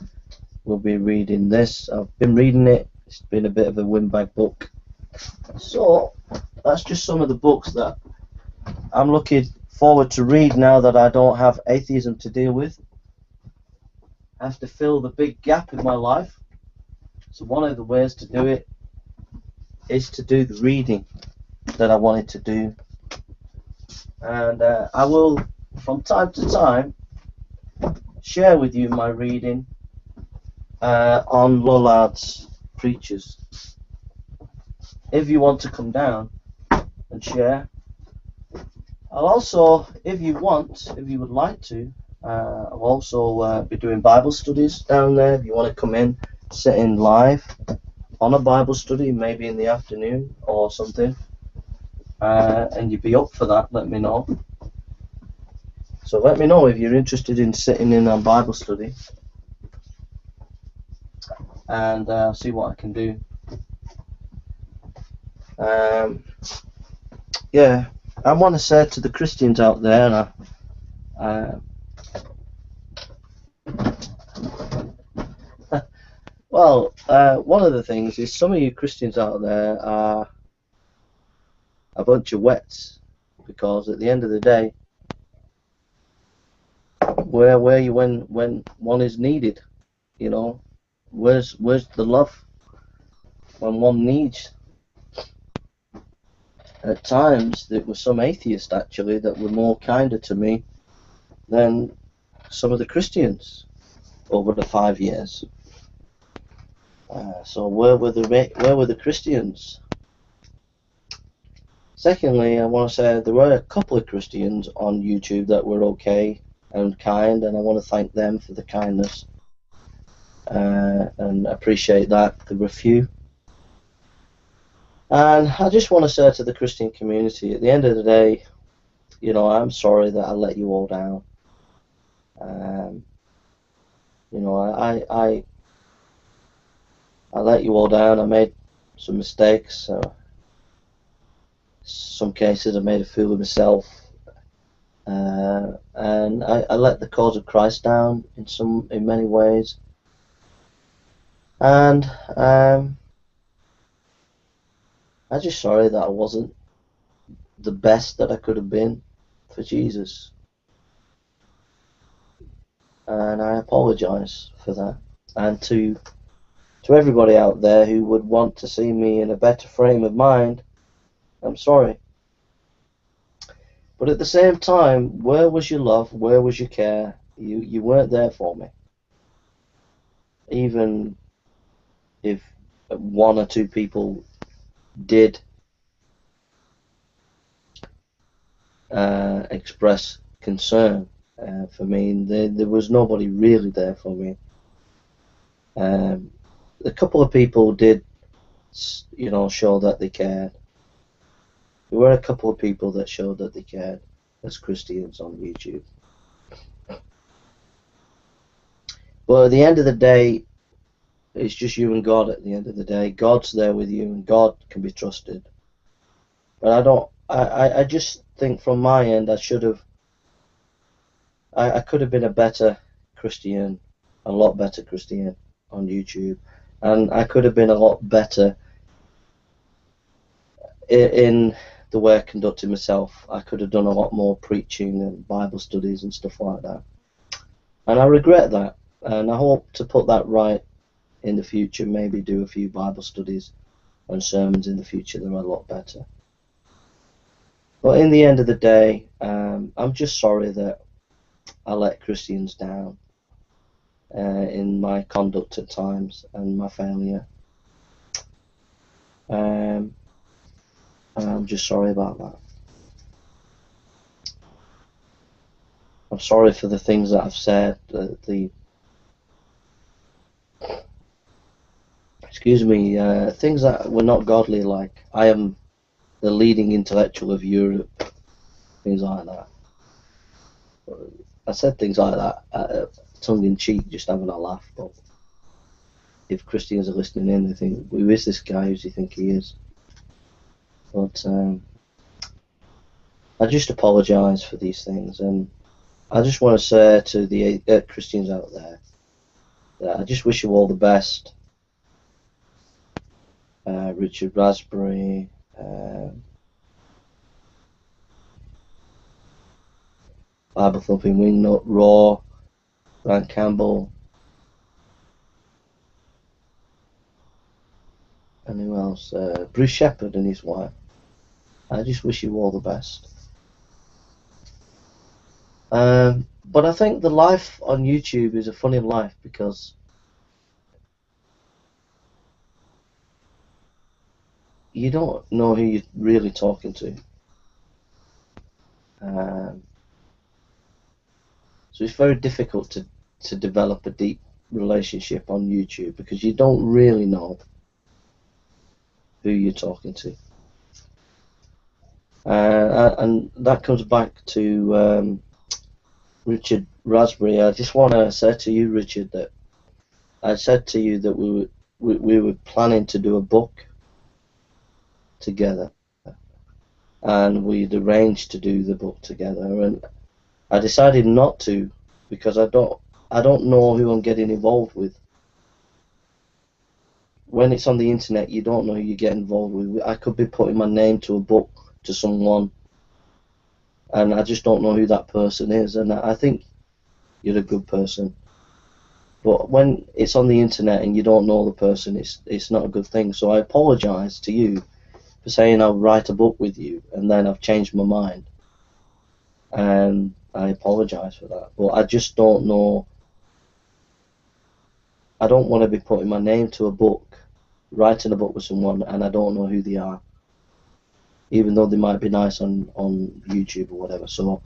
We'll be reading this. I've been reading it. It's been a bit of a windbag book. So that's just some of the books that I'm looking forward to read now that I don't have atheism to deal with. I have to fill the big gap in my life. So one of the ways to do it is to do the reading that I wanted to do. And I will, from time to time, share with you my reading on Lollard's preachers. If you want to come down and share, I'll also, if you would like to, I'll also be doing Bible studies down there. If you want to come in, sit in live on a Bible study, maybe in the afternoon or something, and you'd be up for that, let me know. So let me know if you're interested in sitting in on Bible study, and I'll see what I can do. Yeah, I want to say to the Christians out there, and well, one of the things is some of you Christians out there are a bunch of wets, because at the end of the day, where are you when one is needed? You know, where's the love when one needs? At times, there were some atheists actually that were more kinder to me than some of the Christians over the 5 years. So where were the Christians? Secondly, I want to say there were a couple of Christians on YouTube that were okay and kind, and I want to thank them for the kindness and appreciate that. There were a few. And I just want to say to the Christian community, at the end of the day, you know, I'm sorry that I let you all down. You know, I let you all down. I made some mistakes. Some cases I made a fool of myself. And I let the cause of Christ down in many ways. And I'm just sorry that I wasn't the best that I could have been for Jesus. And I apologize for that. And to everybody out there who would want to see me in a better frame of mind, I'm sorry. But at the same time, where was your love? Where was your care? You weren't there for me. Even if one or two people did express concern for me, and there was nobody really there for me. A couple of people did, you know, show that they cared. There were a couple of people that showed that they cared as Christians on YouTube. But at the end of the day, it's just you and God. At the end of the day, God's there with you, and God can be trusted. But I just think from my end, I could have been a better Christian, a lot better Christian on YouTube, and I could have been a lot better in the way I conducted myself. I could have done a lot more preaching and Bible studies and stuff like that, and I regret that, and I hope to put that right in the future. Maybe do a few Bible studies and sermons in the future that are a lot better. But in the end of the day, I'm just sorry that I let Christians down. in my conduct at times and my failure. And I'm just sorry about that. I'm sorry for the things that I've said, excuse me, things that were not godly, like I am the leading intellectual of Europe, things like that. I said things like that, tongue in cheek, just having a laugh, but if Christians are listening in, they think, who is this guy? Who does he think he is? But I just apologise for these things, and I just want to say to the Christians out there that I just wish you all the best. Richard Raspberry, Bible Thumping Wingnut, Raw, Ryan Campbell, and who else? Bruce Shepherd and his wife. I just wish you all the best. But I think the life on YouTube is a funny life because you don't know who you're really talking to. So it's very difficult to develop a deep relationship on YouTube because you don't really know who you're talking to. And that comes back to Richard Raspberry. I just want to say to you, Richard, that I said to you that we were planning to do a book together, and we'd arranged to do the book together, and I decided not to because I don't know who I'm getting involved with. When it's on the internet, you don't know who you get involved with. I could be putting my name to a book to someone, and I just don't know who that person is. And I think you're a good person, but when it's on the internet and you don't know the person, it's not a good thing. So I apologise to you for saying I'll write a book with you, and then I've changed my mind, and I apologise for that. But I just don't know. I don't want to be putting my name to a book, writing a book with someone, and I don't know who they are, even though they might be nice on YouTube or whatever. So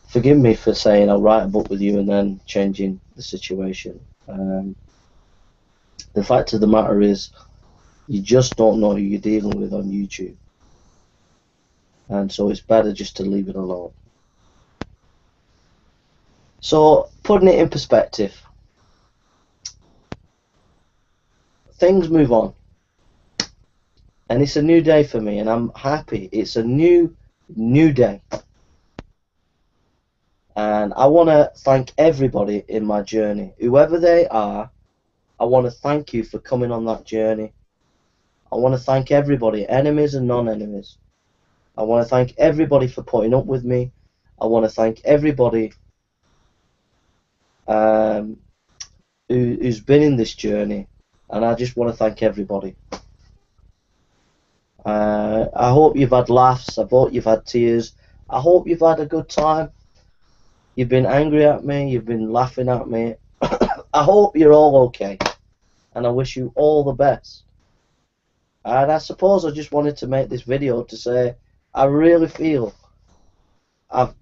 forgive me for saying I'll write a book with you and then changing the situation. The fact of the matter is, you just don't know who you're dealing with on YouTube, and so it's better just to leave it alone. So putting it in perspective, things move on, and it's a new day for me, and I'm happy. It's a new day, and I want to thank everybody in my journey, whoever they are. I want to thank you for coming on that journey. I want to thank everybody, enemies and non-enemies. I want to thank everybody for putting up with me. I want to thank everybody who's been in this journey, and I just want to thank everybody. I hope you've had laughs. I hope you've had tears. I hope you've had a good time. You've been angry at me. You've been laughing at me. I hope you're all okay, and I wish you all the best. And I suppose I just wanted to make this video to say I really feel I've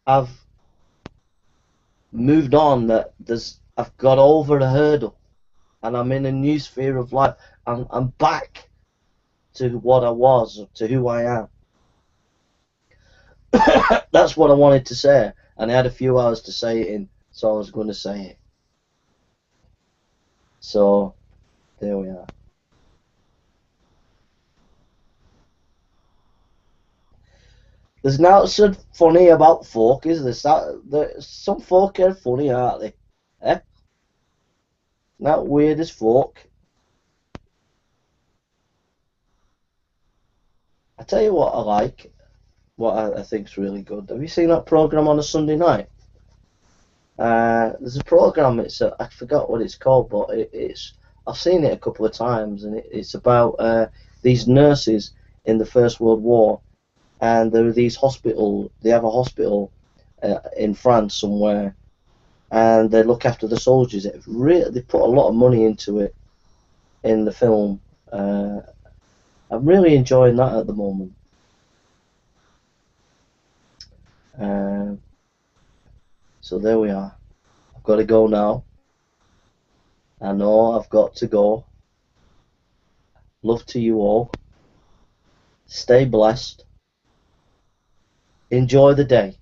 I've moved on, that I've got over the hurdle, and I'm in a new sphere of life. I'm back to what I was, to who I am. That's what I wanted to say, and I had a few hours to say it in, so I was going to say it. So there we are. There's nothing funny about folk, is there? Some folk are funny, aren't they? Eh? Not weird as folk. I tell you what I like, what I think's really good. Have you seen that program on a Sunday night? There's a program. I forgot what it's called, but I've seen it a couple of times, and it's about these nurses in the First World War, and there are these hospital. They have a hospital, in France somewhere, and they look after the soldiers. They put a lot of money into it in the film. I'm really enjoying that at the moment. So there we are. I've got to go now. I know I've got to go. Love to you all. Stay blessed. Enjoy the day.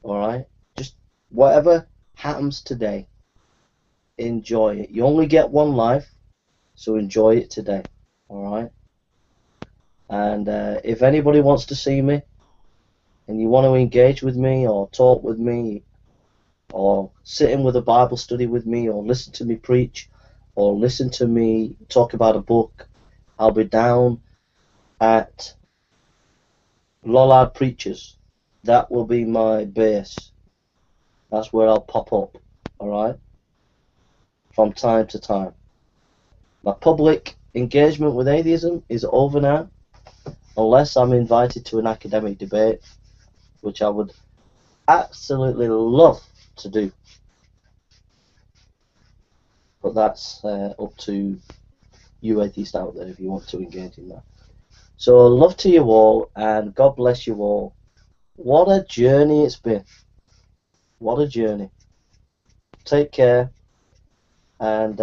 Alright? Just whatever happens today, enjoy it. You only get one life, so enjoy it today. Alright? And if anybody wants to see me, and you want to engage with me, or talk with me, or sit in with a Bible study with me, or listen to me preach, or listen to me talk about a book, I'll be down at Lollard Preachers. That will be my base. That's where I'll pop up, alright? From time to time. My public engagement with atheism is over now, unless I'm invited to an academic debate, which I would absolutely love to do. But that's up to you atheists out there if you want to engage in that. So love to you all, and God bless you all. What a journey it's been. What a journey. Take care, and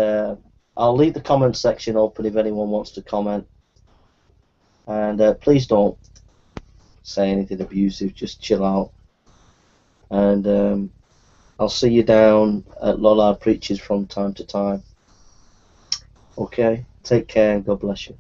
I'll leave the comment section open if anyone wants to comment. And please don't say anything abusive, just chill out. And I'll see you down at Lollard Preachers from time to time. Okay, take care and God bless you.